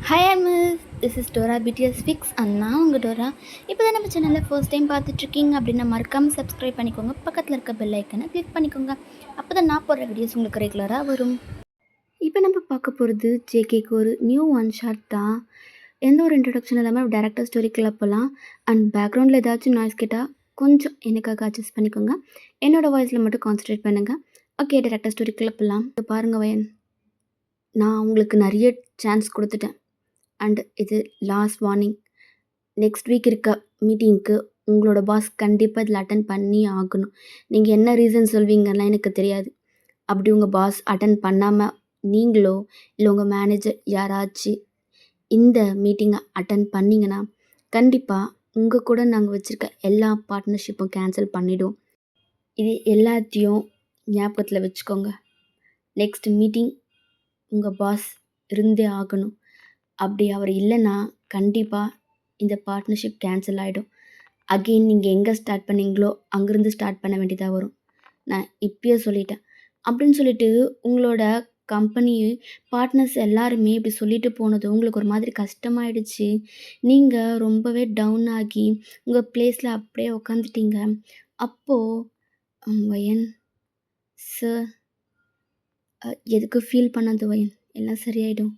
Hi miss, this is Dora BTS fix and நான் உங்கள் Dora. இப்போ தான் நம்ம சேனலில் ஃபர்ஸ்ட் டைம் பார்த்துட்ருக்கீங்க அப்படின்னா மறக்காமல் சப்ஸ்கிரைப் பண்ணிக்கோங்க. பக்கத்தில் இருக்க பெல் ஐக்கனை கிளிக் பண்ணிக்கோங்க. அப்போ தான் நான் போடுற வீடியோஸ் உங்களுக்கு ரெகுலராக வரும். இப்போ நம்ம பார்க்க போகிறது ஜேகேக்கு ஒரு நியூ ஒன் ஷாட் தான். எந்த ஒரு இன்ட்ரடக்ஷன் இல்லாமல் டேரக்டர் ஸ்டோரிக்குள்ளே போகலாம். அண்ட் பேக்ரவுண்டில் ஏதாச்சும் நாய்ஸ் கேட்டால் கொஞ்சம் எனக்காக அட்ஜஸ்ட் பண்ணிக்கோங்க. என்னோடய வாய்ஸில் மட்டும் கான்சன்ட்ரேட் பண்ணுங்கள். ஓகே, டேரக்டர் ஸ்டோரிக்குள்ளே போகலாம். பாருங்கள் வயன், நான் உங்களுக்கு நிறைய சான்ஸ் கொடுத்துட்டேன். அண்ட் இது லாஸ்ட் வார்னிங். நெக்ஸ்ட் வீக் இருக்க மீட்டிங்க்கு உங்களோட பாஸ் கண்டிப்பாக இதில் அட்டன் பண்ணி ஆகணும். நீங்கள் என்ன ரீசன் சொல்வீங்கன்னா எனக்கு தெரியாது. அப்படி உங்கள் பாஸ் அட்டன் பண்ணாமல் நீங்களோ இல்லை உங்கள் மேனேஜர் யாராச்சும் இந்த மீட்டிங்கை அட்டன் பண்ணிங்கன்னா கண்டிப்பாக உங்கள் கூட நாங்கள் வச்சுருக்க எல்லா பார்ட்னர்ஷிப்பும் கேன்சல் பண்ணிவிடும். இது எல்லாத்தையும் ஞாபகத்தில் வச்சுக்கோங்க. நெக்ஸ்ட் மீட்டிங் உங்கள் பாஸ் இருந்தே ஆகணும். அப்படி அவர் இல்லைன்னா கண்டிப்பாக இந்த பார்ட்னர்ஷிப் கேன்சல் ஆகிடும். அகெயின் நீங்கள் எங்கே ஸ்டார்ட் பண்ணீங்களோ அங்கேருந்து ஸ்டார்ட் பண்ண வேண்டியதாக வரும். நான் இப்பயே சொல்லிட்டேன். அப்படின்னு சொல்லிட்டு உங்களோட கம்பெனி பார்ட்னர்ஸ் எல்லாருமே இப்படி சொல்லிட்டு போனது உங்களுக்கு ஒரு மாதிரி கஷ்டமாயிடுச்சு. நீங்கள் ரொம்பவே டவுன் ஆகி உங்கள் பிளேஸில் அப்படியே உக்காந்துட்டீங்க. அப்போது வயன் சார், எதுக்கு ஃபீல் பண்ணாது வயன், எல்லாம் சரியாயிடும்.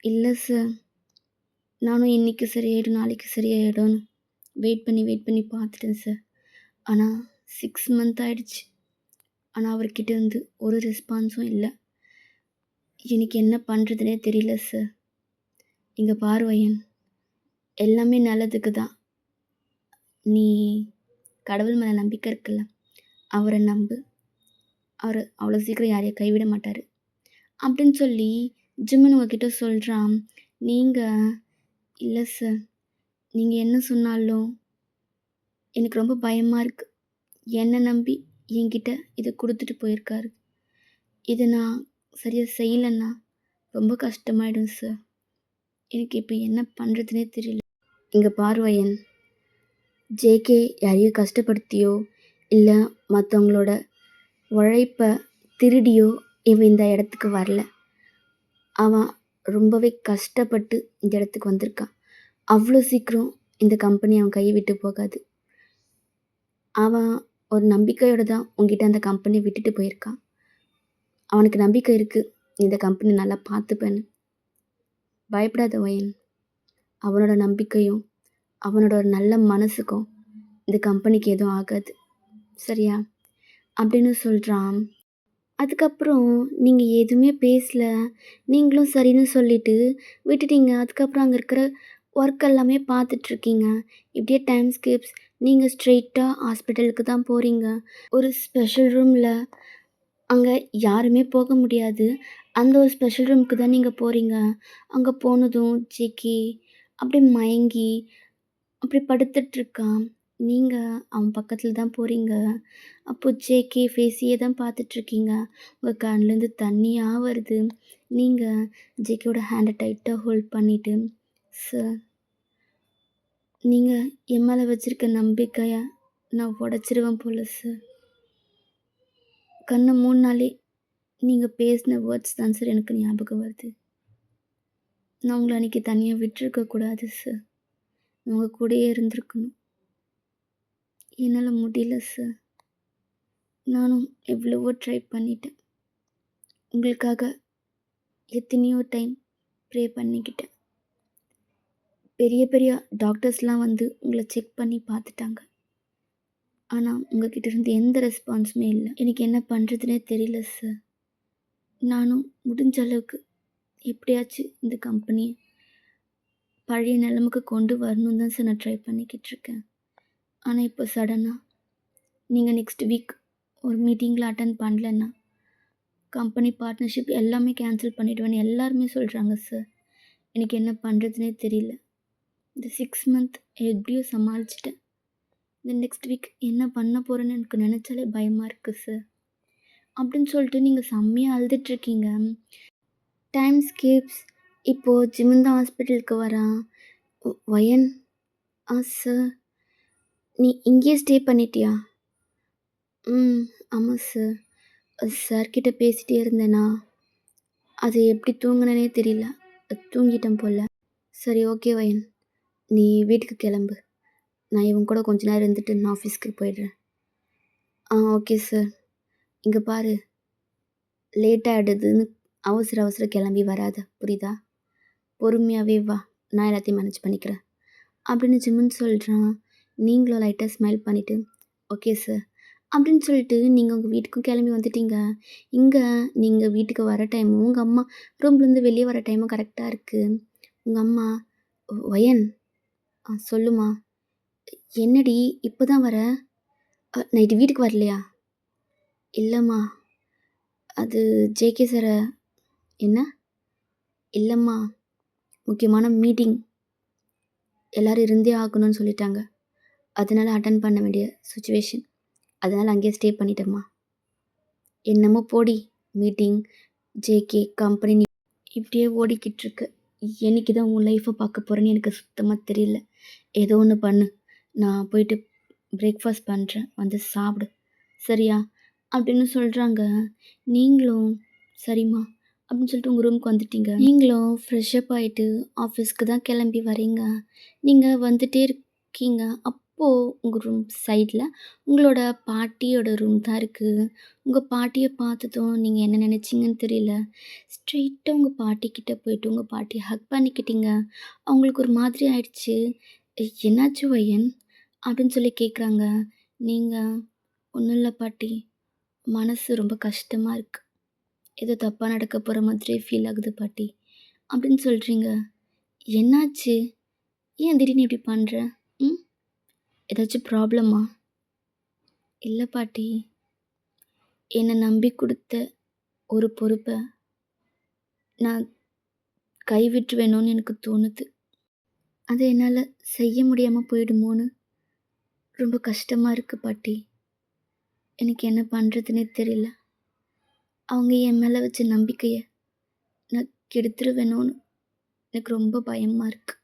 இல்லை சார், நானும் இன்றைக்கி சரியாயிடும் நாளைக்கு சரியாயிடும்னு வெயிட் பண்ணி பார்த்துட்டேன் சார். ஆனால் 6 மந்த் ஆகிடுச்சு. ஆனால் அவர்கிட்ட இருந்து ஒரு ரெஸ்பான்ஸும் இல்லை. எனக்கு என்ன பண்ணுறதுனே தெரியல சார். இங்கே பார்வையன், எல்லாமே நல்லதுக்கு தான். நீ கடவுள் மேலே நம்பிக்கை இருக்குல்ல, அவரை நம்பு. அவர் அவ்வளோ சீக்கிரம் யாரையும் கைவிட மாட்டார் அப்படின்னு சொல்லி ஜிம்முன்னு உங்ககிட்ட சொல்கிறான். நீங்கள் இல்லை சார், நீங்கள் என்ன சொன்னாலும் எனக்கு ரொம்ப பயமாக இருக்குது. என்னை நம்பி என்கிட்ட இதை கொடுத்துட்டு போயிருக்காரு. இதை நான் சரியாக செய்யலைன்னா ரொம்ப கஷ்டமாயிடும் சார். எனக்கு இப்போ என்ன பண்ணுறதுனே தெரியல. இங்கே பார்வையன், ஜேகே யாரையும் கஷ்டப்படுத்தியோ இல்லை மற்றவங்களோட உழைப்பை திருடியோ இவன் இந்த இடத்துக்கு வரல. அவன் ரொம்பவே கஷ்டப்பட்டு இந்த இடத்துக்கு வந்திருக்கான். அவ்வளோ சீக்கிரம் இந்த கம்பெனி அவன் கையை விட்டு போகாது. அவன் ஒரு நம்பிக்கையோடு தான் உங்ககிட்ட அந்த கம்பெனியை விட்டுட்டு போயிருக்கான். அவனுக்கு நம்பிக்கை இருக்குது, இந்த கம்பெனி நல்லா பார்த்துப்பேன்னு. பயப்படாத வயன், அவனோட நம்பிக்கையும் அவனோட ஒரு நல்ல மனசுக்கும் இந்த கம்பெனிக்கு எதுவும் ஆகாது, சரியா அப்படின்னு சொல்கிறான். அதுக்கப்புறம் நீங்கள் எதுவுமே பேசல, நீங்களும் சரின்னு சொல்லிவிட்டு விட்டுட்டீங்க. அதுக்கப்புறம் அங்கே இருக்கிற ஒர்க் எல்லாமே பார்த்துட்ருக்கீங்க. இப்படியே டைம் ஸ்கிப்ஸ். நீங்கள் ஸ்ட்ரெயிட்டாக ஹாஸ்பிட்டலுக்கு தான் போகிறீங்க. ஒரு ஸ்பெஷல் ரூமில் அங்கே யாருமே போக முடியாது. அந்த ஒரு ஸ்பெஷல் ரூமுக்கு தான் நீங்கள் போகிறீங்க. அங்கே போனதும் ஜேகே அப்படியே மயங்கி அப்படி படுத்துட்ருக்கான். நீங்கள் அவன் பக்கத்தில் தான் போகிறீங்க. அப்போது ஜேகே ஃபேஸையே தான் பார்த்துட்ருக்கீங்க. உங்கள் கண்லேருந்து தண்ணியாக வருது. நீங்கள் ஜேகேயோட ஹேண்டை டைட்டாக ஹோல்ட் பண்ணிவிட்டு, சார், நீங்கள் என் மேலே வச்சுருக்க நம்பிக்கையை நான் உடச்சிருவேன் போல் சார். கண்ணை மூடினாலே நீங்கள் பேசின வேர்ட்ஸ் தான் சார் எனக்கு ஞாபகம் வருது. நான் உங்களை அன்றைக்கி தனியாக விட்டுருக்கக்கூடாது சார். நான் உங்கள் கூடயே இருந்திருக்கணும். என்னால் முடியல சார். நானும் எவ்வளவோ ட்ரை பண்ணிட்டேன். உங்களுக்காக எத்தனையோ டைம் ப்ரே பண்ணிக்கிட்டேன். பெரிய பெரிய டாக்டர்ஸ்லாம் வந்து உங்களை செக் பண்ணி பார்த்துட்டாங்க. ஆனால் உங்கள்கிட்ட இருந்து எந்த ரெஸ்பான்ஸுமே இல்லை. எனக்கு என்ன பண்ணுறதுனே தெரியல சார். நானும் முடிஞ்ச அளவுக்கு எப்படியாச்சும் இந்த கம்பெனியை பழைய நிலைமைக்கு கொண்டு வரணும் தான் சார் நான் ட்ரை பண்ணிக்கிட்டு இருக்கேன். ஆனால் இப்போ சடனாக நீங்கள் நெக்ஸ்ட் வீக் ஒரு மீட்டிங்கில் அட்டன் பண்ணலன்னா கம்பெனி பார்ட்னர்ஷிப் எல்லாமே கேன்சல் பண்ணிவிடுவேன்னு எல்லாருமே சொல்கிறாங்க சார். எனக்கு என்ன பண்ணுறதுனே தெரியல. இந்த 6 மந்த் எப்படியோ சமாளிச்சிட்டேன். இந்த நெக்ஸ்ட் வீக் என்ன பண்ண போகிறேன்னு எனக்கு நினச்சாலே பயமாக இருக்குது சார் அப்படின்னு சொல்லிட்டு நீங்கள் செம்மையாக அழுதுட்ருக்கீங்க. Time Schiff's. இப்போது ஜிம்மன் தான் ஹாஸ்பிட்டலுக்கு வரான். வயன், சார், நீ இங்கேயே ஸ்டே பண்ணிட்டியா? ஆமாம் சார். சார்கிட்ட பேசிகிட்டே இருந்தேனா, அது எப்படி தூங்கினேனே தெரியல. தூங்கிட்டேன் போல. சரி ஓகே வயன். நீ வீட்டுக்கு கிளம்பு. நான் இவன் கூட கொஞ்ச நேரம் இருந்துட்டு நான் ஆஃபீஸ்க்கு போயிடுறேன். Okay sir. இங்கே பாரு, லேட் ஆகிடுதுன்னு அவசர கிளம்பி வராத, புரியுதா? பொறுமையாகவே வா, நான் எல்லாத்தையும் மேனேஜ் பண்ணிக்கிறேன் அப்படின்னு ஜிம்முன்னு சொல்கிறான். நீங்களும் லைட்டாக ஸ்மைல் பண்ணிவிட்டு ஓகே சார் அப்படின்னு சொல்லிட்டு நீங்கள் உங்கள் வீட்டுக்கும் கிளம்பி வந்துட்டீங்க. இங்கே நீங்கள் வீட்டுக்கு வர டைமும் உங்கள் அம்மா ரூம்லேருந்து வெளியே வர டைமும் கரெக்டாக இருக்குது. உங்கள் அம்மா வயன் சொல்லுமா. என்னடி இப்போ தான் வர? நைட்டு வீட்டுக்கு வரலையா? இல்லைம்மா, அது ஜேகே சாரை. என்ன? இல்லைம்மா, முக்கியமான மீட்டிங் எல்லோரும் இருந்தே ஆகணும்னு சொல்லிட்டாங்க. அதனால் அட்டன் பண்ண வேண்டிய சுச்சுவேஷன். அதனால் அங்கேயே ஸ்டே பண்ணிட்டேம்மா. என்னமோ போடி, மீட்டிங், ஜேகே, கம்பெனி இப்படியே ஓடிக்கிட்டு இருக்கு. என்னைக்கு தான் உன் லைஃப்பை பார்க்க போகிறேன்னு எனக்கு சுத்தமாக தெரியல. ஏதோ ஒன்று பண்ணு, நான் போயிட்டு பிரேக்ஃபாஸ்ட் பண்ணுறேன், வந்து சாப்பிடு சரியா அப்படின்னு சொல்கிறாங்க. நீங்களும் சரிம்மா அப்படின்னு சொல்லிட்டு உங்கள் ரூமுக்கு வந்துட்டீங்க. நீங்களும் ஃப்ரெஷ்அப் ஆகிட்டு ஆஃபீஸ்க்கு தான் கிளம்பி வரீங்க. நீங்கள் வந்துட்டே இருக்கீங்க. அப்போது உங்கள் ரூம் சைடில் உங்களோட பாட்டியோட ரூம் தான் இருக்குது. உங்கள் பாட்டியை பார்த்ததும் நீங்கள் என்ன நினச்சிங்கன்னு தெரியல. ஸ்ட்ரெயிட்டாக உங்கள் பாட்டிக்கிட்ட போயிட்டு உங்கள் பாட்டியை ஹக் பண்ணிக்கிட்டீங்க. அவங்களுக்கு ஒரு மாதிரி ஆயிடுச்சு. என்னாச்சு வயன் அப்படின்னு சொல்லி கேட்குறாங்க. நீங்கள் ஒன்றும் இல்லை பாட்டி, மனசு ரொம்ப கஷ்டமாக இருக்குது, ஏதோ தப்பாக நடக்க போகிற மாதிரியே ஃபீல் ஆகுது பாட்டி அப்படின்னு சொல்கிறீங்க. என்னாச்சு? ஏன் திடீர்னு இப்படி பண்ணுற? ஏதாச்சும் ப்ராப்ளமா? இல்லை பாட்டி, என்னை நம்பி கொடுத்த ஒரு பொறுப்பை நான் கைவிட்டுவேணும்னு எனக்கு தோணுது. அதை என்னால் செய்ய முடியாமல் போயிடுமோன்னு ரொம்ப கஷ்டமாக இருக்குது பாட்டி. எனக்கு என்ன பண்ணுறதுனே தெரியல. அவங்க என் மேலே வச்ச நம்பிக்கையை நான் கெடுத்துருவேணும்னு எனக்கு ரொம்ப பயமாக இருக்குது.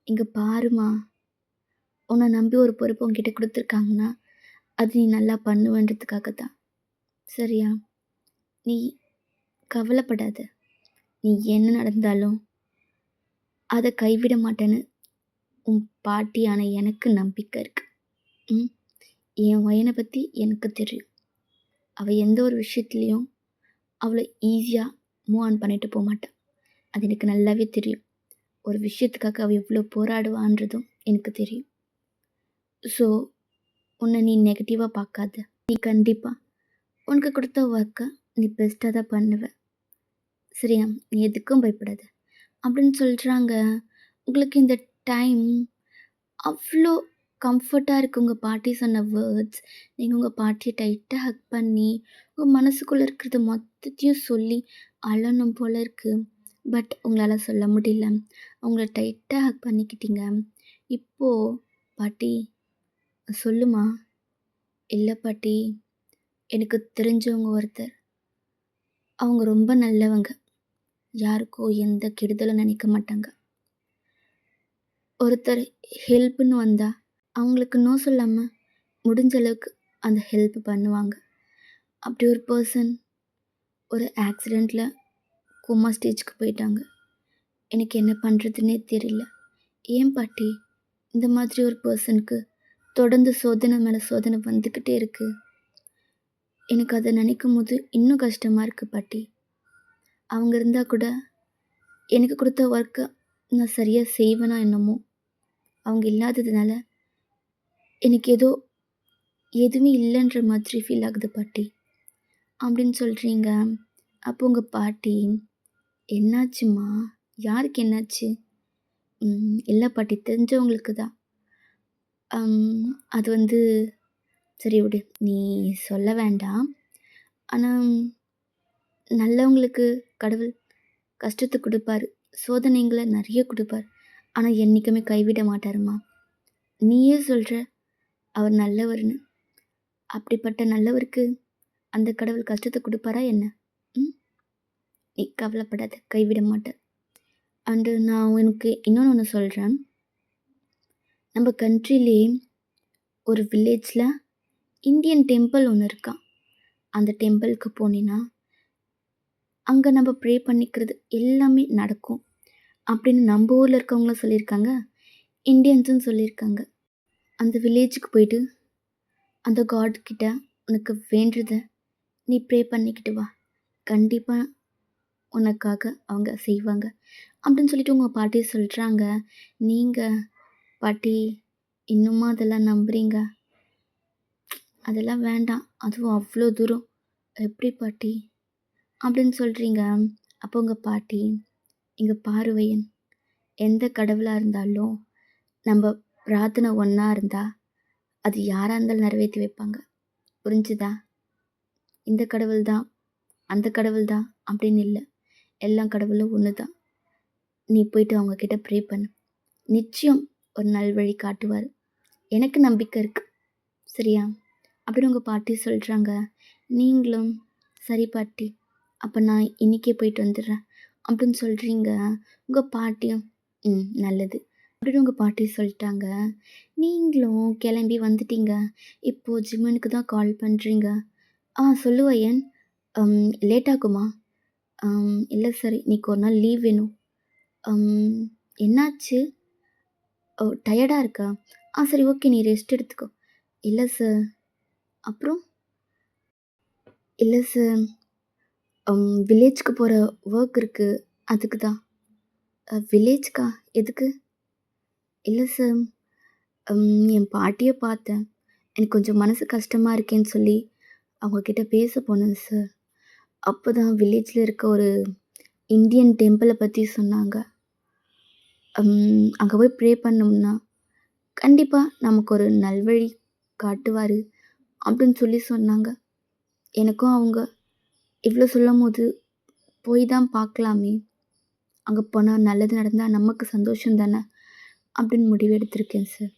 இங்கே பாருமா, உன்னை நம்பி ஒரு பொறுப்பு உங்ககிட்ட கொடுத்துருக்காங்கன்னா அது நீ நல்லா பண்ணுவேன்றதுக்காக தான், சரியா? நீ கவலைப்படாத. நீ என்ன நடந்தாலும் அதை கைவிட மாட்டேன்னு உன் பாட்டியான எனக்கு நம்பிக்கை இருக்குது. என் வயனை பற்றி எனக்கு தெரியும். அவள் எந்த ஒரு விஷயத்துலேயும் அவ்வளோ ஈஸியாக மூவ் ஆன் பண்ணிட்டு போக மாட்டாள். அது எனக்கு நல்லாவே தெரியும். ஒரு விஷயத்துக்காக அவள் எவ்வளோ போராடுவான்றதும் எனக்கு தெரியும். ஸோ உன்னை நீ நெகட்டிவாக பார்க்காத. நீ கண்டிப்பாக உனக்கு கொடுத்த ஒர்க்கை நீ பெஸ்ட்டாக தான் பண்ணுவ, சரியா? நீ எதுக்கும் பயப்படாத அப்படின்னு சொல்கிறாங்க. உங்களுக்கு இந்த டைம் அவ்வளோ கம்ஃபர்ட்டாக இருக்குது. உங்கள் பாட்டி சொன்ன வேர்ட்ஸ், நீங்கள் உங்கள் பாட்டியை டைட்டாக ஹக் பண்ணி உங்கள் மனசுக்குள்ளே இருக்கிறது மொத்தத்தையும் சொல்லி அழணும் போல் இருக்குது. பட் உங்களால் சொல்ல முடியல. அவங்கள டைட்டாக ஹக் பண்ணிக்கிட்டீங்க. இப்போது பாட்டி சொல்லுமா. இல்லை பாட்டி, எனக்கு தெரிஞ்சவங்க ஒருத்தர், அவங்க ரொம்ப நல்லவங்க, யாருக்கோ எந்த கெடுதலும் நினைக்க மாட்டாங்க. ஒருத்தர் ஹெல்ப்புன்னு வந்தால் அவங்களுக்கு நோ சொல்லாமல் முடிஞ்ச அளவுக்கு அந்த ஹெல்ப் பண்ணுவாங்க. அப்படி ஒரு பர்சன் ஒரு ஆக்சிடெண்ட்டில் கோமா ஸ்டேஜ்க்கு போயிட்டாங்க. எனக்கு என்ன பண்ணுறதுன்னே தெரியல. ஏன் பாட்டி, இந்த மாதிரி ஒரு பர்சனுக்கு தொடர்ந்து சோதனை மேலே சோதனை வந்துக்கிட்டே இருக்குது. எனக்கு அதை நினைக்கும் போது இன்னும் கஷ்டமாக இருக்குது பாட்டி. அவங்க இருந்தால் கூட எனக்கு கொடுத்த ஒர்க்கை நான் சரியாக செய்வேனா என்னமோ. அவங்க இல்லாததுனால எனக்கு ஏதோ எதுவுமே இல்லைன்ற மாதிரி ஃபீல் ஆகுது பாட்டி அப்படின்னு சொல்கிறீங்க. அப்போ உங்கள் பாட்டி, என்னாச்சுமா, யாருக்கு என்னாச்சு? இல்லை பாட்டி, தெரிஞ்சவங்களுக்கு தான். அது வந்து சரி விடு, நீ சொல்ல வேண்டாம். ஆனால் நல்லவங்களுக்கு கடவுள் கஷ்டத்தை கொடுப்பார், சோதனைங்களை நிறைய கொடுப்பார். ஆனால் என்றைக்குமே கைவிட மாட்டாருமா. நீயே சொல்கிற அவர் நல்லவர்னு. அப்படிப்பட்ட நல்லவருக்கு அந்த கடவுள் கஷ்டத்தை கொடுப்பாரா என்ன? நீ கவலைப்படாத, கைவிட மாட்டேன். அண்டு நான் உனக்கு இன்னொன்று சொல்கிறேன். நம்ம கண்ட்ரிலே ஒரு வில்லேஜில் இந்தியன் டெம்பிள் ஒன்று இருக்கான். அந்த டெம்பிளுக்கு போனீன்னா அங்கே நம்ம ப்ரே பண்ணிக்கிறது எல்லாமே நடக்கும் அப்படின்னு நம்ம ஊரில் இருக்கவங்களும் சொல்லியிருக்காங்க, இந்தியன்ஸும் சொல்லியிருக்காங்க. அந்த வில்லேஜுக்கு போயிட்டு அந்த காட் கிட்ட உனக்கு வேண்டுறத நீ ப்ரே பண்ணிக்கிட்டு வா. கண்டிப்பாக உனக்காக அவங்க செய்வாங்க அப்படின்னு சொல்லிட்டு உங்கள் பாட்டி சொல்கிறாங்க. நீங்கள் பாட்டி இன்னுமா அதெல்லாம் நம்புறீங்க? அதெல்லாம் வேண்டாம். அதுவும் அவ்வளோ தூரம் எப்படி பாட்டி அப்படின்னு சொல்கிறீங்க? அப்போ உங்கள் பாட்டி, இங்கே பாரு வையன், எந்த கடவுளாக இருந்தாலும் நம்ம பிரார்த்தனை ஒன்றா இருந்தால் அது யாராக இருந்தாலும் நிறைவேற்றி வைப்பாங்க. புரிஞ்சுதா? இந்த கடவுள் தான், அந்த கடவுள் தான் அப்படின்னு இல்லை. எல்லா கடவுளும் ஒன்று தான். நீ போயிட்டு அவங்கக்கிட்ட ப்ரே பண்ணு. நிச்சயம் ஒரு நல்வழி காட்டுவார். எனக்கு நம்பிக்கை இருக்குது. சரியா? அப்படின்னு உங்கள் பாட்டி சொல்கிறாங்க. நீங்களும் சரி பாட்டி, அப்போ நான் இன்றைக்கே போயிட்டு வந்துடுறேன் அப்படின்னு சொல்கிறீங்க. உங்கள் பாட்டியும் நல்லது அப்படின்னு உங்கள் பாட்டி சொல்லிட்டாங்க. நீங்களும் கிளம்பி வந்துட்டீங்க. இப்போது ஜிம்மனுக்கு தான் கால் பண்ணுறீங்க. சொல்லு வையன், லேட் ஆகுமா? இல்லை சார், இன்னைக்கு ஒரு நாள் லீவ் வேணும். என்னாச்சு? ஓ, டயர்டாக இருக்கா? சரி, ஓகே, நீ ரெஸ்ட் எடுத்துக்கோ. இல்லை சார். அப்புறம்? இல்லை சார், வில்லேஜ்க்கு போகிற ஒர்க் இருக்குது, அதுக்கு தான். வில்லேஜ்க்கா? எதுக்கு? இல்லை சார், என் பாட்டியை பார்த்தேன். எனக்கு கொஞ்சம் மனசு கஷ்டமாக இருக்கேன்னு சொல்லி அவங்கக்கிட்ட பேச போனேன் சார். அப்போ தான் வில்லேஜில் இருக்க ஒரு இந்தியன் டெம்பிளை பற்றி சொன்னாங்க. அங்கே போய் ப்ரே பண்ணோம்னா கண்டிப்பாக நமக்கு ஒரு நல்வழி காட்டுவார் அப்படின்னு சொல்லி சொன்னாங்க. எனக்கும் அவங்க இவ்வளோ சொல்லும் போது போய் தான் பார்க்கலாமே, அங்கே போனால் நல்லது நடந்தால் நமக்கு சந்தோஷம் தானே அப்படின்னு முடிவு எடுத்திருக்கேன் சார்.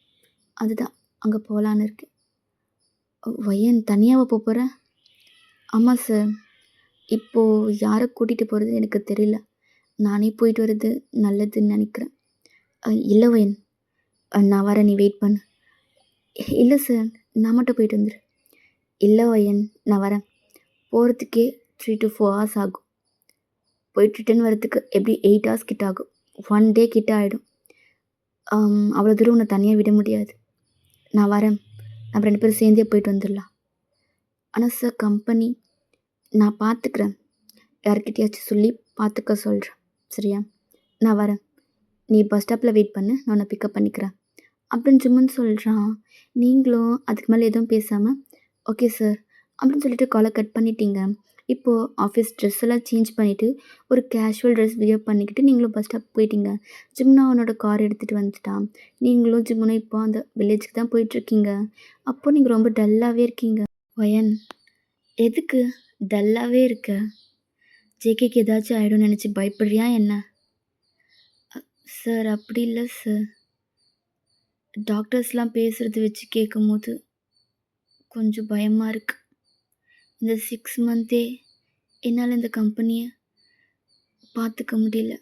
அதுதான் அங்கே போகலான்னு இருக்கேன். வையன், தனியாக போகிறேன்? ஆமாம் சார். இப்போது யாரை கூட்டிகிட்டு போகிறது எனக்கு தெரியல. நானே போயிட்டு வர்றது நல்லதுன்னு நினைக்கிறேன். இல்லை வையன், நான் வரேன், நீ வெயிட் பண்ணு. இல்லை சார், நான் மட்டும் போயிட்டு வந்துடு. இல்லை வையன், நான் வரேன். போகிறதுக்கே 3 to 4 hours ஆகும். போயிட்டு ரிட்டன் வரத்துக்கு எப்படி 8 hours கிட்ட ஆகும். 1 day கிட்ட ஆகிடும். அவ்வளோ தூரம் உன்னை தனியாக விட முடியாது. நான் வரேன், நம்ம 2 பேரும் சேர்ந்தே போயிட்டு வந்துடலாம். ஆனால் சார், கம்பெனி நான் பார்த்துக்கிறேன். யார்கிட்டயாச்சும் சொல்லி பார்த்துக்க சொல்கிறேன். சரியா? நான் வரேன், நீ பஸ் ஸ்டாப்பில் வெயிட் பண்ணு, நான் உன்னை பிக்கப் பண்ணிக்கிறேன் அப்படின்னு ஜிம்முன்னு சொல்கிறான். நீங்களும் அதுக்கு மேலே எதுவும் பேசாமல் ஓகே சார் அப்படின்னு சொல்லிட்டு காலை கட் பண்ணிட்டீங்க. இப்போது ஆஃபீஸ் ட்ரெஸ் எல்லாம் சேஞ்ச் பண்ணிவிட்டு ஒரு கேஷுவல் ட்ரெஸ் வியர் பண்ணிக்கிட்டு நீங்களும் பஸ் ஸ்டாப் போயிட்டீங்க. ஜிம்னா அவனோட கார் எடுத்துகிட்டு வந்துட்டான். நீங்களும் ஜிம்முனும் இப்போ அந்த வில்லேஜுக்கு தான் போயிட்டுருக்கீங்க. அப்போது நீங்கள் ரொம்ப டல்லாகவே இருக்கீங்க. வயன், எதுக்கு டல்லாகவே இருக்க? ஜேகேக்கு ஏதாச்சும் ஆகிடும்னு நினச்சி பயப்படுறியா என்ன? சார், அப்படி இல்லை சார். டாக்டர்ஸ்லாம் பேசுகிறது வச்சு கேட்கும்போது கொஞ்சம் பயமாக இருக்குது. இந்த 6 month என்னால் இந்த கம்பெனியை பார்த்துக்க முடியல.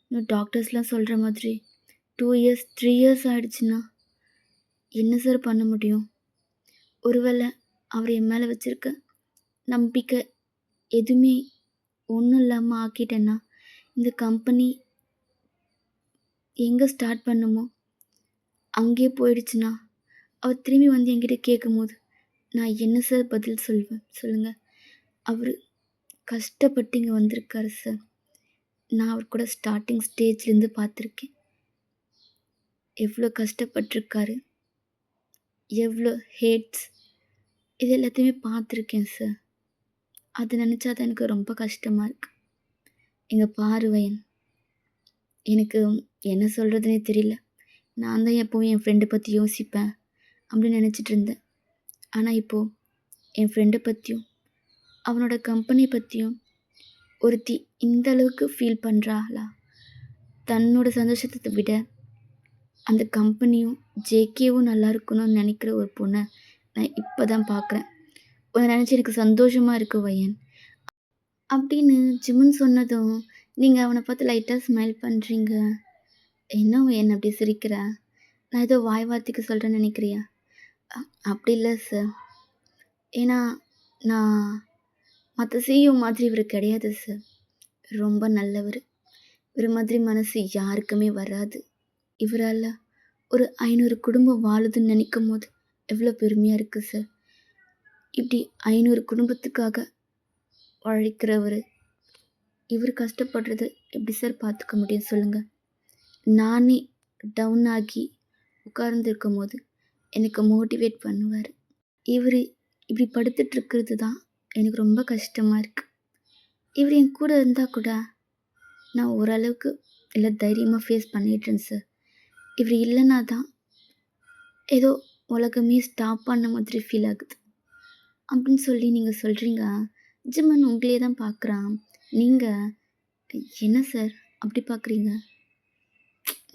இன்னும் டாக்டர்ஸ்லாம் சொல்கிற மாதிரி 2 years 3 years ஆகிடுச்சுன்னா என்ன சார் பண்ண முடியும்? ஒருவேளை அவர் என் மேலே வச்சுருக்க நம்பிக்கை எதுவுமே ஒன்றும் இல்லாமல் ஆக்கிட்டேன்னா இந்த கம்பெனி எங்கே ஸ்டார்ட் பண்ணுமோ அங்கேயே போயிடுச்சுன்னா அவர் திரும்பி வந்து என்கிட்ட கேட்கும்போது நான் என்ன சார் பதில் சொல்வேன் சொல்லுங்கள்? அவர் கஷ்டப்பட்டு இங்கே வந்திருக்காரு சார். நான் அவர் கூட ஸ்டார்டிங் ஸ்டேஜ்லேருந்து பார்த்துருக்கேன். எவ்வளோ கஷ்டப்பட்டிருக்காரு, எவ்வளோ ஹேட்ஸ், இது எல்லாத்தையுமே பார்த்துருக்கேன் சார். அது நினச்சா தான் எனக்கு ரொம்ப கஷ்டமாக இருக்குது. எங்கள் பார்வையன், எனக்கு என்ன சொல்கிறதுனே தெரியல. நான் தான் எப்போவும் என் ஃப்ரெண்டை பற்றி யோசிப்பேன் அப்படின்னு நினச்சிட்டு இருந்தேன். ஆனால் இப்போது என் ஃப்ரெண்டை பற்றியும் அவனோட கம்பெனி பற்றியும் ஒருத்தி இந்த அளவுக்கு ஃபீல் பண்ணுறாளா? தன்னோட சந்தோஷத்தை விட அந்த கம்பெனியும் ஜேகேவும் நல்லா இருக்கணும்னு நினைக்கிற ஒரு பொண்ணை நான் இப்போ தான் பார்க்குறேன். உன்னை நினச்சி எனக்கு சந்தோஷமாக இருக்குது வையன் அப்படின்னு ஜிம்முன்னு சொன்னதும் நீங்கள் அவனை பார்த்து லைட்டாக ஸ்மைல் பண்ணுறீங்க. என்ன வையன் அப்படி சிரிக்கிற? நான் ஏதோ வாய் வார்த்தைக்கு சொல்கிறேன்னு நினைக்கிறியா? அப்படி இல்லை சார். ஏன்னா நான் மற்ற சிஇஓ மாதிரி இவர் கிடையாது சார். ரொம்ப நல்லவர். இவர் மாதிரி மனசு யாருக்குமே வராது. இவரால் ஒரு 500 குடும்பம் வாழுதுன்னு நினைக்கும் போது எவ்வளோ பெருமையாக இருக்குது சார். இப்படி 500 குடும்பத்துக்காக உழைக்கிறவர், இவர் கஷ்டப்படுறது எப்படி சார் பார்த்துக்க முடியும் சொல்லுங்கள்? நானே டவுன் ஆகி உட்கார்ந்துருக்கும் போது எனக்கு மோட்டிவேட் பண்ணுவார். இவர் இப்படி படுத்துட்ருக்கிறது தான் எனக்கு ரொம்ப கஷ்டமாக இருக்குது. இவர் என் கூட இருந்தால் கூட நான் ஓரளவுக்கு எல்லாம் தைரியமாக ஃபேஸ் பண்ணிடுறேன் சார். இவர் இல்லைன்னா தான் ஏதோ உலகமே ஸ்டாப் பண்ண மாதிரி ஃபீல் ஆகுது அப்படின்னு சொல்லி நீங்கள் சொல்கிறீங்க. ஜிம்மன் உங்களே தான் பார்க்குறான். நீங்கள் என்ன சார் அப்படி பார்க்குறீங்க?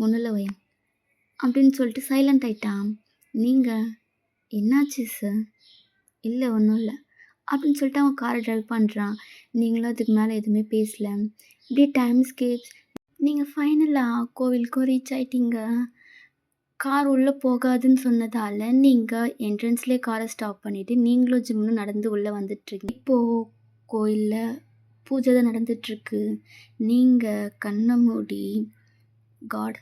ஒன்றும் இல்லை வயன் அப்படின்னு சொல்லிட்டு சைலண்ட் ஆகிட்டான். நீங்கள் என்னாச்சு சார்? இல்லை ஒன்றும் இல்லை அப்படின்னு சொல்லிட்டு அவன் காரை ட்ரைவ் பண்ணுறான். நீங்களும் அதுக்கு மேலே எதுவுமே பேசலை. இப்படியே டைம் ஸ்கேப்ஸ். நீங்கள் ஃபைனலாக கோவிலுக்கும் ரீச் ஆகிட்டீங்க. கார் உள்ளே போகாதுன்னு சொன்னதால் நீங்கள் என்ட்ரன்ஸ்லேயே காரை ஸ்டாப் பண்ணிவிட்டு நீங்களும் ஜிம்மும் நடந்து உள்ளே வந்துட்டுருக்கீங்க. இப்போது கோயிலில் பூஜை தான் நடந்துகிட்ருக்கு. நீங்கள் கண்ணை மூடி காட்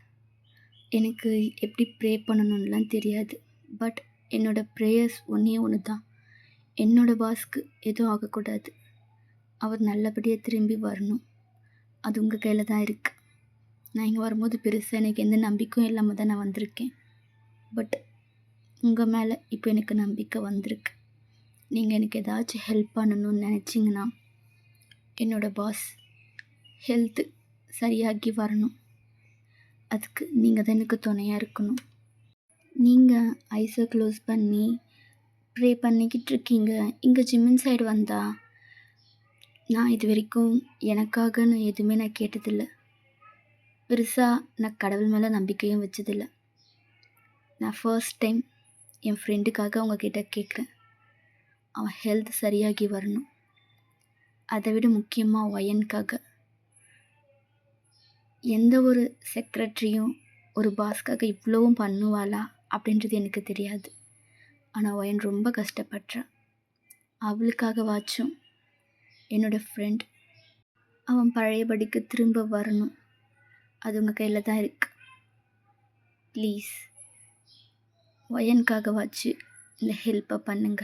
எனக்கு எப்படி ப்ரே பண்ணணும்லாம் தெரியாது, பட் என்னோடய ப்ரேயர்ஸ் ஒன்று தான். என்னோடய பாஸ்க்கு எதுவும் ஆகக்கூடாது. அவர் நல்லபடியாக திரும்பி வரணும். அது உங்கள் கையில் தான் இருக்குது. நான் இங்கே வரும்போது பெருசாக எனக்கு எந்த நம்பிக்கையும் இல்லாமல் தான் நான் வந்திருக்கேன். பட் உங்கள் மேலே இப்போ எனக்கு நம்பிக்கை வந்திருக்கு. நீங்கள் எனக்கு ஏதாச்சும் ஹெல்ப் பண்ணணும்னு நினச்சிங்கன்னா, என்னோடய பாஸ் ஹெல்த்து சரியாகி வரணும். அதுக்கு நீங்கள் தான் எனக்கு துணையாக இருக்கணும். நீங்கள் ஐஸை க்ளோஸ் பண்ணி ப்ரே பண்ணிக்கிட்டு இருக்கீங்க. இங்கே ஜிம்மின் சைடு வந்தால் நான் இது வரைக்கும் எனக்காகன்னு எதுவுமே நான் கேட்டதில்லை. பெருசாக நான் கடவுள் மேலே நம்பிக்கையும் வச்சதில்லை. நான் ஃபர்ஸ்ட் டைம் என் ஃப்ரெண்டுக்காக உங்ககிட்ட கேட்குறேன். அவன் ஹெல்த் சரியாகி வரணும். அதை விட முக்கியமாக ஒயனுக்காக. எந்த ஒரு செக்ரட்டரியும் ஒரு பாஸ்க்காக இவ்வளவும் பண்ணுவாளா அப்படின்றது எனக்கு தெரியாது. ஆனால் ஒயன் ரொம்ப கஷ்டப்படுறான். அவளுக்காகவாச்சும் என்னோடய ஃப்ரெண்ட் அவன் பழையபடிக்கு திரும்ப வரணும். அது உங்கள் கையில் தான் இருக்குது. ப்ளீஸ் ஒயனுக்காகவாச்சு இந்த ஹெல்ப்பை பண்ணுங்க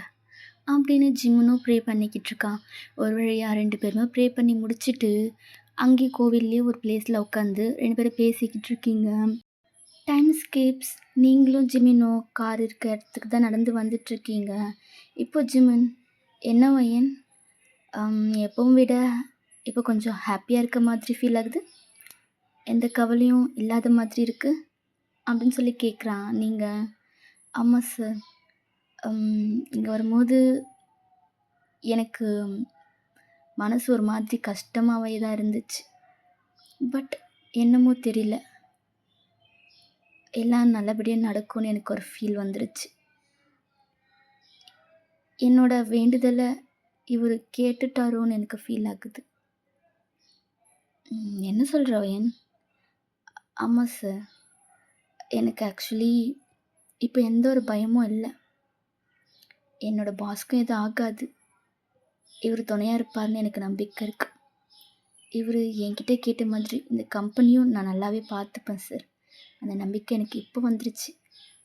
அப்படின்னு ஜிம்முனும் ப்ரே பண்ணிக்கிட்டு இருக்கான். ஒரு வழியாக 2 பேருமே ப்ரே பண்ணி முடிச்சுட்டு அங்கே கோவில்லேயே ஒரு பிளேஸில் உட்காந்து 2 பேரும் பேசிக்கிட்டு இருக்கீங்க. Time scapes. நீங்களும் ஜிமினோ கார் இருக்க இடத்துக்கு தான் நடந்து வந்துட்டுருக்கீங்க. இப்போ ஜிமின் என்ன வயன் எப்பவும் விட இப்போ கொஞ்சம் ஹாப்பியாக இருக்க மாதிரி ஃபீல் ஆகுது, எந்த கவலையும் இல்லாத மாதிரி இருக்குது அப்படின்னு சொல்லி கேட்குறான். நீங்கள் ஆமாம் சார், இங்கே வரும்போது எனக்கு மனசு ஒரு மாதிரி கஷ்டமாகவே தான் இருந்துச்சு. பட் என்னமோ தெரியல, எல்லாம் நல்லபடியாக நடக்கும்னு எனக்கு ஒரு ஃபீல் வந்துருச்சு. என்னோட வேண்டுதலை இவர் கேட்டுட்டாரோன்னு எனக்கு ஃபீல் ஆகுது. என்ன சொல்கிற வயன்? ஆமாம் சார், எனக்கு ஆக்சுவலி இப்போ எந்த ஒரு பயமும் இல்லை. என்னோடய பாஸ்க்கும் எதுவும் ஆகாது. இவர் துணையாக இருப்பார்னு எனக்கு நம்பிக்கை இருக்குது. இவர் என்கிட்ட கேட்ட மாதிரி இந்த கம்பெனியும் நான் நல்லாவே பார்த்துப்பேன் சார். அந்த நம்பிக்கை எனக்கு இப்போ வந்துருச்சு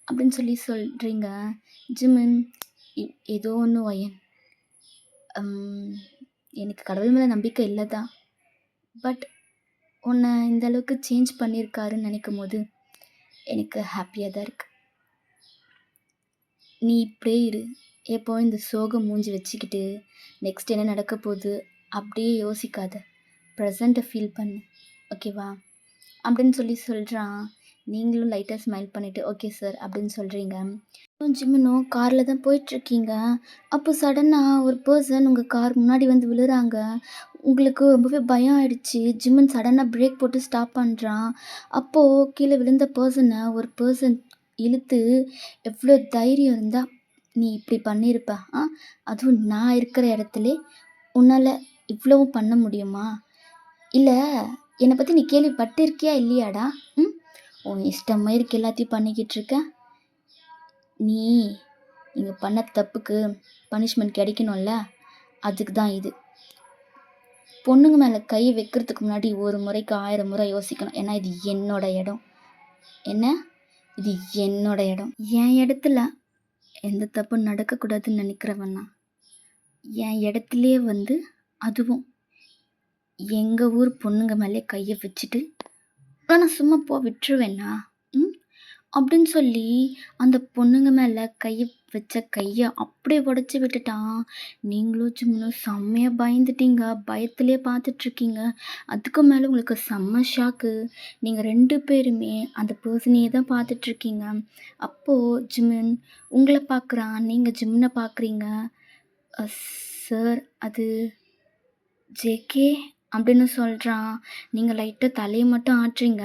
அப்படின்னு சொல்லி சொல்கிறீங்க. ஜிமின் ஏதோ ஒன்று வயன், எனக்கு கடவுள் மேலே நம்பிக்கை இல்லை தான், பட் உன்னை இந்த அளவுக்கு சேஞ்ச் பண்ணியிருக்காருன்னு நினைக்கும் போது எனக்கு ஹாப்பியாக தான் இருக்குது. நீ இப்படியே இரு. எப்போ இந்த சோகம் மூஞ்சி வச்சுக்கிட்டு நெக்ஸ்ட் என்ன நடக்க போகுது அப்படியே யோசிக்காத, ப்ரெசண்ட்டை ஃபீல் பண்ணு, ஓகேவா அப்படின்னு சொல்லி சொல்கிறான். நீங்களும் லைட்டாக ஸ்மைல் பண்ணிவிட்டு ஓகே சார் அப்படின்னு சொல்கிறீங்க. ஜிம்மினும் காரில் தான் போயிட்டுருக்கீங்க. அப்போ சடனாக ஒரு பர்சன் உங்கள் கார் முன்னாடி வந்து விழுறாங்க. உங்களுக்கு ரொம்பவே பயம் ஆயிடுச்சு. ஜிம்மன் சடனாக பிரேக் போட்டு ஸ்டாப் பண்ணுறான். அப்போது கீழே விழுந்த பர்சனை ஒரு பர்சன் இழுத்து, எவ்வளோ தைரியம் இருந்தால் நீ இப்படி பண்ணியிருப்ப? அதுவும் நான் இருக்கிற இடத்துல உன்னால் இவ்வளவும் பண்ண முடியுமா? இல்லை என்னை பற்றி நீ கேள்விப்பட்டிருக்கியா இல்லையாடா? உன் இஷ்டமாயிருக்கு எல்லாத்தையும் பண்ணிக்கிட்டு இருக்க. நீ இங்கே பண்ண தப்புக்கு பனிஷ்மெண்ட் கிடைக்கணும்ல, அதுக்கு தான் இது. பொண்ணுங்க மேலே கை வைக்கிறதுக்கு முன்னாடி ஒரு முறைக்கு 1000 முறை யோசிக்கணும். ஏன்னா இது என்னோட இடம். என்ன? இது என்னோட இடம். என் இடத்துல எந்த தப்பும் நடக்கக்கூடாதுன்னு நினைக்கிறவன் நான். என் இடத்துலயே வந்து அதுவும் எங்கள் ஊர் பொண்ணுங்க மேலே கையை வச்சுட்டு நான் சும்மா விட்டுருவேன்னா? ம் அப்படின்னு சொல்லி அந்த பொண்ணுங்க மேலே வச்ச கையை அப்படியே உடச்சி விட்டுட்டான். நீங்களும் சும்மா செம்மையாக பயந்துட்டீங்க. பயத்திலே பார்த்துட்ருக்கீங்க. அதுக்கு மேலே உங்களுக்கு செம்ம ஷாக்கு. நீங்கள் 2 பேருமே அந்த பர்சனையே தான் பார்த்துட்ருக்கீங்க. அப்போது ஜிமின் உங்களை பார்க்குறான். நீங்கள் ஜிம்னை பார்க்குறீங்க. சார் அது ஜேகே அப்படின்னு சொல்கிறான். நீங்கள் லைட்டாக தலையை மட்டும் ஆட்டுறீங்க.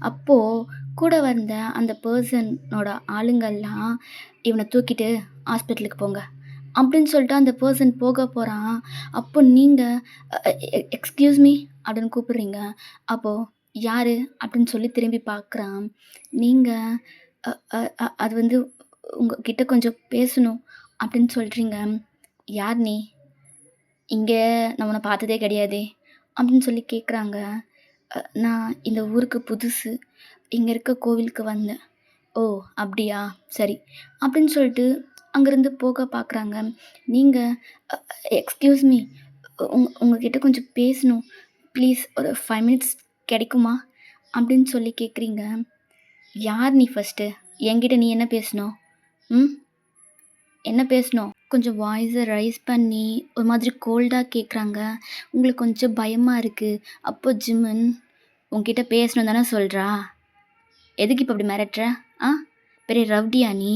அப்போது கூட வந்த அந்த பர்சனோட ஆளுங்கள்லாம் இவனை தூக்கிட்டு ஹாஸ்பிட்டலுக்கு போங்க அப்படின்னு சொல்லிட்டு அந்த பர்சன் போக போகிறான். அப்போ நீங்கள் எக்ஸ்கியூஸ் மீ அப்படின்னு கூப்பிடுறீங்க. அப்போது யார் அப்படின்னு சொல்லி திரும்பி பார்க்குறான். நீங்கள் அது வந்து உங்ககிட்ட கொஞ்சம் பேசணும் அப்படின்னு சொல்கிறீங்க. யார் நீ? இங்கே நான் உன்னை பார்த்ததே கிடையாதே அப்படின்னு சொல்லி கேட்குறாங்க. நான் இந்த ஊருக்கு புதுசு. இங்கே இருக்க கோவிலுக்கு வந்தேன். ஓ அப்படியா சரி அப்படின்னு சொல்லிட்டு அங்கேருந்து போக பார்க்குறாங்க. நீங்கள் எக்ஸ்கியூஸ் மீ உங்ககிட்ட கொஞ்சம் பேசணும் ப்ளீஸ் ஒரு 5 மினிட்ஸ் கிடைக்குமா அப்படின்னு சொல்லி கேட்குறீங்க. யார் நீ ஃபஸ்ட்டு? என்கிட்ட நீ என்ன பேசணும்? என்ன பேசணும்? கொஞ்சம் வாய்ஸை ரைஸ் பண்ணி ஒரு மாதிரி கோல்டாக கேட்குறாங்க. உங்களுக்கு கொஞ்சம் பயமாக இருக்குது. அப்போ ஜிமின் உன்கிட்ட பேசணும் தானே சொல்கிறா? எதுக்கு இப்போ அப்படி மிரட்டுற? பெரிய ரவுடியா நீ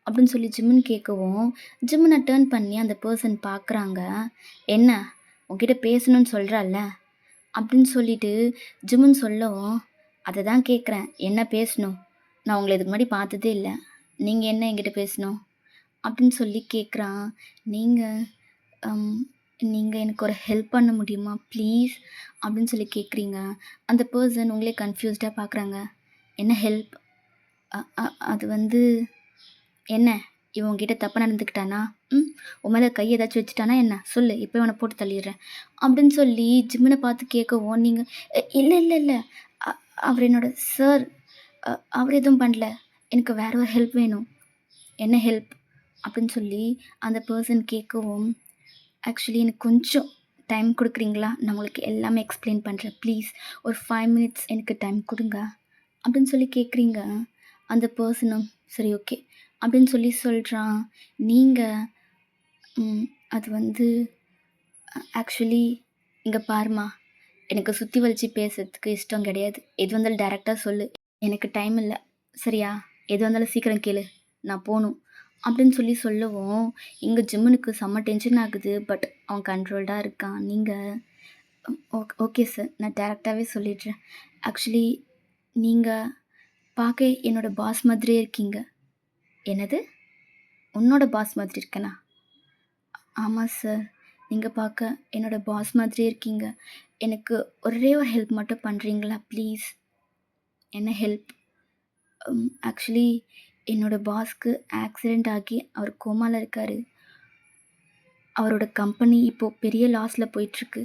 அப்படின்னு சொல்லி ஜிமின் கேட்கவும் ஜிமினை டேர்ன் பண்ணி அந்த பர்சன் பார்க்குறாங்க. என்ன உன்கிட்ட பேசணும்னு சொல்கிறாள்ல அப்படின்னு சொல்லிட்டு ஜிமின் சொல்லவும் அதை தான் கேட்குறேன். என்ன பேசணும்? நான் உங்களை இதுக்கு முன்னாடி பார்த்ததே இல்லை. நீங்கள் என்ன என்கிட்ட பேசணும் அப்படின்னு சொல்லி கேட்குறான். நீங்கள் எனக்கு ஒரு ஹெல்ப் பண்ண முடியுமா ப்ளீஸ் அப்படின்னு சொல்லி கேட்குறீங்க. அந்த பர்சன் உங்களே கன்ஃபியூஸ்டாக பார்க்குறாங்க. என்ன ஹெல்ப்? அது வந்து என்ன இவங்ககிட்ட தப்பாக நடந்துக்கிட்டானா? உன் மேலே கை ஏதாச்சும் வச்சுட்டானா என்ன? சொல்லு, இப்போ இவனை போட்டு தள்ளிடுறேன் அப்படின்னு சொல்லி ஜிம்மினை பார்த்து கேட்கவும் நீங்கள் இல்லை இல்லை இல்லை அவர் என்னோட சார், அவர் எதுவும் பண்ணல, எனக்கு வேற ஒரு ஹெல்ப் வேணும். என்ன ஹெல்ப் அப்படின்னு சொல்லி அந்த பர்சன் கேட்கவும் ஆக்சுவலி எனக்கு கொஞ்சம் டைம் கொடுக்குறீங்களா? நான் உங்களுக்கு எல்லாமே எக்ஸ்பிளைன் பண்ணுறேன். ப்ளீஸ் ஒரு 5 மினிட்ஸ் எனக்கு டைம் கொடுங்க அப்படின்னு சொல்லி கேட்குறீங்க. அந்த பர்சனும் சரி ஓகே அப்படின்னு சொல்லி சொல்கிறான். நீங்கள் அது வந்து ஆக்சுவலி இங்கே பாருமா, எனக்கு சுற்றி வலிச்சு பேசுறதுக்கு இஷ்டம் கிடையாது. எது வந்தாலும் டைரெக்டாக சொல்லு, எனக்கு டைம் இல்லை சரியா? எது வந்தாலும் சீக்கிரம் கேளு, நான் போகணும் அப்படின்னு சொல்லி சொல்லவும் இங்கே ஜிம்முனுக்கு செம்ம டென்ஷன் ஆகுது. பட் அவன் கண்ட்ரோல்டாக இருக்கான். நீங்கள் ஓகே சார், நான் டேரெக்டாகவே சொல்லிடுறேன். ஆக்சுவலி நீங்கள் பார்க்க என்னோடய பாஸ் மாதிரியே இருக்கீங்க. என்னது? உன்னோட பாஸ் மாதிரி இருக்கேனா? ஆமாம் சார், நீங்கள் பார்க்க என்னோடய பாஸ் மாதிரியே இருக்கீங்க. எனக்கு ஒரே ஒரு ஹெல்ப் மட்டும் பண்ணுறீங்களா ப்ளீஸ்? என்ன ஹெல்ப்? ஆக்சுவலி என்னோடய பாஸ்க்கு ஆக்சிடெண்ட் ஆகி அவர் கோமாவில் இருக்கார். அவரோட கம்பெனி இப்போது பெரிய லாஸில் போயிட்டுருக்கு.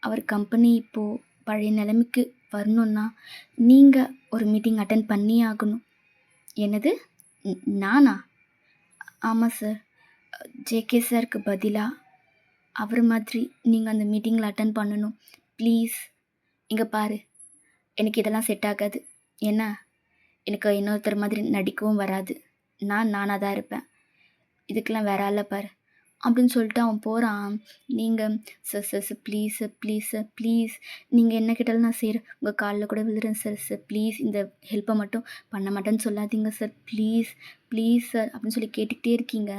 அவர் கம்பெனி இப்போது பழைய நிலைமைக்கு வரணுன்னா நீங்கள் ஒரு மீட்டிங் அட்டெண்ட் பண்ணியே ஆகணும். என்னது? நானா? ஆமாம் சார், ஜேகே சாருக்கு பதிலாக அவர் மாதிரி நீங்கள் அந்த மீட்டிங்கில் அட்டெண்ட் பண்ணணும் ப்ளீஸ். இங்கே பாரு, எனக்கு இதெல்லாம் செட் ஆகாது. என்ன, எனக்கு இன்னொருத்தர் மாதிரி நடிக்கவும் வராது. நானாக தான் இருப்பேன். இதுக்கெல்லாம் வேற ஆளை பாரு அப்படின்னு சொல்லிட்டு அவன் போகிறான். நீங்கள் sir sir sir please sir please sir please, நீங்கள் என்ன கேட்டாலும் நான் செய்கிறேன், உங்கள் காலில் கூட விழுறேன் சார். சார் ப்ளீஸ் இந்த ஹெல்ப்பை மட்டும் பண்ண மாட்டேன்னு சொல்லாதீங்க சார், ப்ளீஸ் ப்ளீஸ் சார் அப்படின்னு சொல்லி கேட்டுக்கிட்டே இருக்கீங்க.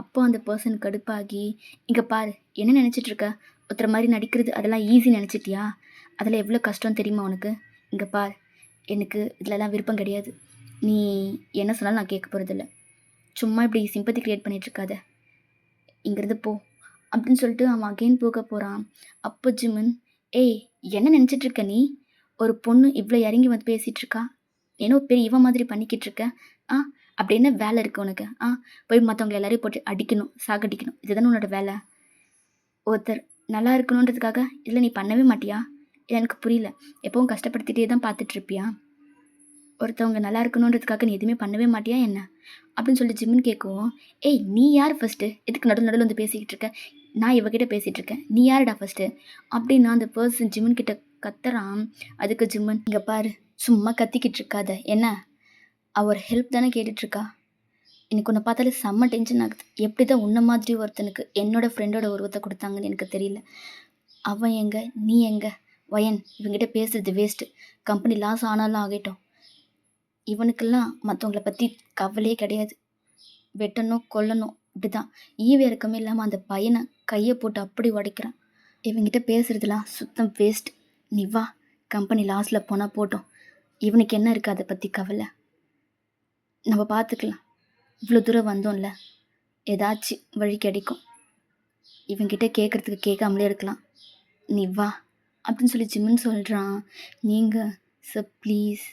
அப்போ அந்த பர்சன் கடுப்பாகி, இங்கே பாரு, என்ன நினச்சிட்ருக்க? ஒருத்தர் மாதிரி நடிக்கிறது அதெல்லாம் ஈஸி நினச்சிட்டியா? அதெல்லாம் எவ்வளோ கஷ்டம் தெரியுமா உனக்கு? இங்கே பார், எனக்கு இதிலலாம் விருப்பம் கிடையாது. நீ என்ன சொன்னாலும் நான் கேட்க போகிறதில்ல. சும்மா இப்படி சிம்பத்தி க்ரியேட் பண்ணிகிட்ருக்காத, இங்கேருந்து போ அப்படின்னு சொல்லிட்டு அவன் அகெயின் போக போகிறான். அப்போ ஜிமின், ஏய் என்ன நினச்சிட்ருக்க நீ? ஒரு பொண்ணு இவ்வளோ இறங்கி வந்து பேசிகிட்ருக்கா, ஏன்னோ பெரிய இவன் மாதிரி பண்ணிக்கிட்டு இருக்க. அப்படி என்ன வேலை இருக்குது உனக்கு? போய் மற்றவங்களை எல்லாரையும் போட்டு அடிக்கணும், சாகடிக்கணும், இதுதானே உன்னோட வேலை? ஒருத்தர் நல்லா இருக்கணுன்றதுக்காக இதில் நீ பண்ணவே மாட்டியா? இது எனக்கு புரியல. எப்பவும் கஷ்டப்படுத்திட்டே தான் பார்த்துட்ருப்பியா? ஒருத்தவங்க நல்லா இருக்கணுன்றதுக்காக நீ எதுவுமே பண்ணவே மாட்டியா என்ன? அப்படின்னு சொல்லிட்டு ஜிம்முன்னு கேட்கவும், ஏய் நீ யார் ஃபஸ்ட்டு? எதுக்கு நடுவில் வந்து பேசிக்கிட்டு இருக்க? நான் இவகிட்ட பேசிகிட்டு இருக்கேன், நீ யாருடா ஃபஸ்ட்டு? அப்படின்னு அந்த பர்சன் ஜிம்மன் கிட்ட கத்துறான். அதுக்கு ஜிம்மன், இங்கே பாரு, சும்மா கத்திக்கிட்டு இருக்காத என்ன? அவர் ஹெல்ப் தானே கேட்டுட்ருக்கா. எனக்கு உன்னை பார்த்தாலே செம்ம டென்ஷன் ஆகுது. எப்படி தான் உன்ன மாதிரி ஒருத்தனுக்கு என்னோடய ஃப்ரெண்டோட உருவத்தை கொடுத்தாங்கன்னு எனக்கு தெரியல. அவன் எங்கே, நீ எங்கே? வயன், இவங்கிட்ட பேசுறது வேஸ்ட்டு. கம்பெனி லாஸ் ஆனாலும் ஆகட்டும். இவனுக்கெல்லாம் மற்றவங்கள பற்றி கவலையே கிடையாது. வெட்டணும் கொல்லணும் இப்படி தான். ஈவு இறக்கமே இல்லாமல் அந்த பையனை கையை போட்டு அப்படி உடைக்கிறான். இவங்கிட்ட பேசுகிறதுலாம் சுத்தம் வேஸ்ட். நீ வா, கம்பெனி லாஸில் போனால் போட்டோம். இவனுக்கு என்ன இருக்குது அதை பற்றி கவலை? நம்ம பார்த்துக்கலாம். இவ்வளோ தூரம் வந்தோம்ல, ஏதாச்சும் வழி கிடைக்கும். இவங்கிட்ட கேட்குறதுக்கு கேட்காமலே இருக்கலாம். நீ வா அப்படின்னு சொல்லி ஜிம்முன்னு சொல்கிறான். நீங்கள் சார் ப்ளீஸ்,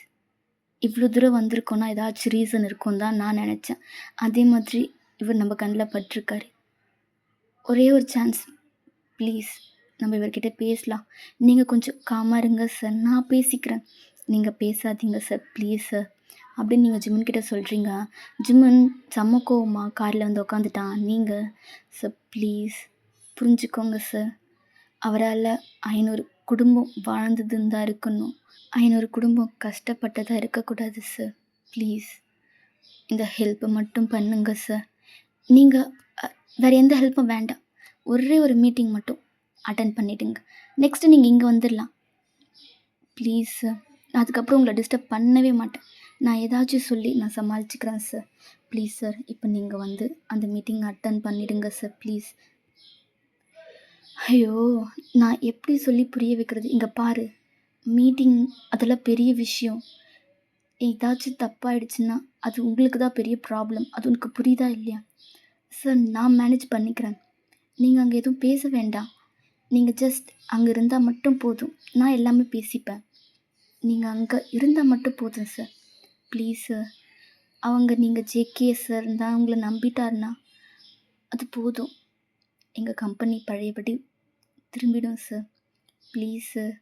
இவ்வளோ தூரம் வந்திருக்கோன்னா ஏதாச்சும் ரீசன் இருக்கும் தான் நான் நினச்சேன். அதே மாதிரி இவர் நம்ம கண்ணில் பட்டிருக்காரு. ஒரே ஒரு சான்ஸ் ப்ளீஸ், நம்ம இவர்கிட்ட பேசலாம். நீங்கள் கொஞ்சம் காமாக இருங்க சார், நான் பேசிக்கிறேன். நீங்கள் பேசாதீங்க சார் ப்ளீஸ் சார் அப்படின்னு நீங்கள் ஜிம்மன்கிட்ட சொல்கிறீங்க. ஜிம்மன் செம்ம கோவமா காரில் வந்து உட்காந்துட்டான். நீங்கள் சார் ப்ளீஸ் புரிஞ்சுக்கோங்க சார், அவரால் 500 குடும்பம் வாழ்ந்ததுன்னு தான் இருக்கணும். 500 குடும்பம் கஷ்டப்பட்டதாக இருக்கக்கூடாது சார். ப்ளீஸ் இந்த ஹெல்ப்பை மட்டும் பண்ணுங்க சார். நீங்கள் வேறு எந்த ஹெல்ப்பும் வேண்டாம். ஒரே ஒரு மீட்டிங் மட்டும் அட்டன் பண்ணிவிடுங்க. நெக்ஸ்ட்டு நீங்கள் இங்கே வந்துடலாம். ப்ளீஸ் சார், நான் அதுக்கப்புறம் உங்களை டிஸ்டர்ப் பண்ணவே மாட்டேன். நான் ஏதாச்சும் சொல்லி நான் சமாளிச்சுக்கிறேன் சார். ப்ளீஸ் சார், இப்போ நீங்கள் வந்து அந்த மீட்டிங் அட்டன் பண்ணிவிடுங்க சார் ப்ளீஸ். ஐயோ, நான் எப்படி சொல்லி புரிய வைக்கிறது? இங்கே பாரு, மீட்டிங் அதெல்லாம் பெரிய விஷயம். ஏதாச்சும் தப்பாயிடுச்சுன்னா அது உங்களுக்கு தான் பெரிய ப்ராப்ளம். அது உனக்கு புரியுதா இல்லையா? சார், நான் மேனேஜ் பண்ணிக்கிறேன். நீங்கள் அங்கே எதுவும் பேச வேண்டாம். நீங்கள் ஜஸ்ட் அங்கே இருந்தால் மட்டும் போதும். நான் எல்லாமே பேசிப்பேன். நீங்கள் அங்கே இருந்தால் மட்டும் போதும் சார். Please sir. அவங்க நீங்கள் ஜேகே சார் தான் உங்களை நம்பிட்டாருன்னா அது போதும். எங்கள் கம்பெனி பழையபடி திரும்பிடும் சார். ப்ளீஸ் சார்,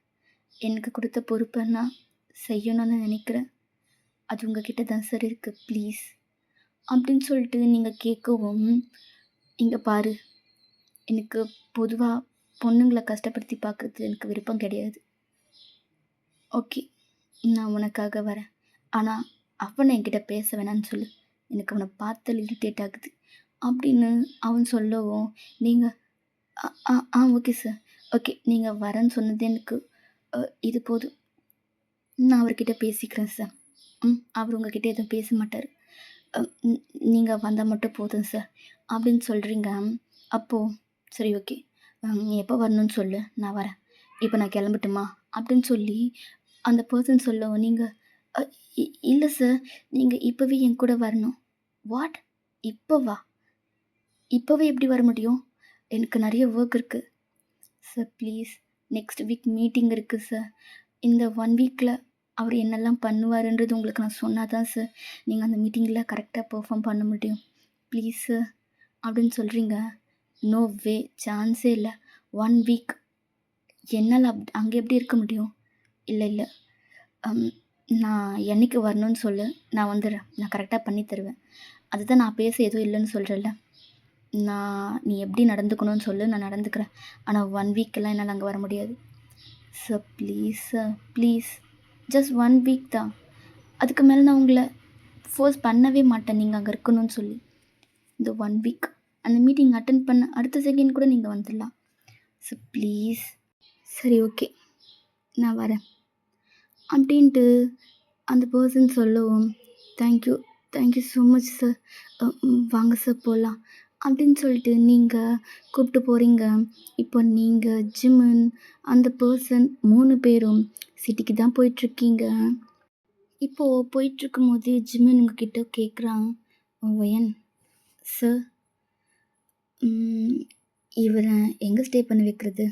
எனக்கு கொடுத்த பொறுப்பை நான் செய்யணும்னு நினைக்கிறேன். அது உங்ககிட்ட தான் சார் இருக்குது ப்ளீஸ் அப்படின்னு சொல்லிட்டு நீங்கள் கேட்கவும், இங்கே பாரு, எனக்கு பொதுவாக பொண்ணுங்களை கஷ்டப்படுத்தி பார்க்குறது எனக்கு விருப்பம் கிடையாது. ஓகே, நான் உனக்காக வரேன். ஆனால் அவனை என்கிட்ட பேச வேணான்னு சொல்லு. எனக்கு அவனை பார்த்தால் இரிட்டேட் ஆகுது அப்படின்னு அவன் சொல்லவும், நீங்கள் ஓகே சார், ஓகே, நீங்கள் வரேன்னு சொன்னது எனக்கு இது போதும். நான் அவர்கிட்ட பேசிக்கிறேன் சார். அவர் உங்ககிட்ட எதுவும் பேச மாட்டார். நீங்கள் வந்தால் மட்டும் போதும் சார் அப்படின்னு சொல்கிறீங்க. அப்போது சரி ஓகே, நீ எப்போ வரணும்னு சொல்லு, நான் வரேன். இப்போ நான் கிளம்பட்டுமா அப்படின்னு சொல்லி அந்த பர்சன் சொல்லவும், நீங்கள் இல்லை சார், நீங்கள் இப்போவே என் கூட வரணும். வாட்? இப்போவா? இப்போவே எப்படி வர முடியும்? எனக்கு நிறைய ஒர்க் இருக்குது sir. Please, next week meeting இருக்குது சார். இந்த 1 வீக்கில் அவர் என்னெல்லாம் பண்ணுவாருன்றது உங்களுக்கு நான் சொன்னால் தான் சார் நீங்கள் அந்த மீட்டிங்கில் கரெக்டாக பெர்ஃபார்ம் பண்ண முடியும். ப்ளீஸ் சார் அப்படின்னு சொல்கிறீங்க. நோ வே, சான்ஸே இல்லை. 1 வீக் என்னால் அங்கே எப்படி இருக்க முடியும்? இல்லை, நான் என்றைக்கு வரணும்னு சொல்லு, நான் வந்துடுறேன். நான் கரெக்டாக பண்ணி தருவேன். அதுதான் நான் பேச எதுவும் இல்லைன்னு சொல்கிறேன்ல. நீ எப்படி நடந்துக்கணும்னு சொல்லு, நான் நடந்துக்கிறேன். ஆனால் 1 வீக்கெல்லாம் என்னால் அங்கே வர முடியாது sir. Please sir, please, just 1 week தான். அதுக்கு மேலே நான் உங்களை ஃபோர்ஸ் பண்ணவே மாட்டேன் நீங்கள் அங்கே இருக்கணும்னு சொல்லி. இந்த 1 வீக் அந்த மீட்டிங் அட்டன் பண்ண அடுத்த செகண்ட் கூட நீங்கள் வந்துடலாம் சார். ப்ளீஸ். சரி ஓகே, நான் வரேன் அப்படின்ட்டு அந்த பர்சன் சொல்லவும், தேங்க்யூ ஸோ மச் சார், வாங்க சார் போகலாம் அப்படின்னு சொல்லிட்டு நீங்கள் கூப்பிட்டு போகிறீங்க. இப்போ நீங்கள் ஜிம்மன் அந்த பர்சன் 3 பேரும் சிட்டிக்கு தான் போயிட்டுருக்கீங்க. இப்போது போயிட்டுருக்கும்போது ஜிம்மன் உங்ககிட்ட கேட்குறான், வயன் சார், இவரை எங்கே ஸ்டே பண்ண வைக்கிறது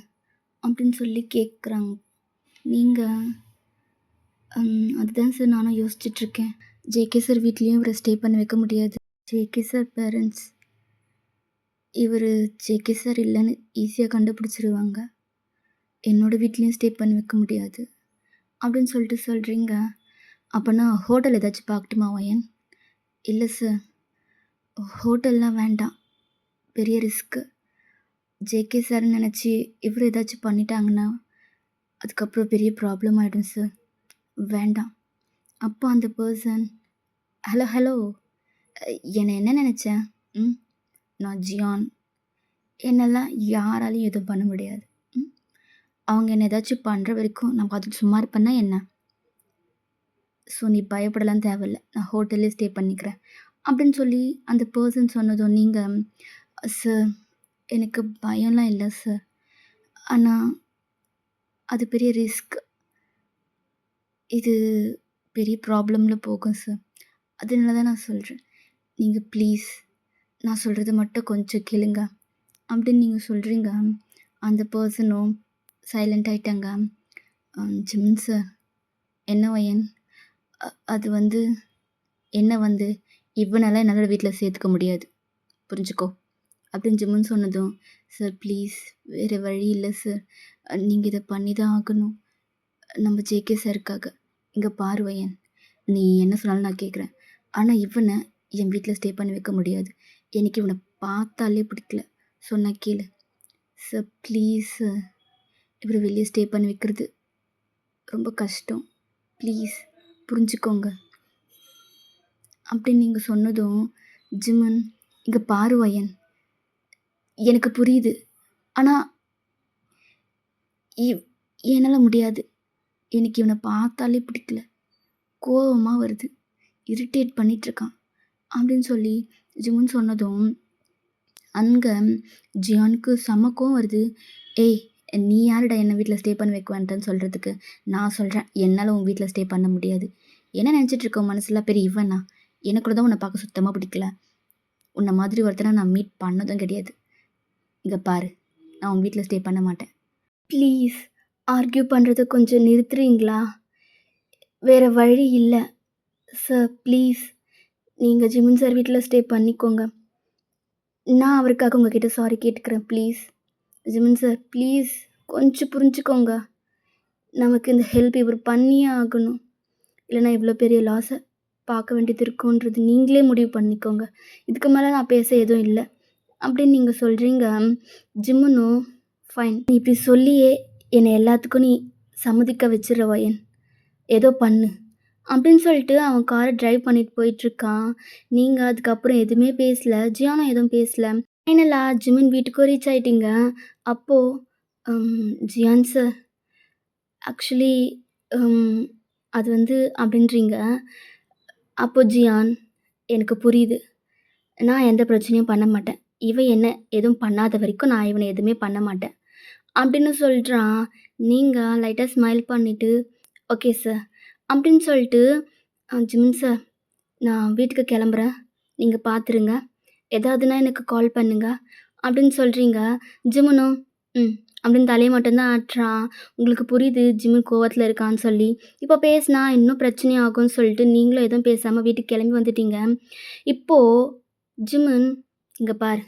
அப்படின்னு சொல்லி கேட்குறாங்க. நீங்கள் அதுதான் சார் நானும் யோசிச்சுட்ருக்கேன். ஜேகே சார் வீட்லேயும் இவரை ஸ்டே பண்ண வைக்க முடியாது. ஜேகே சார் பேரண்ட்ஸ் இவர் ஜேகே சார் இல்லைன்னு ஈஸியாக கண்டுபிடிச்சிருவாங்க. என்னோட வீட்லேயும் ஸ்டே பண்ணி வைக்க முடியாது அப்படின்னு சொல்லிட்டு சொல்கிறீங்க. அப்போனா ஹோட்டல் ஏதாச்சும் பார்க்கட்டுமா வயன்? இல்லை சார், ஹோட்டல்லாம் வேண்டாம், பெரிய ரிஸ்க்கு. ஜேகே சார்ன்னு நினச்சி இவர் ஏதாச்சும் பண்ணிட்டாங்கன்னா அதுக்கப்புறம் பெரிய ப்ராப்ளம் ஆகிடும் சார். வேண்டாம். அப்போ அந்த பர்சன், ஹலோ ஹலோ, என்னை என்ன நினச்சேன்? நான் ஜியான். என்னெல்லாம் யாராலையும் எதுவும் பண்ண முடியாது. அவங்க என்னை ஏதாச்சும் பண்ணுற வரைக்கும் நான் பார்த்துட்டு சும்மா இருப்பேன்னா என்ன? ஸோ நீ பயப்படலாம் தேவையில்ல, நான் ஹோட்டல்லே ஸ்டே பண்ணிக்கிறேன் அப்படின்னு சொல்லி அந்த பர்சன் சொன்னதும் நீங்கள், சார் எனக்கு பயம்லாம் இல்லை சார், ஆனால் அது பெரிய ரிஸ்க், இது பெரிய ப்ராப்ளமில் போகும் சார், அதனால தான் நான் சொல்கிறேன், நீங்கள் ப்ளீஸ் நான் சொல்கிறது மட்டும் கொஞ்சம் கேளுங்க அப்படின்னு நீங்கள் சொல்கிறீங்க. அந்த பர்சனும் சைலண்ட் ஆகிட்டாங்க. ஜிம் சார், என்ன வயன்? அது வந்து என்ன இவனெல்லாம் என்னால் வீட்டில் சேர்த்துக்க முடியாது, புரிஞ்சுக்கோ அப்படின்னு ஜிம்முன்னு சொன்னதும், சார் ப்ளீஸ் வேறு வழி இல்லை சார், நீங்கள் இதை பண்ணி தான் ஆகணும், நம்ம ஜேகே சாருக்காக. இங்கே பாரு வயன், நீ என்ன சொன்னாலும் நான் கேட்குறேன், ஆனால் இவனை என் வீட்டில் ஸ்டே பண்ணி வைக்க முடியாது, எனக்கு இவனை பார்த்தாலே பிடிக்கல, சொன்னா கேளு சார் ப்ளீஸ் சார், இவரை வெளியே ஸ்டே பண்ணி வைக்கிறது ரொம்ப கஷ்டம், ப்ளீஸ் புரிஞ்சுக்கோங்க அப்படின்னு நீங்கள் சொன்னதும், ஜிம்மன், இங்கே பாரு வயன், எனக்கு புரியுது, ஆனால் என்னால் முடியாது, எனக்கு இவனை பார்த்தாலே பிடிக்கல, கோபமாக வருது, இரிட்டேட் பண்ணிகிட்ருக்கான் அப்படின்னு சொல்லி ஜிம்மன் சொன்னதும், அங்கே ஜியானுக்கு செம கோவம் வருது. ஏய், நீ யாருடா என்னை வீட்டில் ஸ்டே பண்ண வைக்க வேண்டான்னு சொல்கிறதுக்கு? நான் சொல்கிறேன், என்னால் உன் வீட்டில் ஸ்டே பண்ண முடியாது. என்ன நினச்சிட்ருக்க மனசில் பெரிய இவனா? எனக்கு கூட தான் உன்னை பார்க்க சுத்தமாக பிடிக்கல, உன்னை மாதிரி ஒருத்தனை நான் மீட் பண்ணதும் கிடையாது. இங்கே பாரு, நான் உன் வீட்டில் ஸ்டே பண்ண மாட்டேன். ப்ளீஸ் ஆர்கியூ பண்ணுறதை கொஞ்சம் நிறுத்துறீங்களா? வேறு வழி இல்லை சார், ப்ளீஸ் நீங்கள் ஜிமின் சார் வீட்டில் ஸ்டே பண்ணிக்கோங்க, நான் அவருக்காக உங்ககிட்ட சாரி கேட்டுக்கிறேன் ப்ளீஸ். ஜிமின் சார் ப்ளீஸ் கொஞ்சம் புரிஞ்சுக்கோங்க, நமக்கு இந்த ஹெல்ப் இவர் பண்ணியே ஆகணும், இல்லைனா இவ்வளோ பெரிய லாஸை பார்க்க வேண்டியது இருக்குன்றது நீங்களே முடிவு பண்ணிக்கோங்க, இதுக்கு மேலே நான் பேச எதுவும் இல்லை அப்படின்னு நீங்கள் சொல்கிறீங்க. ஜிம்முனும், ஃபைன், நீ இப்படி சொல்லியே என்னை எல்லாத்துக்கும் நீ சம்மதிக்க வச்சிடற வயன், ஏதோ பண்ணு அப்படின்னு சொல்லிட்டு அவன் காரை ட்ரைவ் பண்ணிட்டு போயிட்டுருக்கான். நீங்கள் அதுக்கப்புறம் எதுவுமே பேசலை, ஜியானும் எதுவும் பேசலை. ஃபைனலாக ஜிமின் வீட்டுக்கும் ரீச் ஆகிட்டீங்க. அப்போது ஜியான் சார், ஆக்சுவலி அது வந்து அப்படின்றீங்க. அப்போது ஜியான், எனக்கு புரியுது, நான் எந்த பிரச்சனையும் பண்ண மாட்டேன், இவன் என்ன எதுவும் பண்ணாத வரைக்கும் நான் இவனை எதுவுமே பண்ண மாட்டேன் அப்படின்னு சொல்கிறான். நீங்கள் லைட்டாக ஸ்மைல் பண்ணிவிட்டு, ஓகே சார் அப்படின்னு சொல்லிட்டு, ஜிமின் சார் நான் வீட்டுக்கு கிளம்புறேன், நீங்கள் பார்த்துருங்க, ஏதாவதுனா எனக்கு கால் பண்ணுங்க அப்படின்னு சொல்கிறீங்க. ஜிம்முனும் அப்படின்னு தலையை மட்டும்தான் ஆட்டுறான். உங்களுக்கு புரியுது ஜிம்மின் கோவத்தில் இருக்கான்னு சொல்லி, இப்போ பேசினா இன்னும் பிரச்சனை ஆகும்னு சொல்லிட்டு நீங்களும் எதுவும் பேசாமல் வீட்டுக்கு கிளம்பி வந்துட்டீங்க. இப்போது ஜிம்மின், இங்கே பார்,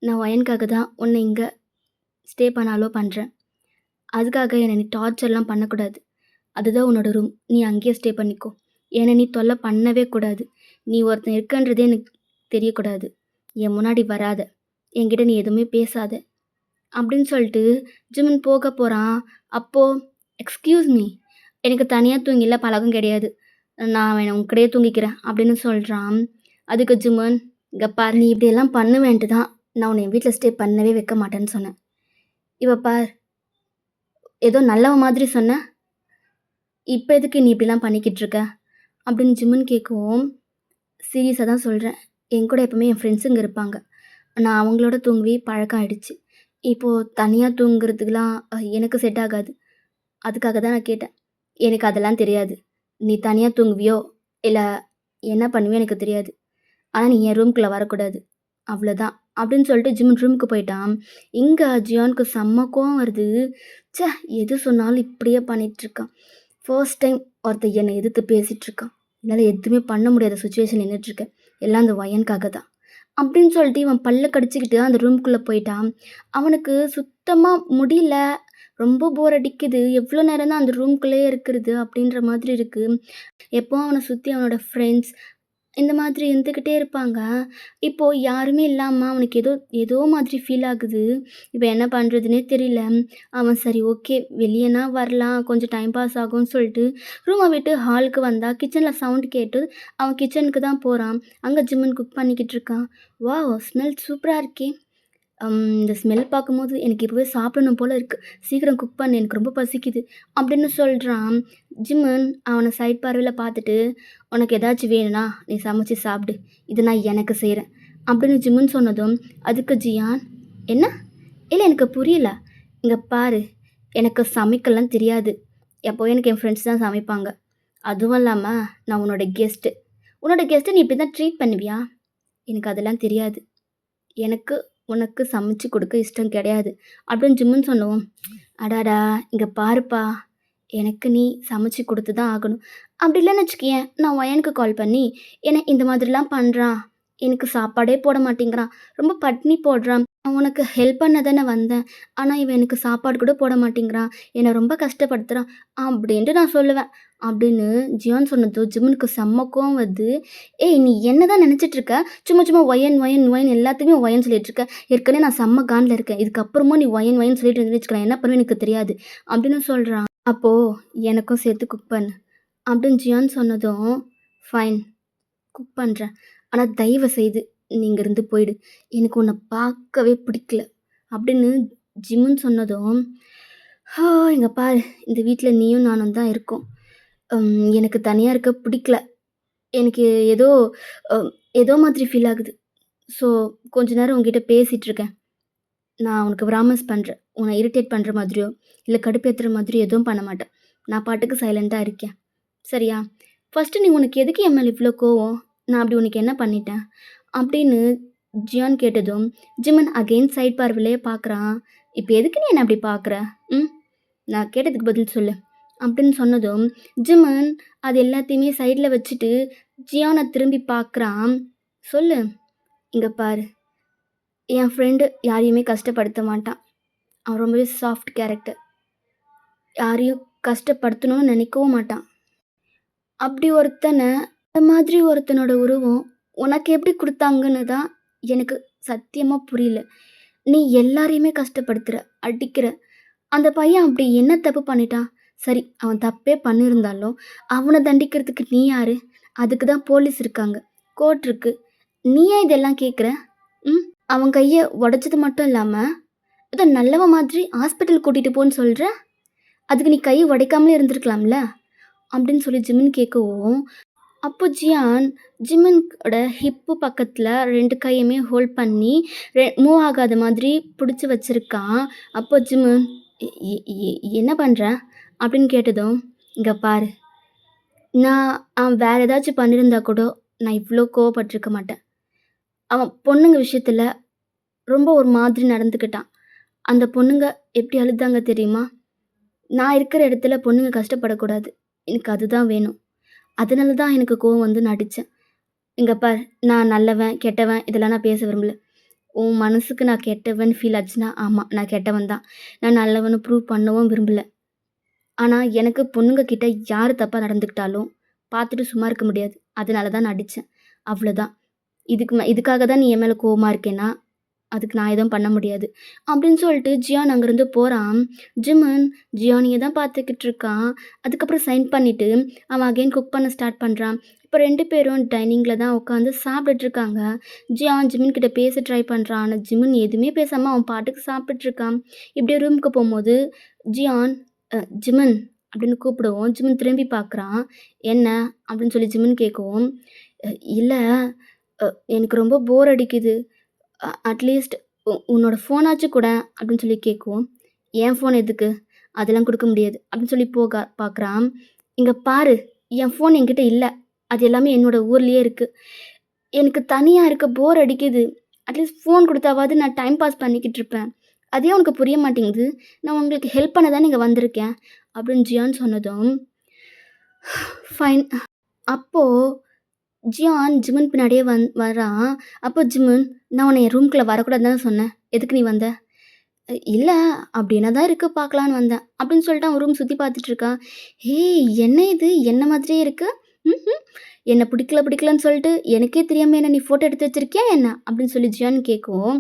நான் வயனுக்காக தான் உன்னை இங்கே ஸ்டே பண்ணாலோ பண்ணுறேன், அதுக்காக என்னை நீ டார்ச்சர்லாம் பண்ணக்கூடாது, அதுதான் உன்னோட ரூம், நீ அங்கேயே ஸ்டே பண்ணிக்கோ, என்னை நீ தொல்லை பண்ணவே கூடாது, நீ ஒருத்தன் இருக்கன்றதே எனக்கு தெரியக்கூடாது, என் முன்னாடி வராத, என்கிட்ட நீ எதுவுமே பேசாத அப்படின்னு சொல்லிட்டு ஜிமின் போக போகிறான். அப்போது, எக்ஸ்கியூஸ் மீ, எனக்கு தனியாக தூங்கில பழக்கம் கிடையாது, நான் உங்க கூடயே தூங்கிக்கிறேன் அப்படின்னு சொல்கிறான். அதுக்கு ஜிமின், இங்கே பார், நீ இப்படியெல்லாம் பண்ணுவேன்ட்டு தான் நான் உன்னை என் வீட்டில் ஸ்டே பண்ணவே வைக்க மாட்டேன்னு சொன்னேன், இவ பார் ஏதோ நல்லவ மாதிரி சொன்ன, இப்போ எதுக்கு நீ இப்படிலாம் பண்ணிக்கிட்டு இருக்க அப்படின்னு ஜிமின் கேட்கவும், சீரியஸாக தான் சொல்கிறேன், என் கூட எப்போவுமே என் ஃப்ரெண்ட்ஸுங்க இருப்பாங்க, நான் அவங்களோட தூங்கவே பழக்கம் ஆகிடுச்சு, இப்போது தனியாக தூங்குறதுக்கெலாம் எனக்கு செட் ஆகாது, அதுக்காக தான் நான் கேட்டேன், எனக்கு அதெல்லாம் தெரியாது, நீ தனியாக தூங்குவியோ இல்லை என்ன பண்ணுவியோ எனக்கு தெரியாது, ஆனால் நீ என் ரூம்குள்ளே வரக்கூடாது, அவ்வளோதான் அப்படின்னு சொல்லிட்டு ஜிமின் ரூமுக்கு போயிட்டான். இங்கே ஜியானுக்கு செம்ம கோவம் வருது. ச்சே, எது சொன்னாலும் இப்படியே பண்ணிகிட்ருக்கான், ஃபர்ஸ்ட் டைம் ஒருத்தர் என்னை எதிர்த்து பேசிகிட்ருக்கான், என்னால் எதுவுமே பண்ண முடியாத சுச்சுவேஷன் நின்றுட்டுருக்கேன், எல்லாம் அந்த வயனுக்காக தான் அப்படின்னு சொல்லிட்டு இவன் பல்ல கடிச்சுக்கிட்டு அந்த ரூம்குள்ள போயிட்டான். அவனுக்கு சுத்தமா முடியல. ரொம்ப போர் அடிக்குது. எவ்வளோ நேரம் தான் அந்த ரூம்குள்ளேயே இருக்கிறது அப்படின்ற மாதிரி இருக்கு. எப்பவும் அவன சுத்தி அவனோட ஃப்ரெண்ட்ஸ் இந்த மாதிரி இருந்துக்கிட்டே இருப்பாங்க. இப்போ யாருமே இல்லாம அவனுக்கு ஏதோ ஏதோ மாதிரி ஃபீல் ஆகுது. இப்ப என்ன பண்றதுன்னே தெரியல. அவன் சரி ஓகே வெளியனா வரலாம். கொஞ்சம் டைம் பாஸ் ஆகும்னு சொல்லிட்டு ரூம விட்டு ஹாலுக்கு வந்தா, கிச்சன்ல சவுண்ட் கேட்டு அவன் கிச்சனுக்கு தான் போறான். அங்க ஜிம்மன் குக் பண்ணிக்கிட்டு இருக்கான். வாவ்! ஸ்மெல் சூப்பரா இருக்கே! இந்த ஸ்மெல் பார்க்கும்போது எனக்கு இப்போவே சாப்பிடணும் போல இருக்கு. சீக்கிரம் குக் பண்ணு எனக்கு ரொம்ப பசிக்குது அப்படின்னு சொல்றான். ஜிம்மன் அவன சைட் பார்வையில பார்த்துட்டு, "உனக்கு ஏதாச்சும் வேணும்னா நீ சமைச்சு சாப்பிடு. இது நான் எனக்கு செய்றேன்." அப்படின்னு ஜிம்மன் சொன்னதும், அதுக்கு ஜியான், "என்ன? இல்ல எனக்கு புரியல. இங்க பாரு, எனக்கு சமைக்கலாம் தெரியாது. எப்பவும் எனக்கு என் ஃப்ரெண்ட்ஸ் தான் சமைப்பாங்க. அதுவும் இல்லாம நான் உன்னோட கெஸ்ட்டு. உன்னோட கெஸ்ட்ட நீ இப்படி தான் ட்ரீட் பண்ணுவியா? எனக்கு அதெல்லாம் தெரியாது. எனக்கு உனக்கு சமைச்சு கொடுக்க இஷ்டம் கிடையாது." அப்படின்னு ஜிம்முன்னு சொன்னவும், "அடாடா! இங்க பாருப்பா, எனக்கு நீ சமைச்சு கொடுத்து தான் ஆகணும். அப்படி இல்லைன்னு வச்சுக்கயேன், நான் ஒயனுக்கு கால் பண்ணி, என்ன இந்த மாதிரிலாம் பண்றான். எனக்கு சாப்பாடே போட மாட்டேங்கிறான். ரொம்ப பட்னி போடுறான். நான் உனக்கு ஹெல்ப் பண்ண தானே வந்தேன். ஆனா இவன் எனக்கு சாப்பாடு கூட போட மாட்டேங்கிறான். என்னை ரொம்ப கஷ்டப்படுத்துறான்." அப்படின்ட்டு நான் சொல்லுவேன். அப்படின்னு ஜியான் சொன்னதும் ஜிம்முனுக்கு செம்ம கோவம் வருது. "ஏய் நீ என்ன தான் நினச்சிட்டு இருக்க? சும்மா சும்மா ஒயன் ஒயன் ஒயன் எல்லாத்தையுமே ஒயன்னு சொல்லிட்டு இருக்க. ஏற்கனவே நான் செம்ம காண்டில் இருக்கேன். இதுக்கப்புறமும் நீ ஒயன் ஒயன்னு சொல்லிட்டு இருந்தேன்னு வச்சுக்கோயேன், என்ன பண்ணுவேன்னு எனக்கு தெரியாது." அப்படின்னு சொல்றான். "அப்போ எனக்கும் சேர்த்து குக் பண்ணு." அப்படின்னு ஜியான் சொன்னதும், "ஃபைன் குக் பண்றேன். ஆனா தயவு செய்து நீ இங்கேருந்து போயிடு. எனக்கு உன்னை பார்க்கவே பிடிக்கல." அப்படின்னு ஜிம்முன்னு சொன்னதும், இங்க பாரு இந்த வீட்ல நீயும் நானும் தான் இருக்கோம். எனக்கு தனியா இருக்க பிடிக்கல. எனக்கு ஏதோ அ ஏதோ மாதிரி ஃபீல் ஆகுது. ஸோ கொஞ்ச நேரம் உன்கிட்ட பேசிட்டு இருக்கேன். நான் உனக்கு ப்ராமிஸ் பண்றேன். உன்னை இரிட்டேட் பண்ற மாதிரியோ, இல்ல கடுப்பேத்துற மாதிரியோ எதுவும் பண்ண மாட்டேன். நான் பாட்டுக்கு சைலன்ட்டா இருக்கேன். சரியா? ஃபர்ஸ்ட்டு நீ உனக்கு எதுக்கு என் மேல இவ்ளோ கோவம்? நான் அப்படி உனக்கு என்ன பண்ணிட்டேன்? அப்படின்னு ஜியான் கேட்டதும், ஜிமன் அகைன் சைட் பார்வையிலேயே பார்க்குறான். இப்ப எதுக்கு நீ என்ன அப்படி பார்க்குற? ம். நான் கேட்டதுக்கு பதில் சொல்லு. அப்படின்னு சொன்னதும், ஜிமன் அது எல்லாத்தையுமே சைட்ல வச்சுட்டு ஜியானை திரும்பி பார்க்குறான். சொல்லு. இங்க பாரு. என் ஃப்ரெண்டு யாரையுமே கஷ்டப்படுத்த மாட்டான். அவன் ரொம்பவே சாஃப்ட் கேரக்டர். யாரையும் கஷ்டப்படுத்தணும்னு நினைக்கவும் மாட்டான். அப்படி ஒருத்தன இந்த மாதிரி ஒருத்தனோட உருவம் உனக்கு எப்படி குடுத்தாங்கன்னு தான் எனக்கு சத்தியமா புரியல. நீ எல்லாரையுமே கஷ்டப்படுத்துற, அடிக்கிற. அந்த பையன் அப்படி என்ன தப்பு பண்ணிட்டான்? சரி, அவன் தப்பே பண்ணியிருந்தாலும், அவன தண்டிக்கிறதுக்கு நீ யாரு? அதுக்கு தான் போலீஸ் இருக்காங்க, கோர்ட் இருக்கு. நீ ஏன் இதெல்லாம் கேட்குற? ம். அவன் கைய உடைச்சது மட்டும் இல்லாம, ஏதோ நல்லவன் மாதிரி ஹாஸ்பிட்டல் கூட்டிட்டு போன்னு சொல்ற? அதுக்கு நீ கை உடைக்காமலே இருந்திருக்கலாம்ல? அப்படின்னு சொல்லி ஜிமின் கேட்கவும், அப்போ ஜியான் ஜிமின்கோட ஹிப்பு பக்கத்துல 2 கையுமே ஹோல்ட் பண்ணி மூவ் ஆகாத மாதிரி பிடிச்சு வச்சிருக்கான். அப்போ ஜிமின், "எ எ எ என்ன பண்ற?" அப்படின்னு கேட்டதும், "இங்க பாரு, நான் அவன் வேற ஏதாச்சும் பண்ணியிருந்தா கூட நான் இவ்ளோ கோவப்பட்டுருக்க மாட்டேன். அவன் பொண்ணுங்க விஷயத்துல ரொம்ப ஒரு மாதிரி நடந்துக்கிட்டான். அந்த பொண்ணுங்க எப்படி அழுதாங்க தெரியுமா? நான் இருக்கிற இடத்துல பொண்ணுங்க கஷ்டப்படக்கூடாது. எனக்கு அதுதான் வேணும். அதனால தான் எனக்கு கோவம் வந்து நான் அடிச்சேன். இங்க பார், நான் நல்லவன், கெட்டவன் இதெல்லாம் நான் பேச விரும்பல. உன் மனசுக்கு நான் கெட்டவன் ஃபீல் ஆச்சுன்னா, ஆமா நான் கெட்டவன் தான். நான் நல்லவன்னு ப்ரூவ் பண்ணவும் விரும்பல. ஆனா எனக்கு பொண்ணுங்க கிட்ட யாரு தப்பா நடந்துக்கிட்டாலும் பார்த்துட்டு சும்மா இருக்க முடியாது. அதனால தான் நான் அடிச்சேன். அவ்வளோதான். இதுக்காக தான் நீ என் மேல கோவமா இருக்கேன்னா, அதுக்கு நான் எதுவும் பண்ண முடியாது." அப்படின்னு சொல்லிட்டு ஜியான் அங்கேருந்து போறான். ஜிமன் ஜியானிய தான் பார்த்துக்கிட்டு இருக்கான். அதுக்கப்புறம் சைன் பண்ணிட்டு, அவன் அகைன் குக் பண்ண ஸ்டார்ட் பண்றான். இப்போ 2 பேரும் டைனிங்ல தான் உட்காந்து சாப்பிட்டுட்டு இருக்காங்க. ஜியான் ஜிமின் கிட்ட பேச ட்ரை பண்றான். ஆனா ஜிமின் எதுவுமே பேசாம அவன் பாட்டுக்கு சாப்பிட்டுட்டு இருக்கான். இப்படியே ரூமுக்கு போம்போது ஜியான் ஜிமன் அப்படின்னு கூப்பிடவும், ஜிமன் திரும்பி பார்க்குறான். "என்ன?" அப்படின்னு சொல்லி ஜிமன் கேட்கவும், இல்ல அ எனக்கு ரொம்ப போர் அடிக்குது. அட்லீஸ்ட் உன்னோட ஃபோனாச்சும் குடேன்." அப்படின்னு சொல்லி கேட்கவும், "என் ஃபோன் எதுக்கு? அதெல்லாம் குடுக்க முடியாது." அப்படின்னு சொல்லி போக பார்க்குறான். "இங்க பாரு, என் ஃபோன் என்கிட்ட இல்ல. அது எல்லாமே என்னோட ஊர்லயே இருக்கு. எனக்கு தனியா இருக்க போர் அடிக்குது. அட்லீஸ்ட் ஃபோன் குடுத்தாவது நான் டைம் பாஸ் பண்ணிக்கிட்டு இருப்பேன். அது ஏன் உனக்கு புரிய மாட்டேங்குது? நான் உங்களுக்கு ஹெல்ப் பண்ண தானே இங்க வந்திருக்கேன்." அப்படின்னு ஜியான் சொன்னதும், ஃபைன். அப்போ ஜியான் ஜிமின் பின்னாடியே வரான். அப்போ ஜிமின், "நான் உன்ன என் ரூம்குள்ள வரக்கூடாதுன்னு தானே சொன்னேன். எதுக்கு நீ வந்த?" "இல்ல, அப்படி என்ன தான் இருக்கு பார்க்கலான்னு வந்தேன்." அப்படின்னு சொல்லிட்டு அவன் ரூம் சுத்தி பார்த்துட்டு இருக்கான். "ஏய்! என்ன இது? என்ன மாதிரியே இருக்கு. ம்ஹ்ம். என்ன பிடிக்கலன்னு சொல்லிட்டு எனக்கே தெரியாம என்ன நீ ஃபோட்டோ எடுத்து வச்சிருக்கியா என்ன?" அப்படின்னு சொல்லி ஜியான் கேட்கவும்,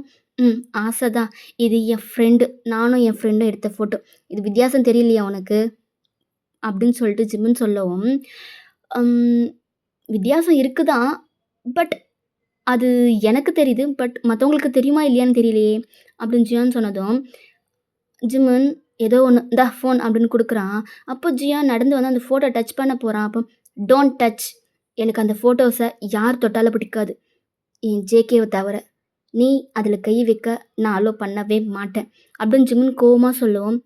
ஆசை தான். இது என் ஃப்ரெண்டு. நானும் என் ஃப்ரெண்டும் எடுத்த ஃபோட்டோ. இது வித்தியாசம் தெரியலையா உனக்கு?" அப்படின்னு சொல்லிட்டு ஜிமின் சொல்லவும், ம் வித்தியாசம் இருக்கு தான். பட் அது எனக்கு தெரியுது. பட் மத்தவங்களுக்கு தெரியுமா இல்லையான்னு தெரியலையே! அப்படின்னு ஜியான் சொன்னதும், ஜிமின் ஏதோ ஒண்ணு, "இந்தா ஃபோன்" அப்படின்னு குடுக்குறான். அப்போ ஜியான் நடந்து வந்து அந்த ஃபோட்டோ டச் பண்ண போறான். அப்போ, "டோன்ட் டச். எனக்கு அந்த ஃபோட்டோஸ யார் தொட்டாலும் பிடிக்காது. என் ஜேகேவ தவிர. நீ அதில கை வைக்க நான் அலோ பண்ணவே மாட்டேன்." அப்படின்னு ஜிமின் கோவமா சொல்லவும்,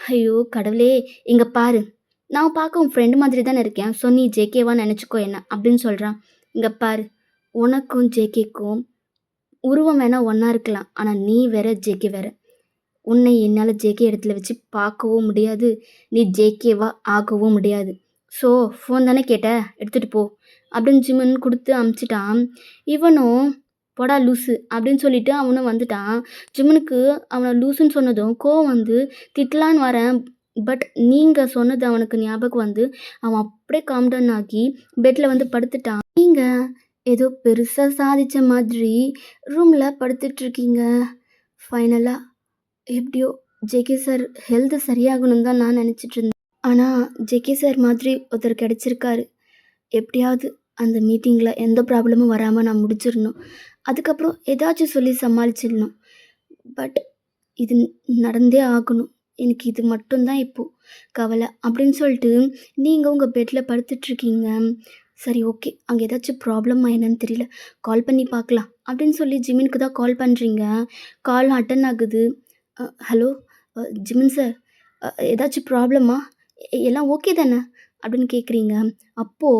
"ஐயோ கடவுளே! இங்க பாரு. நான் பார்க்க உன் ஃப்ரெண்ட் மாதிரி தானே இருக்கேன். ஸோ நீ ஜேகேவா நெனச்சுக்கோ என்ன." அப்படின்னு சொல்றான். "இங்க பாரு. உனக்கும் ஜேகேக்கும் உருவம் வேணா ஒண்ணா இருக்கலாம். ஆனா நீ வேற, ஜேகே வேற. உன்னை என்னால ஜேகே இடத்துல வச்சு பார்க்கவும் முடியாது. நீ ஜேகேவா ஆகவும் முடியாது. ஸோ ஃபோன் தானே கேட்ட? எடுத்துட்டு போ." அப்படின்னு ஜிமின் குடுத்து அனுப்பிச்சுட்டான். இவனும், "போடா லூசு" அப்படின்னு சொல்லிட்டு அவனும் வந்துட்டான். ஜிமினுக்கு அவன லூசுன்னு சொன்னதும் கோவம் வந்து திட்டலான்னு வரேன். பட் நீங்க சொன்னது அவனுக்கு ஞாபகம் வந்து, அவன் அப்படியே காம் டவுன் ஆகி பெட்ல வந்து படுத்துட்டான். நீங்க ஏதோ பெருசா சாதிச்ச மாதிரி ரூம்ல படுத்துட்ருக்கீங்க. ஃபைனலா எப்படியோ ஜேகே சார் ஹெல்த் சரியாகணும்னு தான் நான் நெனச்சிட்டுருந்தேன். ஆனா ஜேகே சார் மாதிரி ஒருத்தர் கெடைச்சிருக்காரு. எப்படியாவது அந்த மீட்டிங்ல எந்த ப்ராப்ளமும் வராம நான் முடிச்சிரணும். அதுக்கப்புறம் ஏதாச்சும் சொல்லி சமாளிச்சிடணும். பட் இது நடந்தே ஆகணும். எனக்கு இது மட்டும் தான் இப்போ கவலை." அப்படின்னு சொல்லிட்டு, "நீங்க உங்க பெட்ல படுத்துட்ருக்கீங்க. சரி ஓகே. அங்க ஏதாச்சும் ப்ராப்ளமா என்னன்னு தெரியல. கால் பண்ணி பார்க்கலாம்." அப்படின்னு சொல்லி ஜிமினுக்கு தான் கால் பண்றீங்க. கால் அட்டெண்ட் ஆகுது. ஹலோ ஜிமின் சார், ஏதாச்சும் ப்ராப்ளமா? எல்லாம் ஓகே தானே?" அப்படின்னு கேட்குறீங்க. அப்போ,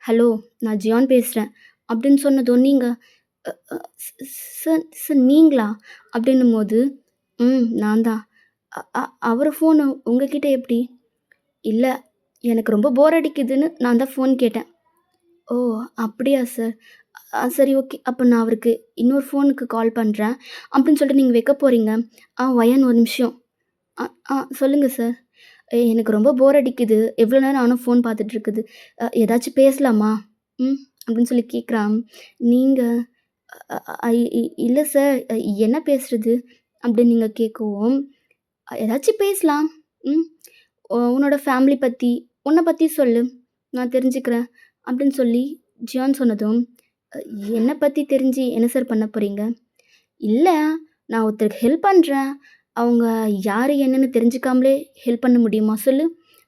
"ஹலோ, நான் ஜியான் பேசுறேன்." அப்படின்னு சொன்னதும் நீங்க, "அ அ சார் சார் நீங்களா?" அப்படின்னும்போது, நான் தான்." அ அ அவரு ஃபோனு உங்ககிட்ட எப்படி?" "இல்ல, எனக்கு ரொம்ப போர் அடிக்குதுன்னு நான் தான் ஃபோன் கேட்டேன்." "ஓ! அப்படியா சார். சரி ஓகே. அப்ப நான் அவருக்கு இன்னொரு ஃபோனுக்கு கால் பண்றேன்." அப்படின்னு சொல்லிட்டு நீங்க வைக்க போறீங்க. வயன் ஒரு நிமிஷம்." "அ ஆ சொல்லுங்க சார்." எனக்கு ரொம்ப போர் அடிக்குது. எவ்வளோ நேரம் நானும் ஃபோன் பார்த்துட்டு இருக்குது. ஏதாச்சும் பேசலாமா?" அப்படின்னு சொல்லி கேட்குறான். நீங்க, "அ அ இல்ல சார். என்ன பேசுறது?" அப்படின்னு நீங்க கேட்கவும், ஏதாச்சும் பேசலாம். ம். உன்னோட ஃபேமிலி பத்தி, உன்ன பத்தி சொல்லு. நான் தெரிஞ்சுக்கிறேன்." அப்படின்னு சொல்லி ஜியான் சொன்னதும், "அ என்ன பத்தி தெரிஞ்சு என்ன சார் பண்ண போறீங்க?" "இல்ல, நான் ஒருத்தருக்கு ஹெல்ப் பண்றேன். அவங்க யாரு என்னன்னு தெரிஞ்சுக்காமலே ஹெல்ப் பண்ண முடியுமா சொல்லு?"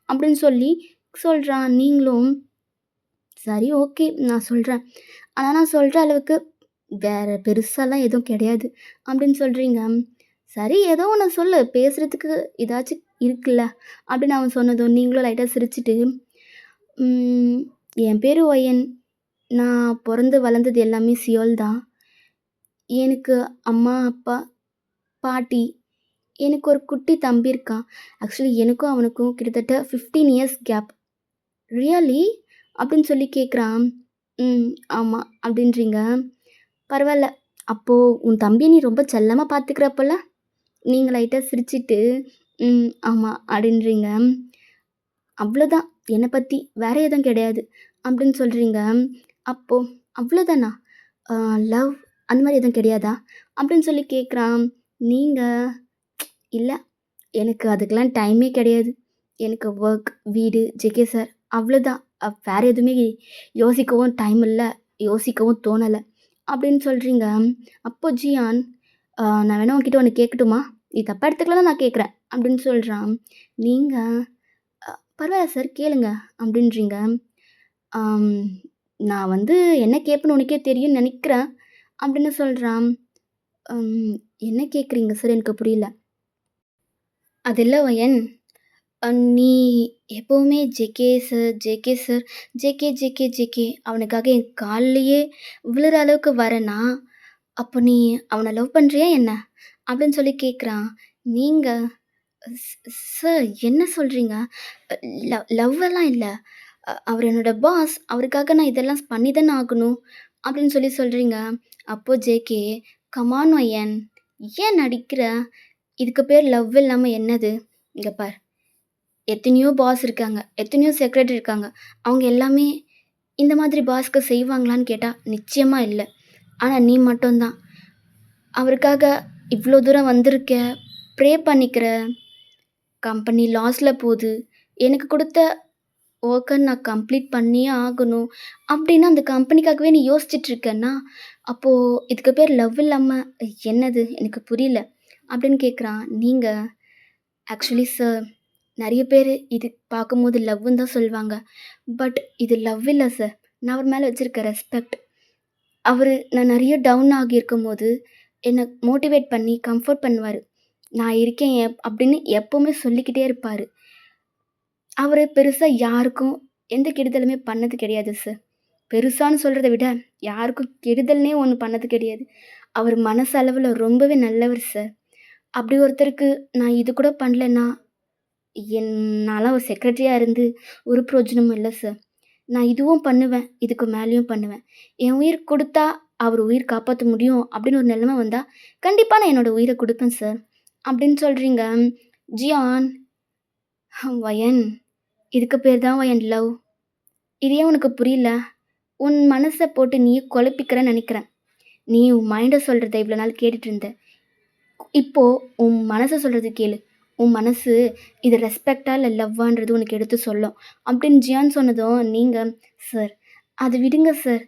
அப்படின்னு சொல்லி சொல்றான். நீங்களும், "சரி ஓகே, நான் சொல்றேன். ஆனா நான் சொல்ற அளவுக்கு வேற பெருசாலாம் எதுவும் கிடையாது." அப்படின்னு சொல்றீங்க. "சரி ஏதோ ஒண்ணு சொல்லு. பேசுறதுக்கு ஏதாச்சும் இருக்குல்ல." அப்படின்னு அவன் சொன்னதும் நீங்களும் லைட்டா சிரிச்சுட்டு, ம் "என் பேரு ஒயன். நான் பொறந்து வளர்ந்தது எல்லாமே சியோல் தான். எனக்கு அம்மா, அப்பா, பாட்டி, எனக்கு ஒரு குட்டி தம்பி இருக்கான். ஆக்சுவலி எனக்கும் அவனுக்கும் கிட்டத்தட்ட 15 இயர்ஸ் கேப்." "ரியலி?" அப்படின்னு சொல்லி கேட்குறான். ஆமா." அப்படின்றீங்க. "பரவால்ல. அப்போ உன் தம்பிய நீ ரொம்ப செல்லமா பார்த்துக்கிற போல?" நீங்க லைட்டா சிரிச்சுட்டு, ஆமா." அப்படின்றீங்க. "அவ்வளோதான் என்ன பத்தி. வேற எதுவும் கிடையாது." அப்படின்னு சொல்றீங்க. அப்போ, "அவ்வளோதானா? அ லவ் அந்த மாரி எதுவும் கிடையாதா?" அப்படின்னு சொல்லி கேட்குறான். நீங்க, "இல்ல, எனக்கு அதுக்கெல்லாம் டைமே கிடையாது. எனக்கு ஒர்க், வீடு, ஜேகே சார் அவ்வளோதான். வேற எதுவுமே யோசிக்கவும் டைம் இல்ல. யோசிக்கவும் தோணல." அப்படின்னு சொல்றீங்க. அப்போ ஜியான், நான் வேணா உன்கிட்ட ஒண்ணு கேட்கட்டுமா? நீ தப்பா எடுத்துக்கலன்னா நான் கேட்குறேன்." அப்படின்னு சொல்றான். நீங்க, "அ பரவால்ல சார் கேளுங்க." அப்படின்றீங்க. "ஆம் நான் வந்து என்ன கேட்பேன்னு உனக்கே தெரியும்னு நெனைக்கிறேன்." அப்படின்னு சொல்றான். "ம் என்ன கேட்குறீங்க சார்? எனக்கு புரியல." "அது இல்ல வயன். நீ எப்பவுமே JK sir, JK sir, JK, JK, JK அவனுக்காக என் கால்லயே விழுற அளவுக்கு வரேன்னா, அப்போ நீ அவன லவ் பண்றியா என்ன?" அப்படின்னு சொல்லி கேட்குறான். நீங்க, "ஸ் சார் என்ன சொல்றீங்க? லவ்வெல்லாம் இல்ல. அவர் என்னோட பாஸ். அவருக்காக நான் இதெல்லாம் பண்ணி தானே ஆகணும்." அப்படின்னு சொல்றீங்க. அப்போ ஜேகே, "கம் ஆன் வயன். ஏன் நடிக்கிற? இதுக்கு பேர் லவ் இல்லாம என்னது? இங்க பார். எத்தனையோ பாஸ் இருக்காங்க. எத்தனையோ செக்ரட்டரி இருக்காங்க. அவங்க எல்லாமே இந்த மாதிரி பாஸ்க்கு செய்வாங்களான்னு கேட்டா, நிச்சயமா இல்ல. ஆனா நீ மட்டும் தான். அவருக்காக இவ்ளோ தூரம் வந்திருக்க. ப்ரே பண்ணிக்கிற. கம்பெனி லாஸ்ல போது. எனக்கு குடுத்த ஒர்க்க நான் கம்ப்ளீட் பண்ணியே ஆகணும். அப்டின்னு அந்த கம்பெனிக்காகவே நீ யோசிச்சுட்டு இருக்கன்னா, அப்போ இதுக்கு பேர் லவ் இல்லாம என்னது? எனக்கு புரியல." அப்படின்னு கேட்குறான். நீங்க ஆக்சுவலி சார், நெறைய பேரு இது பார்க்கும்போது லவ்வுன்னு தான் சொல்வாங்க. பட் இது லவ் இல்ல சார். நான் அவர் மேல வச்சிருக்க ரெஸ்பெக்ட். நான் நெறைய டவுன் ஆகியிருக்கும்போது, என்ன மோட்டிவேட் பண்ணி கம்ஃபோர்ட் பண்ணுவாரு. நான் இருக்கேன் அப்படின்னு எப்பவுமே சொல்லிக்கிட்டே இருப்பாரு. அவரு பெருசா யாருக்கும் எந்த கெடுதலுமே பண்ணது கிடையாது சார். பெருசான்னு சொல்றத விட, யாருக்கும் கெடுதல்னே ஒண்ணு பண்ணது கிடையாது. அவர் மனசளவுல ரொம்பவே நல்லவர் சார். அப்படி ஒருத்தருக்கு நான் இது கூட பண்ணலன்னா, நான்லாம் ஒரு செக்ரட்டரியா இருந்து ஒரு பிரயோஜனமும் இல்ல சார். நான் இதுவும் பண்ணுவேன், இதுக்கு மேலயும் பண்ணுவேன். என் உயிர் குடுத்தா, அவர் உயிர் காப்பாத்த முடியும் அப்படின்னு ஒரு நிலைமை வந்தா, கண்டிப்பா நான் என்னோட உயிர குடுப்பேன் சார். அப்படின்னு சொல்றீங்க. ஜியான், வயன், இதுக்கு பேர் தான் வயன் லவ். இது ஏன் உனக்கு புரியல? உன் மனச போட்டு நீயே குழப்பிக்கிறன்னு நெனைக்கிறேன். நீ உன் மைண்ட சொல்றத இவ்வளோ நாள் கேட்டுட்டு இருந்த. இப்போ உன் மனச சொல்றது கேளு. உன் மனசு இது ரெஸ்பெக்ட்டா இல்ல லவ்வான்றது உனக்கு எடுத்து சொல்லும். அப்படின்னு ஜியான் சொன்னதும், நீங்க சார் அத விடுங்க சார்.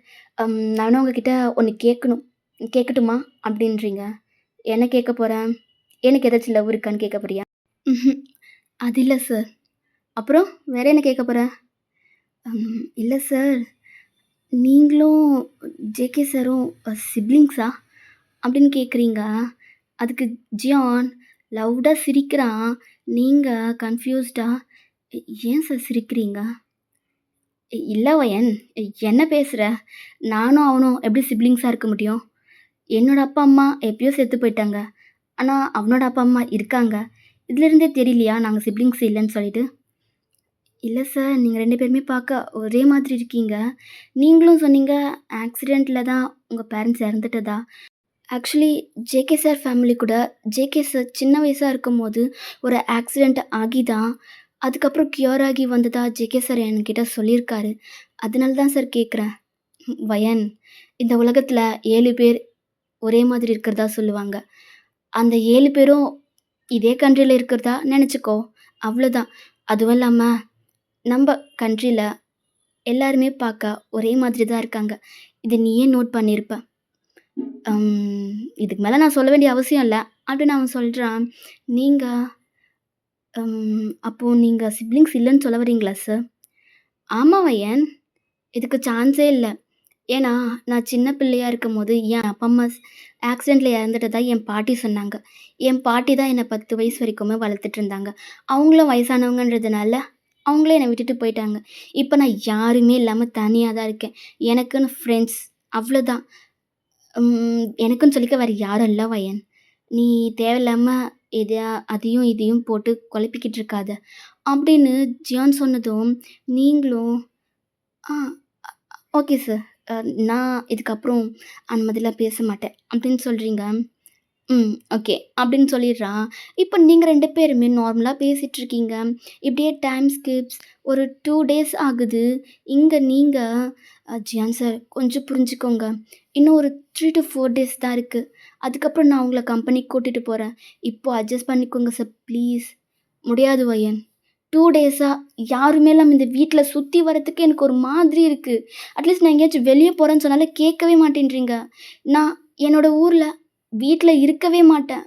நானும் உங்ககிட்ட ஒண்ணு கேட்கணும். கேட்கட்டுமா? அப்படின்றீங்க. என்ன கேட்க போறேன்? எனக்கு ஏதாச்சும் லவ் இருக்கான்னு கேட்க போறியா? ம்ஹ்ம். அது இல்ல சார். அப்புறம் வேற என்ன கேட்க போற? இல்ல சார். நீங்களும் ஜேகே சாரும் சிப்லிங்ஸா? அப்படின்னு கேட்குறீங்க. அதுக்கு ஜியான் லவுடா சிரிக்கிறான். நீங்க கன்ஃப்யூஸ்டா, ஏன் சார் சிரிக்கிறீங்க?" "இல்ல வயன், என்ன பேசுற? நானும் அவனும் எப்படி சிப்லிங்ஸா இருக்க முடியும்? என்னோட அப்பா, அம்மா எப்பயோ செத்து போயிட்டாங்க. ஆனா அவனோட அப்பா, அம்மா இருக்காங்க. இதுலருந்தே தெரியலையா நாங்க சிப்லிங்ஸ் இல்லன்னு சொல்லிட்டு?" "இல்ல சார், நீங்க 2 பேருமே பார்க்க ஒரே மாதிரி இருக்கீங்க. நீங்களும் சொன்னீங்க ஆக்சிடென்ட்ல தான் உங்க பேரண்ட்ஸ் இறந்துட்டதா." ஆக்சுவலி ஜேகே சார் ஃபேமிலி கூட ஜேகே சார் சின்ன வயசா இருக்கும்போது ஒரு ஆக்சிடெண்ட் ஆகி தான் அதுக்கப்புறம் க்யூர் ஆகி வந்ததா ஜேகே சார் என்கிட்ட சொல்லியிருக்காரு. அதனால தான் சார் கேட்குறேன். வயன், இந்த உலகத்துல 7 பேர் ஒரே மாதிரி இருக்கிறதா சொல்லுவாங்க. அந்த 7 பேரும் இதே கண்ட்ரில இருக்கிறதா நெனச்சுக்கோ. அவ்வளோதான். அதுவும் இல்லாம நம்ப கண்ட்ரில எல்லாருமே பார்க்க ஒரே மாதிரி தான் இருக்காங்க. இத நீயே நோட் பண்ணியிருப்ப. இதுக்கு மேல நான் சொல்ல வேண்டிய அவசியம் இல்ல. அப்படின்னு அவன் சொல்றான். நீங்க அப்போ நீங்க சிப்லிங்ஸ் இல்லன்னு சொல்ல வரீங்களா சார்? ஆமா வயன். இதுக்கு சான்ஸே இல்ல. ஏன்னா, நான் சின்ன பிள்ளையா இருக்கும்போது என் அப்பா, அம்மா ஆக்சிடென்ட்ல இறந்துட்டதா என் பாட்டி சொன்னாங்க. என் பாட்டி தான் என்ன 10 வயசு வரைக்குமே வளர்த்துட்டு இருந்தாங்க. அவங்களும் வயசானவங்கன்றதுனால, அவங்களே என்ன விட்டுட்டு போயிட்டாங்க. இப்ப நான் யாருமே இல்லாம தனியா தான் இருக்கேன். எனக்குன்னு ஃப்ரெண்ட்ஸ் அவ்வளோதான். எனக்குன்னு சொல்லிக்க வேற யாரும் இல்ல வயன். நீ தேவையில்லாம அதையும் இதையும் போட்டு குழப்பிக்கிட்டு இருக்காத. அப்படின்னு ஜியான் சொன்னதும், நீங்களும் ஆ ஓகே சார். நான் இதுக்கப்புறம் அந்த மாதிரிலாம் பேச மாட்டேன். அப்படின்னு சொல்றீங்க. ஓகே. அப்படின்னு சொல்லிடுறான். இப்போ நீங்க 2 பேருமே நார்மலா பேசிட்டுருக்கீங்க. இப்படியே டைம் ஸ்கிப்ஸ் ஒரு 2 டேஸ் ஆகுது. இங்க நீங்க ஜியான் சார் கொஞ்சம் புரிஞ்சுக்கோங்க. இன்னும் ஒரு 3 to 4 டேஸ் தான் இருக்கு. அதுக்கப்புறம் நான் உங்கள கம்பெனிக்கு கூட்டிட்டு போறேன். இப்போ அட்ஜஸ்ட் பண்ணிக்கோங்க சார் ப்ளீஸ். முடியாது வயன். 2 டேஸா யாருமே இல்லாம இந்த வீட்ல சுத்தி வரதுக்கு எனக்கு ஒரு மாதிரி இருக்கு. அட்லீஸ்ட் நான் எங்கேயாச்சும் வெளிய போறேன்னு சொன்னாலே கேட்கவே மாட்டேன்றீங்க. நான் என்னோட ஊர்ல வீட்ல இருக்கவே மாட்டேன்.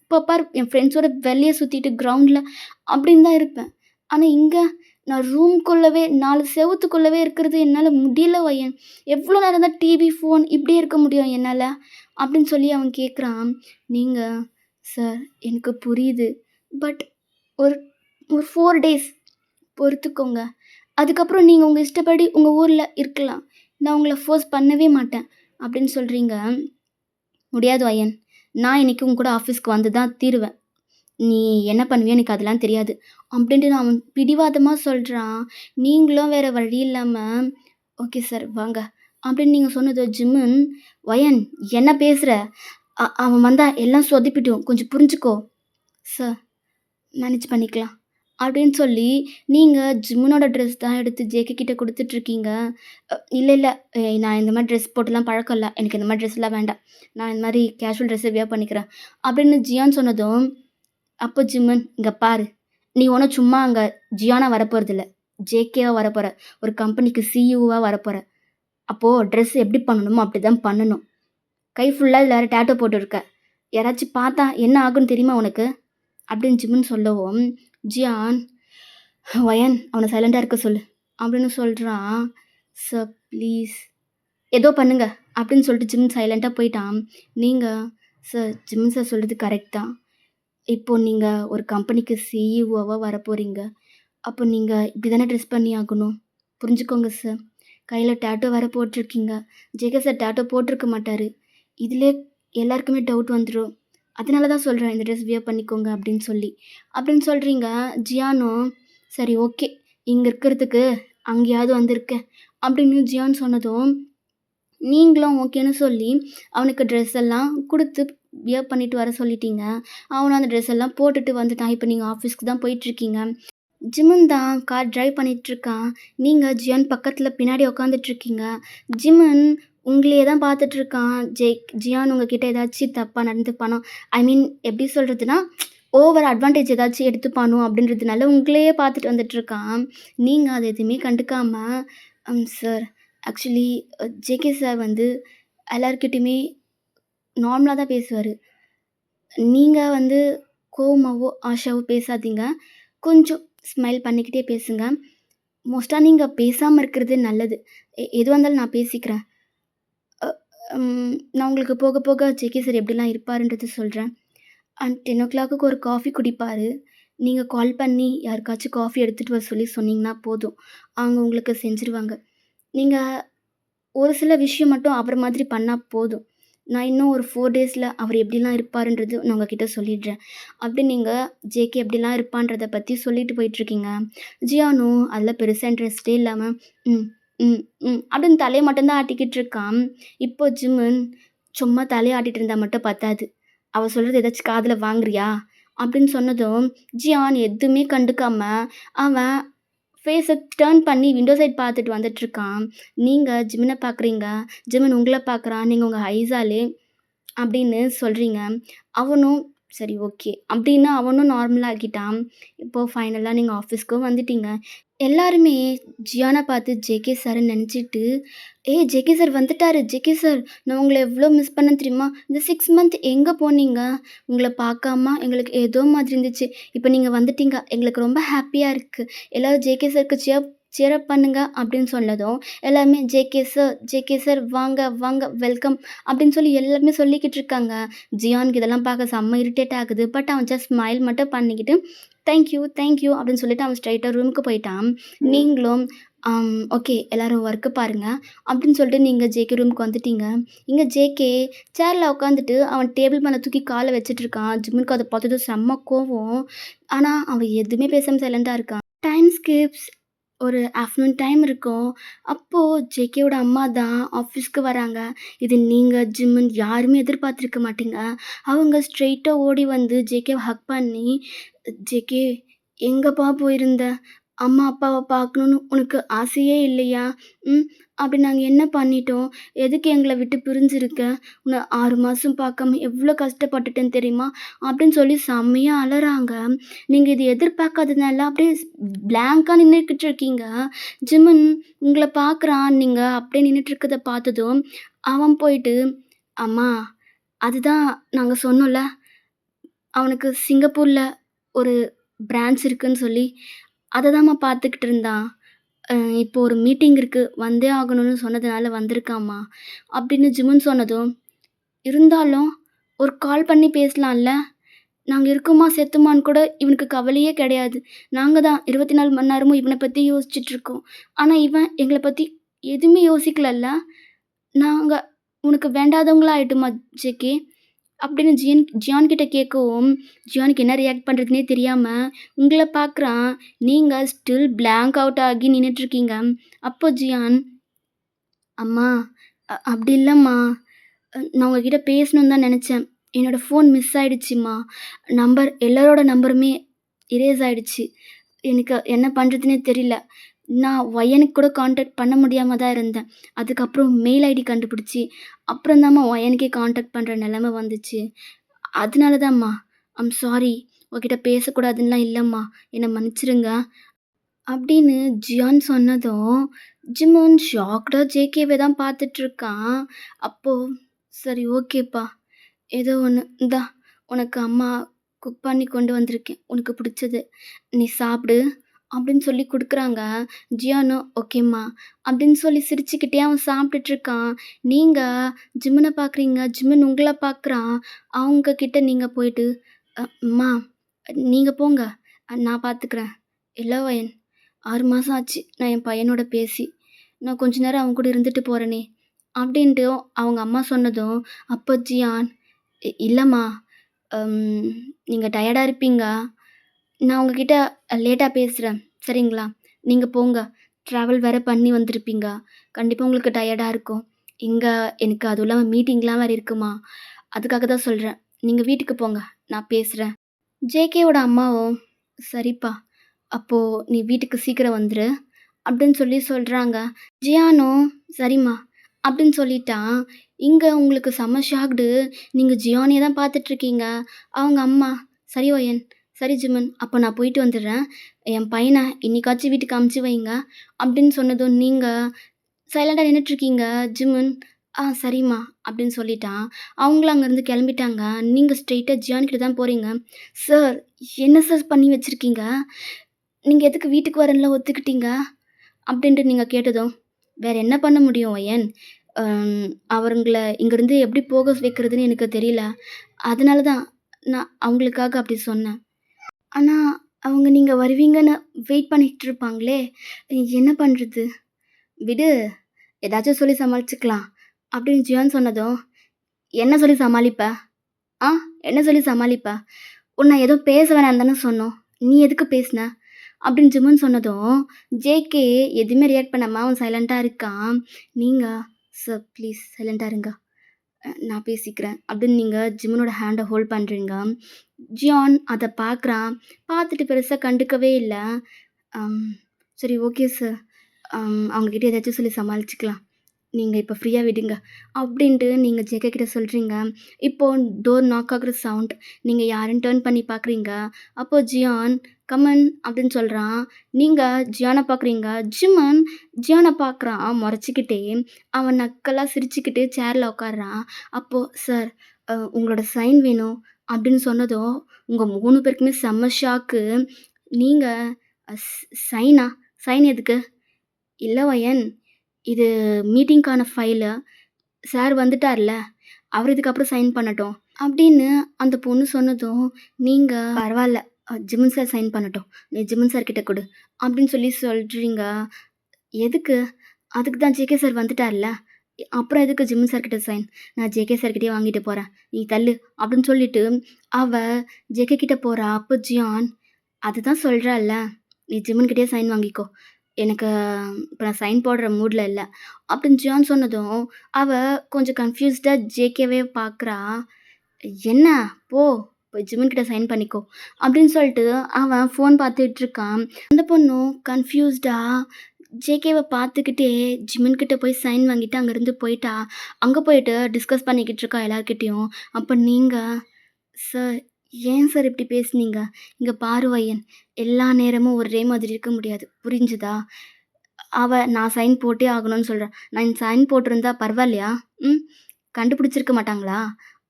இப்ப பாரு என் ஃப்ரெண்ட்ஸோட வெளிய சுத்திட்டு கிரவுண்ட்ல அப்படின்னு தான் இருப்பேன். ஆனா இங்க நான் ரூம்குள்ளவே 4 செவுத்துக்குள்ளவே இருக்கிறது என்னால முடியல வயன். எவ்வளோ நேரம் தான் டிவி, ஃபோன் இப்படியே இருக்க முடியும் என்னால? அப்படின்னு சொல்லி அவன் கேட்குறான். நீங்க சார் எனக்கு புரியுது. பட் ஒரு ஒரு 4 டேஸ் பொறுத்துக்கோங்க. அதுக்கப்புறம் நீங்க உங்க இஷ்டப்படி உங்க ஊர்ல இருக்கலாம். நான் உங்கள ஃபோர்ஸ் பண்ணவே மாட்டேன். அப்படின்னு சொல்றீங்க. முடியாது வயன். நான் இன்னைக்கு உங்க கூட ஆஃபீஸ்க்கு வந்து தான் தீருவேன். நீ என்ன பண்ணுவியோ எனக்கு அதெல்லாம் தெரியாது அப்படின்ட்டு நான் அவன் பிடிவாதமாக சொல்கிறான். நீங்களும் வேறு வழி இல்லாமல் ஓகே சார் வாங்க அப்படின்னு நீங்கள் சொன்னது ஜிம்முன் வயன் என்ன பேசுகிற அவன் வந்தால் எல்லாம் சொதப்பிட்டும் கொஞ்சம் புரிஞ்சுக்கோ சார் மேனேஜ் பண்ணிக்கலாம் அப்படின்னு சொல்லி நீங்கள் ஜிம்முனோட ட்ரெஸ் தான் எடுத்து ஜேகே கிட்ட குடுத்துட்ருக்கீங்க. இல்ல, இல்ல. நான் இந்த மாரி ட்ரெஸ் போட்டுலாம் பழக்கம் இல்ல. எனக்கு இந்த மாரி ட்ரெஸ்லாம் வேண்டாம். நான் இந்த மாரி கேஷுவல் ட்ரெஸ்ஸே வியர் பண்ணிக்கிறேன். அப்படின்னு ஜியான் சொன்னதும், அப்போ ஜிம்மன், "இங்க பாரு. நீ ஒண்ணும் சும்மா அங்க ஜியானா வரப்போறதில்ல. ஜேகேவா வரப்போற. ஒரு கம்பெனிக்கு சிஇஓவா வரப்போற. அப்போ ட்ரெஸ் எப்படி பண்ணணுமோ அப்படிதான் பண்ணணும். கை ஃபுல்லா இதுல வேற டாட்டூ போட்டுருக்க. யாராச்சும் பார்த்தா என்ன ஆகும்னு தெரியுமா உனக்கு?" அப்படின்னு ஜிம்முன்னு சொல்லவும், ஜியான், "வயன் அவன சைலண்டா இருக்க சொல்லு" அப்படின்னு சொல்றான். "சார் ப்ளீஸ் ஏதோ பண்ணுங்க" அப்படின்னு சொல்லிட்டு ஜிம் சைலண்ட்டா போயிட்டான். நீங்க, "சார் ஜிம் சார் சொல்றது கரெக்ட் தான். இப்போ நீங்க ஒரு கம்பெனிக்கு சிஇஓவா வரப்போறீங்க. அப்போ நீங்க இப்படி தானே ட்ரெஸ் பண்ணி ஆகணும். புரிஞ்சுக்கோங்க சார். கையில டாட்டூ வேற போட்டிருக்கீங்க. ஜேகே சார் டாட்டூ போட்டிருக்க மாட்டாரு. இதிலே எல்லாருக்குமே டவுட் வந்துரும். அதனால தான் சொல்றேன் இந்த ட்ரெஸ் வியர் பண்ணிக்கோங்க அப்படின்னு சொல்றீங்க. ஜியானும், "சரி ஓகே. இங்க இருக்கிறதுக்கு அங்கேயாவது வந்திருக்கேன்" அப்படின்னு ஜியான் சொன்னதும், நீங்களும் ஓகேன்னு சொல்லி அவனுக்கு ட்ரெஸ் எல்லாம் குடுத்து வியர் பண்ணிட்டு வர சொல்லிட்டீங்க. அவனும் அந்த ட்ரெஸ் எல்லாம் போட்டுட்டு வந்துட்டான். இப்போ நீங்க ஆஃபீஸ்க்கு தான் போயிட்டுருக்கீங்க. ஜிம்மன் தான் கார் டிரைவ் பண்ணிட்டுருக்கான். நீங்க ஜியான் பக்கத்துல பின்னாடி உட்காந்துட்ருக்கீங்க. ஜிம்மன் உங்களையே தான் பார்த்துட்ருக்கான். ஜியான் உங்ககிட்ட ஏதாச்சும் தப்பா நடந்துப்பானோ, ஐ மீன் எப்படி சொல்றதுன்னா, ஓவர் அட்வான்டேஜ் ஏதாச்சும் எடுத்துப்பானோ அப்படின்றதுனால உங்களையே பார்த்துட்டு வந்துட்டுருக்கான். நீங்க அத எதுவுமே கண்டுக்காம, சார் ஆக்சுவலி ஜேகே சார் வந்து எல்லார்கிட்டயுமே நார்மலா தான் பேசுவாரு. நீங்க வந்து கோவமாவோ, ஆஷாவோ பேசாதீங்க. கொஞ்சம் ஸ்மைல் பண்ணிக்கிட்டே பேசுங்க. மோஸ்ட்டா நீங்க பேசாம இருக்கிறது நல்லது. எதுவா இருந்தாலும் நான் பேசிக்கிறேன். அ நான் உங்களுக்கு போக போக ஜேகே சார் எப்படிலாம் இருப்பாருன்றது சொல்றேன். அண்ட் 10:00க்கு ஒரு காஃபி குடிப்பாரு. நீங்க கால் பண்ணி யாருக்காச்சும் காஃபி எடுத்துட்டு வர சொல்லி சொன்னீங்கன்னா போதும். அவங்க உங்களுக்கு செஞ்சுருவாங்க. நீங்க ஒரு சில விஷயம் மட்டும் அவர் மாதிரி பண்ணா போதும். நான் இன்னும் ஒரு 4 டேஸில அவர் எப்படிலாம் இருப்பாருன்றது நான் உங்ககிட்ட சொல்லிடுறேன். அப்படி நீங்க ஜேகே எப்படிலாம் இருப்பான்றத பத்தி சொல்லிட்டு போயிட்டுருக்கீங்க. ஜியானும் அதில பெருசா இன்ட்ரெஸ்ட்டே இல்லாம, ம், ம், ம் அப்படின்னு தலைய மட்டும் தான் ஆட்டிக்கிட்டு இருக்கான். இப்போ ஜிம்மன், "சும்மா தலைய ஆட்டிட்டு இருந்தா மட்டும் பத்தாது. அவ சொல்றது ஏதாச்சும் காதுல வாங்குறியா?" அப்படின்னு சொன்னதும், ஜியான் எதுவுமே கண்டுக்காம அவன் ஃபேஸ டர்ன் பண்ணி விண்டோ சைட் பார்த்துட்டு வந்துட்டுருக்கான். நீங்க ஜிமின பார்க்குறீங்க. ஜிமின் உங்கள பார்க்குறான். நீங்க உங்க ஐஸாலே அப்படின்னு சொல்றீங்க. அவனும் சரி ஓகே அப்படின்னு அவனும் நார்மலா ஆகிட்டான். இப்போ ஃபைனலா நீங்க ஆஃபீஸ்க்கும் வந்துட்டீங்க. எல்லாருமே ஜியான பார்த்து ஜேகே சார்ன்னு நெனச்சிட்டு, "ஏய் ஜேகே சார் வந்துட்டாரு. ஜேகே சார் நான் உங்கள எவ்ளோ மிஸ் பண்ணேன் தெரியுமா? இந்த 6 மந்த் எங்க போனீங்க? உங்கள பார்க்காம எங்களுக்கு ஏதோ மாதிரி இருந்துச்சு. இப்ப நீங்க வந்துட்டீங்க. எங்களுக்கு ரொம்ப ஹாப்பியா இருக்கு. எல்லாரும் ஜேகே சார்க்கு சியர் அப் பண்ணுங்க" அப்படின்னு சொன்னதும், எல்லாருமே ஜேகே சார் வாங்க, வாங்க, வெல்கம்" அப்படின்னு சொல்லி எல்லாருமே சொல்லிக்கிட்டு இருக்காங்க. ஜியானுக்கு இதெல்லாம் பார்க்க செம்ம இரிட்டேட் ஆகுது. பட் அவன் ஜஸ்ட் ஸ்மைல் மட்டும் பண்ணிக்கிட்டு, தேங்க் யூ" அப்படின்னு சொல்லிட்டு அவன் ஸ்ட்ரெயிட்டா ரூமுக்கு போயிட்டான். நீங்களும் ஓகே எல்லாரும் ஒர்க்க பாருங்க அப்படின்னு சொல்லிட்டு நீங்க ஜேகே ரூமுக்கு வந்துட்டீங்க. இங்க ஜேகே சேர்ல உட்காந்துட்டு அவன் டேபிள் மேல தூக்கி கால வச்சுட்டு இருக்கான். ஜிம்முக்கு அத பார்த்ததும் செம்ம கோவம். ஆனா அவன் எதுவுமே பேசாம சைலண்டா இருக்கான். டைம் ஸ்கிப்ஸ் ஒரு ஆஃப்டர்நூன் டைம் இருக்கும். அப்போ ஜேகேவோட அம்மா தான் ஆஃபீஸ்க்கு வராங்க. இது நீங்க, ஜிம்முன்னு யாருமே எதிர்பார்த்துருக்க மாட்டீங்க. அவங்க ஸ்ட்ரெயிட்டா ஓடி வந்து ஜேகேவ ஹக் பண்ணி, "ஜேகே எங்கப்பா போயிருந்த? அம்மா, அப்பாவ பார்க்கணுன்னு உனக்கு ஆசையே இல்லையா? ம். அப்படி நாங்க என்ன பண்ணிட்டோம்? எதுக்கு எங்கள விட்டு பிரிஞ்சிருக்க? உன்ன 6 மாசம் பார்க்காம எவ்ளோ கஷ்டப்பட்டுட்டேன் தெரியுமா?" அப்படின்னு சொல்லி செம்மையா அழறாங்க. நீங்க இது எதிர்பார்க்காததுனால அப்படியே பிளாங்க்கா நின்னுக்கிட்டு இருக்கீங்க. ஜிம்மன் உங்கள பார்க்குறான். நீங்க அப்படியே நின்னுட்டு இருக்கத பார்த்ததும், அவன் போயிட்டு, "அம்மா அதுதான் நாங்க சொன்னோம்ல, அவனுக்கு சிங்கப்பூர்ல ஒரு பிரான்ச் இருக்குன்னு சொல்லி, அததாம்மா பார்த்துக்கிட்டு இருந்தான். அ இப்போ ஒரு மீட்டிங் இருக்கு. வந்தே ஆகணும்னு சொன்னதுனால வந்திருக்காம்மா" அப்படின்னு ஜிம்முன்னு சொன்னதும், இருந்தாலும் ஒரு கால் பண்ணி பேசலாம்ல? நாங்க இருக்கோமா, செத்தோமான்னு கூட இவனுக்கு கவலையே கிடையாது. நாங்க தான் 24 மணி நேரமும் இவன பத்தி யோசிச்சுட்டு இருக்கோம். ஆனா இவன் எங்கள பத்தி எதுவுமே யோசிக்கலல்ல? நாங்க உனக்கு வேண்டாதவங்களா ஆயிட்டோமா ஜேகே? அப்படின்னு ஜியான் கிட்ட கேட்கவும், ஜியானுக்கு என்ன ரியாக்ட் பண்ணுறதுனே தெரியாம உங்கள பார்க்குறான். நீங்க ஸ்டில் பிளாங்க் அவுட் ஆகி நின்னுட்ருக்கீங்க. அப்போ ஜியான், "அம்மா, அப்படி இல்லம்மா. நான் உங்ககிட்ட பேசணும்னு தான் நெனச்சேன். என்னோட ஃபோன் மிஸ் ஆயிடுச்சும்மா. எல்லாரோட நம்பருமே இரேஸ் ஆயிடுச்சு. எனக்கு என்ன பண்ணுறதுன்னே தெரியல. நான் ஒயனுக்கு கூட கான்டாக்ட் பண்ண முடியாம தான் இருந்தேன். அதுக்கப்புறம் மெயில் ஐடி கண்டுபிடிச்சு, அப்புறம் தாம்மா ஒயனுக்கே கான்டாக்ட் பண்ணுற நெலம வந்துச்சு. அதனால தான்ம்மா. சாரி. உங்ககிட்ட பேசக்கூடாதுன்னுலாம் இல்லம்மா. என்ன மன்னிச்சிருங்க." அப்படின்னு ஜியான் சொன்னதும், ஜிமின் ஷாக்டா ஜேகேவ தான் பார்த்துட்ருக்கான். அப்போ, "சரி ஓகேப்பா. ஏதோ ஒண்ணு. இந்தா உனக்கு அம்மா குக் பண்ணி கொண்டு வந்திருக்கேன். உனக்கு பிடிச்சது. நீ சாப்பிடு." அப்படின்னு சொல்லி குடுக்குறாங்க. ஜியானும், "ஓகேம்மா." அப்படின்னு சொல்லி சிரிச்சுக்கிட்டே அவன் சாப்பிட்டுட்ருக்கான். நீங்க ஜிமின பார்க்குறீங்க. ஜிமின் உங்கள பார்க்குறான். அவங்க கிட்ட நீங்க போயிட்டு, அம்மா நீங்க போங்க. நான் பார்த்துக்கிறேன்." "இல்ல வயன். 6 மாசம் ஆச்சு நான் என் பையனோட பேசி. நான் கொஞ்ச நேரம் அவன் கூட இருந்துட்டு போறேனே." அப்படின்ட்டு அவங்க அம்மா சொன்னதும், அப்போ ஜியான், இல்லம்மா. அம் நீங்க டயர்டா இருப்பீங்க. நான் உங்ககிட்ட லேட்டா பேசுறேன். சரிங்களா? நீங்க போங்க. ட்ராவல் வேற பண்ணி வந்திருப்பீங்க. கண்டிப்பா உங்களுக்கு டயர்டா இருக்கும். இங்க எனக்கு அதுவும் இல்லாம மீட்டிங்லாம் வேற இருக்குமா. அதுக்காக தான் சொல்றேன். நீங்க வீட்டுக்கு போங்க. நான் பேசுறேன்." ஜேகேவோட அம்மாவும், "சரிப்பா. அப்போ நீ வீட்டுக்கு சீக்கிரம் வந்துரு." அப்படின்னு சொல்லி சொல்றாங்க. ஜியானும், "சரிம்மா." அப்படின்னு சொல்லிட்டான். இங்க உங்களுக்கு செம்ம ஷாக்டு. நீங்க ஜியானையே தான் பார்த்துட்ருக்கீங்க. அவங்க அம்மா, "சரி ஒயன். சரி ஜிமின். அப்போ நான் போயிட்டு வந்துடுறேன். என் பையன இன்னைக்காச்சும் வீட்டுக்கு அனுப்பிச்சு வைங்க." அப்படின்னு சொன்னதும் நீங்க சைலண்டா நின்னுட்ருக்கீங்க. ஜிமின், சரிம்மா." அப்படின்னு சொல்லிட்டான். அவங்களும் அங்கேருந்து கிளம்பிட்டாங்க. நீங்க ஸ்ட்ரெயிட்டா ஜியான் கிட்ட தான் போறீங்க. "சார், என்ன சார் பண்ணி வச்சிருக்கீங்க? நீங்க எதுக்கு வீட்டுக்கு வரேன்லாம் ஒத்துக்கிட்டீங்க?" அப்படின்ட்டு நீங்க கேட்டதும், "வேற என்ன பண்ண முடியும் ஒயன்? அவங்கள இங்கேருந்து எப்படி போக வைக்கிறதுன்னு எனக்கு தெரியல. அதனால தான் நான் அவங்களுக்காக அப்படி சொன்னேன். ஆனா, அவங்க நீங்க வருவீங்கன்னு வெயிட் பண்ணிட்டு இருப்பாங்களே! என்ன பண்றது? விடு. ஏதாச்சும் சொல்லி சமாளிச்சுக்கலாம்." அப்படின்னு ஜியான் சொன்னதும், "என்ன சொல்லி சமாளிப்ப? ஆ? என்ன சொல்லி சமாளிப்ப? உன்ன எதுவும் பேச வேணான்னு தானே சொன்னோம். நீ எதுக்கு பேசின?" அப்படின்னு ஜிமின் சொன்னதும், ஜேகே எதுவுமே ரியாக்ட் பண்ணாம அவன் சைலண்ட்டா இருக்கான். நீங்க, "சார் ப்ளீஸ் சைலண்ட்டா இருங்க. நான் பேசிக்கிறேன்." அப்படின்னு நீங்க ஜிமினோட ஹேண்ட ஹோல்ட் பண்றீங்க. ஜியான் அத பார்க்குறான். பார்த்துட்டு பெருசா கண்டுக்கவே இல்ல. அம் "சரி ஓகே சார். அவங்ககிட்ட ஏதாச்சும் சொல்லி சமாளிச்சுக்கலாம். நீங்க இப்ப ஃப்ரீயா விடுங்க." அப்படின்ட்டு நீங்க ஜேகே கிட்ட சொல்றீங்க. இப்போ டோர் நாக் ஆகுற சவுண்ட். நீங்க யாருன்னு டர்ன் பண்ணி பார்க்குறீங்க. அப்போ ஜியான், "கம் இன்." அப்படின்னு சொல்றான். நீங்க ஜியான பார்க்குறீங்க. ஜியான பார்க்குறான் மொறச்சுக்கிட்டே. அவன் நக்கலா சிரிச்சுக்கிட்டு சேர்ல உட்கார்றான். அப்போ, "சார், உங்களோட சைன் வேணும்." அப்படின்னு சொன்னதும், உங்க 3 பேருக்குமே செம்ம ஷாக்கு. நீங்க, அ ஸ் "சைனா? சைன் எதுக்கு?" "இல்ல வயன். இது மீட்டிங்க்கான ஃபைலு. சார் வந்துட்டார்ல. அவரு இதுக்கப்புறம் சைன் பண்ணட்டும்." அப்படின்னு அந்த பொண்ணு சொன்னதும், நீங்க, "பரவால்ல. ஜிமின் சார் சைன் பண்ணட்டும். நீ ஜிமின் சார் கிட்ட குடு." அப்படின்னு சொல்லி சொல்றீங்க. "எதுக்கு?" "அதுக்கு தான் ஜேகே சார் வந்துட்டார்ல. அப்புறம் எதுக்கு ஜிமின் சார் கிட்ட சைன்? நான் ஜேகே சார் கிட்டயே வாங்கிட்டு போறேன். நீ தள்ளு." அப்படின்னு சொல்லிட்டு அவ ஜேகே கிட்ட போறா. அப்போ ஜியான், "அதுதான் சொல்றேன்ல. நீ ஜிமின் கிட்டயே சைன் வாங்கிக்கோ. எனக்கு இப்ப நான் சைன் போடுற மூட்ல இல்ல." அப்படின்னு ஜியான் சொன்னதும், அவ கொஞ்சம் கன்ஃப்யூஸ்டா ஜேகேவே பார்க்குறா. "என்ன? போ. போய் ஜிமின் கிட்ட சைன் பண்ணிக்கோ." அப்படின்னு சொல்லிட்டு அவன் ஃபோன் பார்த்துட்ருக்கான். அந்த பொண்ணும் கன்ஃப்யூஸ்டா ஜேகேவ பார்த்துக்கிட்டே ஜிமின் கிட்ட போய் சைன் வாங்கிட்டு அங்கேருந்து போயிட்டா. அங்க போயிட்டு டிஸ்கஸ் பண்ணிக்கிட்டு இருக்கா எல்லார்கிட்டயும். அப்ப நீங்க, "சார், ஏன் சார் இப்படி பேசுனீங்க? இங்க பாரு வயன். எல்லா நேரமும் ஒரே மாதிரி இருக்க முடியாது. புரிஞ்சுதா? நான் சைன் போட்டே ஆகணும்னு சொல்றா. நான் சைன் போட்டிருந்தா பரவாயில்லையா? ம். கண்டுபிடிச்சிருக்க மாட்டாங்களா?"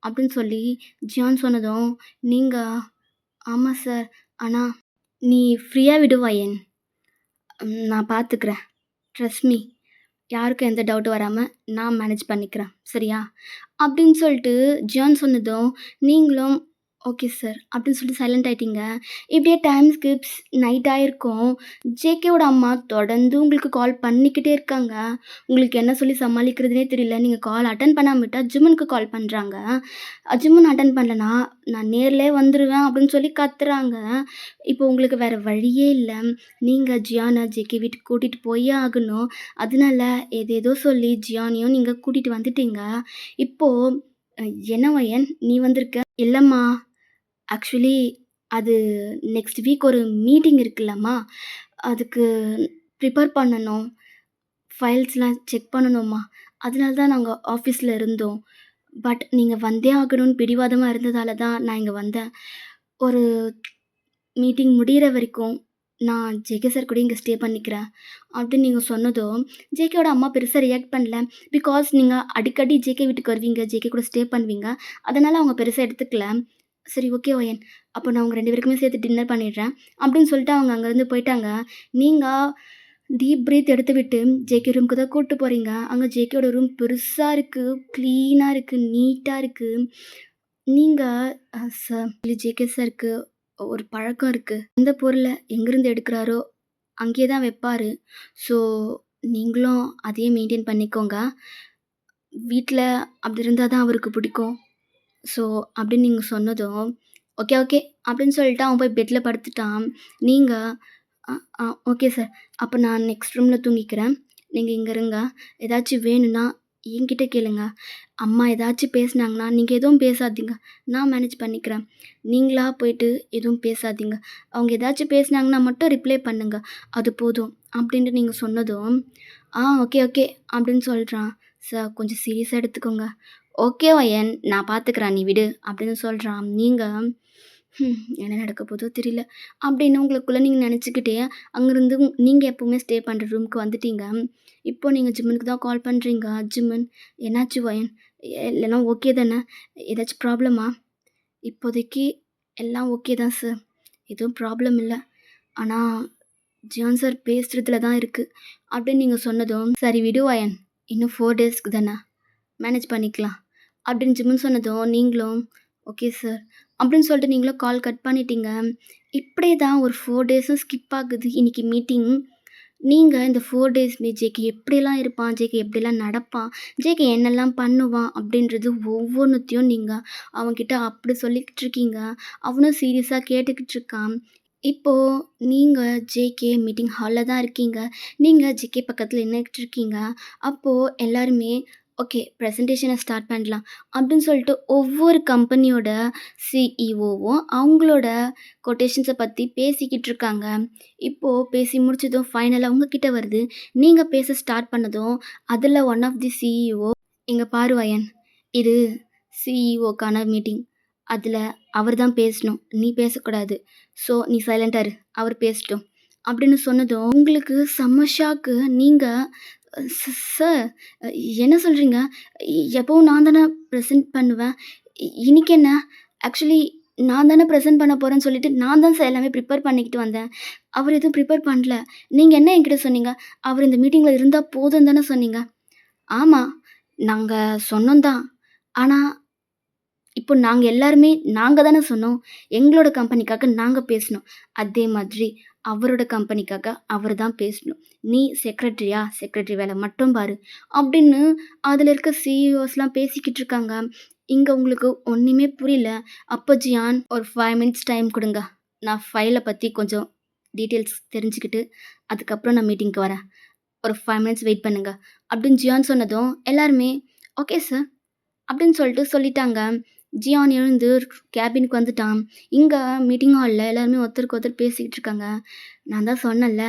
அப்படின்னு சொல்லி ஜியான் சொன்னதும், நீங்க, "ஆமா சார். ஆனா நீ ஃப்ரீயா விடு வயன். நான் பார்த்துக்கிறேன். Trust me. யாருக்கும் எந்த டவுட்டும் வராம நான் மேனேஜ் பண்ணிக்கிறேன். சரியா?" அப்படின்னு சொல்லிட்டு ஜியான் சொன்னதும், நீங்களும், ஓகே சார். அப்படின்னு சொல்லிட்டு சைலண்ட் ஆயிட்டீங்க. இப்படியே டைம் ஸ்கிப்ஸ் நைட் ஆயிருக்கும். ஜேகேவோட அம்மா தொடர்ந்து உங்களுக்கு கால் பண்ணிக்கிட்டே இருக்காங்க. உங்களுக்கு என்ன சொல்லி சமாளிக்கிறதுன்னே தெரியல. நீங்க கால் அட்டெண்ட் பண்ணாம விட்டா ஜிம்முனுக்கு கால் பண்றாங்க. ஜிம்முன் அட்டெண்ட் பண்ணலனா, "நான் நேர்லயே வந்துருவேன்" அப்படின்னு சொல்லி கத்துறாங்க. இப்போ உங்களுக்கு வேற வழியே இல்ல. நீங்க ஜியான ஜேகே வீட்டுக்கு கூட்டிட்டு போயே ஆகணும். அதனால ஏதேதோ சொல்லி ஜியானையும் நீங்க கூட்டிட்டு வந்துட்டீங்க. இப்போ அ "என்ன வயன் நீ வந்திருக்க?" "இல்லம்மா. ஆக்சுவலி அது நெக்ஸ்ட் வீக் ஒரு மீட்டிங் இருக்குல்லம்மா, அதுக்கு ப்ரிப்பேர் பண்ணணும். ஃபைல்ஸ்லாம் செக் பண்ணணும்மா. அதனால தான் நாங்க ஆஃபீஸ்ல இருந்தோம். பட் நீங்க வந்தே ஆகணும்னு பிடிவாதமா இருந்ததால தான் நான் இங்க வந்தேன். ஒரு மீட்டிங் முடியிற வரைக்கும் நான் ஜேகே சார் கூட இங்க ஸ்டே பண்ணிக்கிறேன்." அப்படின்னு நீங்க சொன்னதும், ஜேகேவோட அம்மா பெருசா ரியாக்ட் பண்ணல. பிகாஸ் நீங்க அடிக்கடி ஜேகே வீட்டுக்கு வருவீங்க, ஜேகே கூட ஸ்டே பண்ணுவீங்க. அதனால அவங்க பெருசா எடுத்துக்கல. "சரி ஓகே ஒயன். அப்போ நான் உங்க 2 பேருக்குமே சேர்த்து டின்னர் பண்ணிடுறேன்." அப்படின்னு சொல்லிட்டு அவங்க அங்கேருந்து போயிட்டாங்க. நீங்க டீப் பிரீத் எடுத்து விட்டு ஜேகே ரூமுக்கு தான் கூட்டு போறீங்க. அங்க ஜேகேவோட ரூம் பெருசா இருக்கு, கிளீனா இருக்கு, நீட்டா இருக்கு. நீங்க சார் ஜேகே சாருக்கு ஒரு பழக்கம் இருக்கு. எந்த பொருள எங்கேருந்து எடுக்குறாரோ, அங்கேயே தான் வைப்பாரு. ஸோ, நீங்களும் அதையே மெயின்டெயின் பண்ணிக்கோங்க. வீட்ல அப்படி இருந்தா தான் அவருக்கு பிடிக்கும். ஸோ, அப்படின்னு நீங்க சொன்னதும், "ஓகே, ஓகே" அப்படின்னு சொல்லிட்டு அவன் போய் பெட்ல படுத்துட்டான். நீங்க, "அ ஆ ஓகே சார். அப்ப நான் நெக்ஸ்ட் ரூம்ல தூங்கிக்கிறேன். நீங்க இங்க இருங்க. ஏதாச்சும் வேணும்னா என்கிட்ட கேளுங்க. அம்மா ஏதாச்சும் பேசுனாங்கன்னா, நீங்க எதுவும் பேசாதீங்க. நான் மேனேஜ் பண்ணிக்கிறேன். நீங்களா போயிட்டு எதுவும் பேசாதீங்க. அவங்க ஏதாச்சும் பேசுனாங்கன்னா மட்டும் ரிப்ளை பண்ணுங்க. அது போதும்." அப்படின்ட்டு நீங்க சொன்னதும், ஓகே, ஓகே" அப்படின்னு சொல்றான். "சார் கொஞ்சம் சீரியஸா எடுத்துக்கோங்க." "ஓகே வயன், நான் பார்த்துக்கிறேன் நீ விடு" அப்படின்னு சொல்றான். நீங்க, என்ன நடக்க போதோ தெரியல அப்படின்னு உங்களுக்குள்ள நீங்க நெனச்சுக்கிட்டே, அங்கேருந்து நீங்க எப்பவுமே ஸ்டே பண்ற ரூமுக்கு வந்துட்டீங்க. இப்போ நீங்க ஜிம்முனுக்கு தான் கால் பண்றீங்க. "ஜிம்மன், என்னாச்சு வயன்? எல்லாம் ஓகே தானே? ஏதாச்சும் ப்ராப்ளமா?" "இப்போதைக்கு எல்லாம் ஓகே தான் சார். எதுவும் ப்ராப்ளம் இல்ல. ஆனா ஜியான் சார் பேசுறதுல தான் இருக்கு." அப்படின்னு நீங்க சொன்னதும், "சரி விடு வயன். இன்னும் 4 டேஸ்க்கு தானே. மேனேஜ் பண்ணிக்கலாம்." அப்படின்னு ஜிம்முன்னு சொன்னதும், நீங்களும் "ஓகே சார்" அப்படின்னு சொல்லிட்டு நீங்களும் கால் கட் பண்ணிட்டீங்க. இப்படியே தான் ஒரு 4 டேஸும் ஸ்கிப் ஆகுது. இன்னைக்கு மீட்டிங். நீங்க இந்த 4 டேஸ்மே ஜேகே எப்படிலாம் இருப்பான், ஜேகே எப்படிலாம் நடப்பான், ஜேகே என்னெல்லாம் பண்ணுவான் அப்படின்றது ஒவ்வொன்னுத்தையும் நீங்க அவன்கிட்ட அப்படி சொல்லிக்கிட்டு இருக்கீங்க. அவனும் சீரியஸா கேட்டுக்கிட்டு இருக்கான். இப்போ நீங்க ஜேகே மீட்டிங் ஹால்ல தான் இருக்கீங்க. நீங்க ஜேகே பக்கத்துல நின்னுகிட்டு இருக்கீங்க. அப்போ எல்லாருமே ஓகே பிரசன்டேஷன ஸ்டார்ட் பண்ணலாம் அப்படின்னு சொல்லிட்டு ஒவ்வொரு கம்பெனியோட சிஇஓவும் அவங்களோட கொட்டேஷன்ஸ பத்தி பேசிக்கிட்டு இருக்காங்க. இப்போ பேசி முடிச்சதும் ஃபைனலா உங்க கிட்ட வருது. நீங்க பேச ஸ்டார்ட் பண்ணதும் அதுல ஒன் ஆஃப் தி சிஇஓ, "இங்க பாரு வயன், இது சிஇஓக்கான மீட்டிங். அதுல அவர் தான் பேசணும். நீ பேசக்கூடாது. ஸோ நீ சைலன்ட்டா இரு. அவர் பேசட்டும்." அப்படின்னு சொன்னதும் உங்களுக்கு செம்ம ஷாக்கு. நீங்க சார் என்ன சொல்றீங்க? எப்பவும் நான் தானே ப்ரெசென்ட் பண்ணுவேன். இன்னைக்கு என்ன? ஆக்சுவலி நான் தானே ப்ரெசென்ட் பண்ண போறேன்னு சொல்லிட்டு நான் தான் சார் எல்லாமே ப்ரிப்பேர் பண்ணிக்கிட்டு வந்தேன். அவர் எதுவும் ப்ரிப்பேர் பண்ணல. நீங்க என்ன என்கிட்ட சொன்னீங்க? அவர் இந்த மீட்டிங்ல இருந்தா போதும்னு தானே சொன்னீங்க. ஆமா, நாங்க சொன்னோம் தான். ஆனா இப்போ நாங்க எல்லாருமே நாங்க தானே சொன்னோம். எங்களோட கம்பெனிக்காக நாங்க பேசினோம். அதே மாதிரி அவரோட கம்பெனிக்காக அவர் தான் பேசணும். "நீ செக்ரட்டரியா? செக்ரட்டரி வேல மட்டும் பாரு." அப்படின்னு அதுல இருக்க சிஇஓஸ்லாம் பேசிக்கிட்டு இருக்காங்க. இங்க உங்களுக்கு ஒண்ணுமே புரியல. அப்போ ஜியான், "ஒரு 5 மினிட்ஸ் டைம் குடுங்க. நான் ஃபைல பத்தி கொஞ்சம் டீட்டெயில்ஸ் தெரிஞ்சுக்கிட்டு, அதுக்கப்புறம் நான் மீட்டிங்க்கு வரேன். ஒரு 5 மினிட்ஸ் வெயிட் பண்ணுங்க." அப்படின்னு ஜியான் சொன்னதும் எல்லாருமே, "ஓகே சார்." அப்படின்னு சொல்லிட்டு சொல்லிட்டாங்க. ஜியான் எழுந்து கேபினுக்கு வந்துட்டான். இங்க மீட்டிங் ஹால்ல எல்லாருமே ஒருத்தருக்கு ஒருத்தர் பேசிக்கிட்டு இருக்காங்க. "நான் தான் சொன்னேன்ல,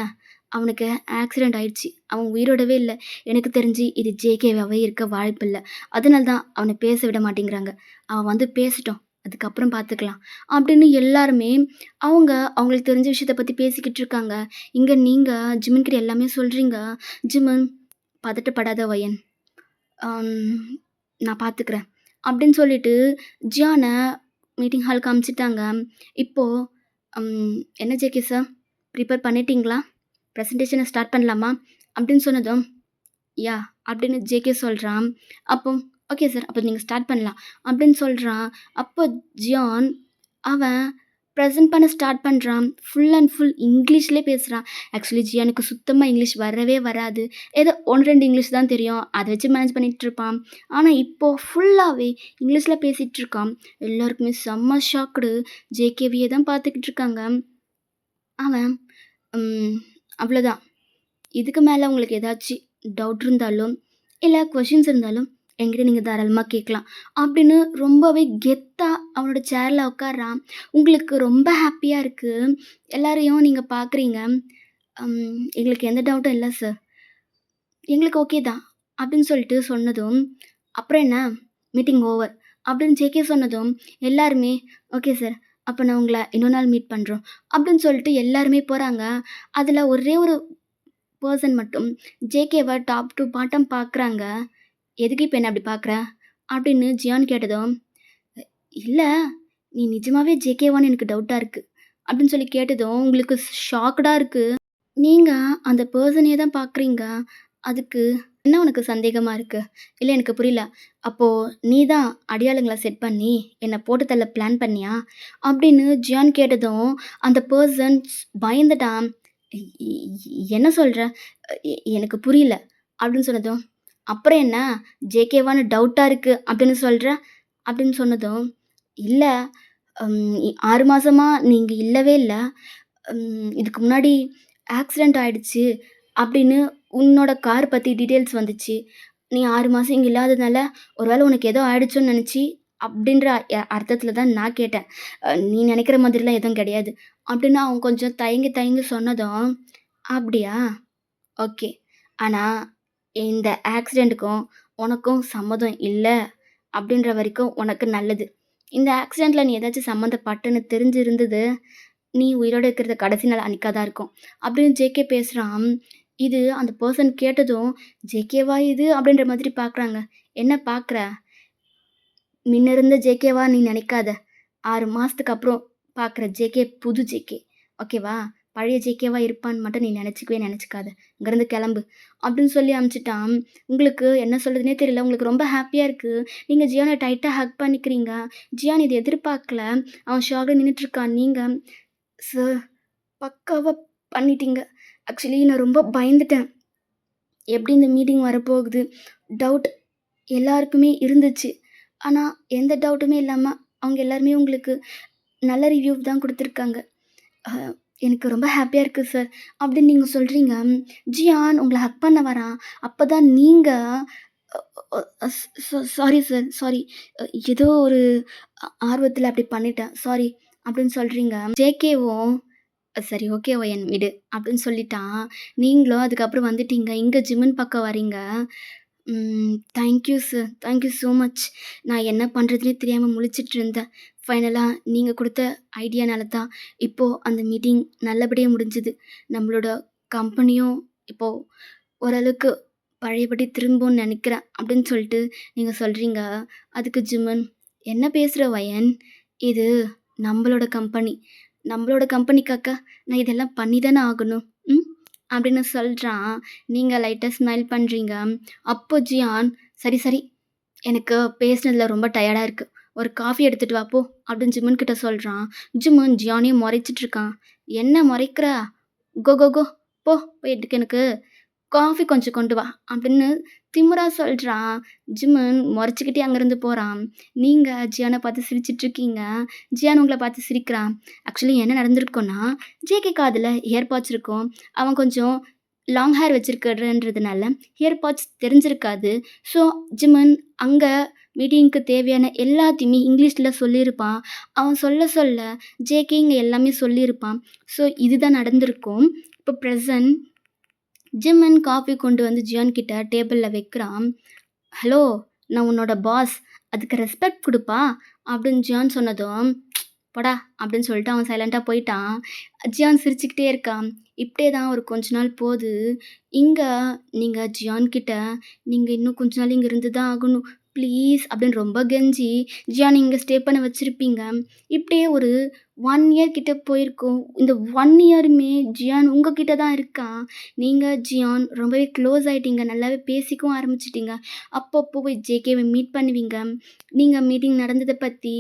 அவனுக்கு ஆக்சிடென்ட் ஆயிடுச்சு. அவன் உயிரோடவே இல்ல. எனக்கு தெரிஞ்சு இது ஜேகேவாவே இருக்க வாய்ப்பில்ல. அதனால தான் அவன பேச விட மாட்டேங்கிறாங்க. அவன் வந்து பேசட்டும். அதுக்கப்புறம் பார்த்துக்கலாம்." அப்படின்னு எல்லாருமே அவங்களுக்கு தெரிஞ்ச விஷயத்த பத்தி பேசிக்கிட்டு இருக்காங்க. இங்க நீங்க ஜிமின் கிட்ட எல்லாமே சொல்றீங்க. "ஜிமின், பதட்டப்படாத வயன். அம் நான் பார்த்துக்கிறேன்." அப்படின்னு சொல்லிட்டு ஜியான மீட்டிங் ஹாலுக்கு அனுப்பிச்சுட்டாங்க. இப்போ "என்ன ஜேகே சார், ப்ரிப்பேர் பண்ணிட்டீங்களா? ப்ரெசன்டேஷன ஸ்டார்ட் பண்ணலாமா?" அப்படின்னு சொன்னதும், "யாஹ்" அப்படின்னு ஜேகே சொல்றான். அப்போ "ஓகே சார், அப்போ நீங்க ஸ்டார்ட் பண்ணலாம்." அப்படின்னு சொல்றான். அப்போ ஜியான், அவன் ப்ரெசென்ட் பண்ண ஸ்டார்ட் பண்ணுறான். ஃபுல் அண்ட் ஃபுல் இங்கிலீஷ்லயே பேசுறான். ஆக்சுவலி ஜியானுக்கு சுத்தமா இங்கிலீஷ் வரவே வராது. ஏதோ 1, 2 இங்கிலீஷ் தான் தெரியும். அத வச்சு மேனேஜ் பண்ணிட்டுருப்பான். ஆனா, இப்போ ஃபுல்லாவே இங்கிலீஷ்ல பேசிட்டுருக்கான். எல்லாருக்குமே செம்ம ஷாக்டு. ஜேகேவிய தான் பார்த்துக்கிட்டு இருக்காங்க. அவன் ம் அவ்வளோதான். இதுக்கு மேல உங்களுக்கு ஏதாச்சு டவுட் இருந்தாலும், இல்ல கொஸ்டின்ஸ் இருந்தாலும் என்கிட்ட நீங்க தாராளமா கேட்கலாம். அப்படின்னு ரொம்பவே கெத்தா அவனோட சேர்ல உட்கார்றான். உங்களுக்கு ரொம்ப ஹேப்பியா இருக்கு. எல்லாரையும் நீங்க பார்க்குறீங்க. எங்களுக்கு எந்த டவுட்டும் இல்ல சார். எங்களுக்கு ஓகே தான். அப்படின்னு சொல்லிட்டு சொன்னதும், அப்புறம் என்ன மீட்டிங் ஓவர் அப்படின்னு ஜேகே சொன்னதும், எல்லாருமே ஓகே சார். அப்ப நான் உங்கள இன்னொரு நாள் மீட் பண்றோம். அப்படின்னு சொல்லிட்டு எல்லாருமே போறாங்க. அதுல ஒரே ஒரு பெர்சன் மட்டும் ஜேகேவ டாப் டூ பாட்டம் பார்க்குறாங்க. "எதுக்கு இப்ப என்ன அப்படி பார்க்குற?" அப்படின்னு ஜியான் கேட்டதும், "இல்ல, நீ நிஜமாவே ஜேகேவான்னு எனக்கு டவுட்டா இருக்கு." அப்படின்னு சொல்லி கேட்டதும், உங்களுக்கு ஷாக்டா இருக்கு. நீங்க அந்த பெர்சனையே தான் பார்க்குறீங்க. அதுக்கு என்ன உனக்கு சந்தேகமா இருக்கு? இல்ல எனக்கு புரியல. அப்போ நீ தான் அடியாளுங்கள செட் பண்ணி என்ன போட்டு தள்ள பிளான் பண்ணியா? அப்படின்னு ஜியான் கேட்டதும், அந்த பெர்சன் பயந்துட்டான். "எ என்ன சொல்ற? எனக்கு புரியல." அப்படின்னு சொன்னதும், "அப்புறம் என்ன ஜேகேவான்னு டவுட்டா இருக்கு அப்படின்னு சொல்ற?" அப்படின்னு சொன்னதும், "இல்ல, 6 மாசமா நீங்க இல்லவே இல்ல. இதுக்கு முன்னாடி ஆக்சிடென்ட் ஆயிடுச்சு அப்படின்னு உன்னோட கார் பத்தி டீட்டெயில்ஸ் வந்துச்சு. நீ 6 மாசம் இங்க இல்லாததுனால, ஒரு வேளை உனக்கு ஏதோ ஆயிடுச்சோன்னு நெனச்சு அப்படின்ற அர்த்தத்தில தான் நான் கேட்டேன். நீ நெனைக்கிற மாதிரிலாம் எதுவும் கிடையாது." அப்படின்னு அவன் கொஞ்சம் தயங்கி தயங்கி சொன்னதும், "அப்படியா? ஓகே. ஆனா இந்த ஆக்சிடென்ட்டுக்கும் உனக்கும் சம்மதம் இல்ல அப்படின்ற வரைக்கும் உனக்கு நல்லது. இந்த ஆக்சிடென்ட்ல நீ ஏதாச்சும் சம்மந்தப்பட்டன்னு தெரிஞ்சிருந்தது, நீ உயிரோட இருக்கிறது கடைசி நாள் அன்னைக்கா தான் இருக்கும்." அப்படின்னு ஜேகே பேசுறான். இது அந்த பெர்சன் கேட்டதும், "ஜேகேவா இது?" அப்படின்ற மாதிரி பார்க்குறாங்க. "என்ன பார்க்குற? முன்ன இருந்த ஜேகேவா நீ நினைக்காத. 6 மாசத்துக்கு அப்புறம் பார்க்குற ஜேகே புது ஜேகே. ஓகேவா? பழைய ஜேகேவா இருப்பான்னு மட்டும் நீ நினச்சுக்கவே நினச்சுக்காத. இங்கேருந்து கிளம்பு." அப்படின்னு சொல்லி அனுப்பிச்சுட்டான். உங்களுக்கு என்ன சொல்றதுன்னே தெரியல. உங்களுக்கு ரொம்ப ஹேப்பியா இருக்கு. நீங்க ஜியானை டைட்டா ஹக் பண்ணிக்கிறீங்க. ஜியான் இத எதிர்பார்க்கல. அவன் ஷாக்ல நின்னுட்டுருக்கான். நீங்க, "சார், பக்காவா பண்ணிட்டீங்க. ஆக்சுவலி நான் ரொம்ப பயந்துட்டேன். எப்படி இந்த மீட்டிங் வரப்போகுது? டவுட் எல்லாருக்குமே இருந்துச்சு. ஆனா, எந்த டவுட்டுமே இல்லாம அவங்க எல்லாருமே உங்களுக்கு நல்ல ரிவ்யூ தான் குடுத்துருக்காங்க. அ எனக்கு ரொம்ப ஹேப்பியா இருக்கு சார்." அப்படின்னு நீங்க சொல்றீங்க. ஜியான் உங்கள ஹக் பண்ண வரான். அப்பதான் நீங்க அ அ சாரி சார், சாரி. ஏதோ ஒரு ஆர்வத்தில அப்படி பண்ணிட்டேன். சாரி அப்படின்னு சொல்றீங்க. ஜேகேவும் சரி, ஓகே ஒயன் விடு அப்படின்னு சொல்லிட்டான். நீங்களும் அதுக்கப்புறம் வந்துட்டீங்க. இங்க ஜிம்முன்னு பக்கம் வரீங்க. Thank you sir. Thank you so much. நான் என்ன பண்ணுறதுன்னே தெரியாம முழிச்சிட்டு இருந்தேன். ஃபைனலா நீங்க குடுத்த ஐடியானால தான் இப்போ அந்த மீட்டிங் நல்லபடியா முடிஞ்சுது. நம்மளோட கம்பெனியும் இப்போ ஓரளவுக்கு பழையபடி திரும்பும்னு நெனைக்கிறேன் அப்படின்னு சொல்லிட்டு நீங்க சொல்றீங்க. அதுக்கு ஜிம்மன், "என்ன பேசுற வயன்? இது நம்பளோட கம்பெனி. நம்பளோட கம்பெனிக்காக நான் இதெல்லாம் பண்ணி தானே ஆகணும். ம்." அப்படின்னு சொல்றான். நீங்க லைட்டா ஸ்மைல் பண்றீங்க. அப்போ ஜியான், "சரி, சரி. எனக்கு பேசினதுல ரொம்ப டயர்டா இருக்கு. ஒரு காஃபி எடுத்துட்டு வா போ." அப்படின்னு ஜிம்மன் கிட்ட சொல்றான். ஜிம்மன் ஜியானையும் மொறைச்சிட்டு இருக்கான். "என்ன மொறைக்கிற? கோ, கோ, கோ. போ போயிட்டு எனக்கு காஃபி கொஞ்சம் கொண்டு வா." அப்படின்னு திமிரா சொல்றான். ஜிம்மன் மொறச்சுக்கிட்டே அங்கேருந்து போறான். நீங்க ஜியான பார்த்து சிரிச்சுட்ருக்கீங்க. ஜியான் உங்கள பார்த்து சிரிக்கிறான். ஆக்சுவலி என்ன நடந்திருக்கும்னா, ஜேகே காதுல இயர்பாட்ஸ் இருக்கும். அவன் கொஞ்சம் லாங் ஹேர் வச்சிருக்கிறன்றதுனால இயர்பாட்ஸ் தெரிஞ்சிருக்காது. ஸோ ஜிம்மன் அங்க மீட்டிங்க்கு தேவையான எல்லாத்தையுமே இங்கிலீஷ்ல சொல்லியிருப்பான். அவன் சொல்ல சொல்ல ஜேகே இங்க எல்லாமே சொல்லியிருப்பான். ஸோ இதுதான் நடந்திருக்கும். இப்போ ப்ரெசன்ட் ஜிம்மன் காஃபி கொண்டு வந்து ஜியான் கிட்ட டேபிள்ல வைக்கிறான். "ஹலோ, நான் உன்னோட பாஸ். அதுக்கு ரெஸ்பெக்ட் குடுப்பா." அப்படின்னு ஜியான் சொன்னதும், "போடா" அப்படின்னு சொல்லிட்டு அவன் சைலண்ட்டா போயிட்டான். ஜியான் சிரிச்சுக்கிட்டே இருக்கான். இப்படியே தான் ஒரு கொஞ்ச நாள் போது. இங்க நீங்க ஜியான் கிட்ட, "நீங்க இன்னும் கொஞ்ச நாள் இங்க இருந்து தான் ஆகணும். ப்ளீஸ் அப்படின்னு ரொம்ப கெஞ்சி ஜியான் இங்கே ஸ்டே பண்ண வச்சுருப்பீங்க. இப்படியே ஒரு 1 இயர் கிட்ட போயிருக்கும். இந்த 1 இயருமே ஜியான் உங்க கிட்ட தான் இருக்கான். நீங்க ஜியான் ரொம்பவே க்ளோஸ் ஆயிட்டீங்க. நல்லாவே பேசிக்கவும் ஆரம்பிச்சுட்டீங்க. அப்பப்போ போய் ஜேகேவ மீட் பண்ணுவீங்க. நீங்க மீட்டிங் நடந்தத பத்தி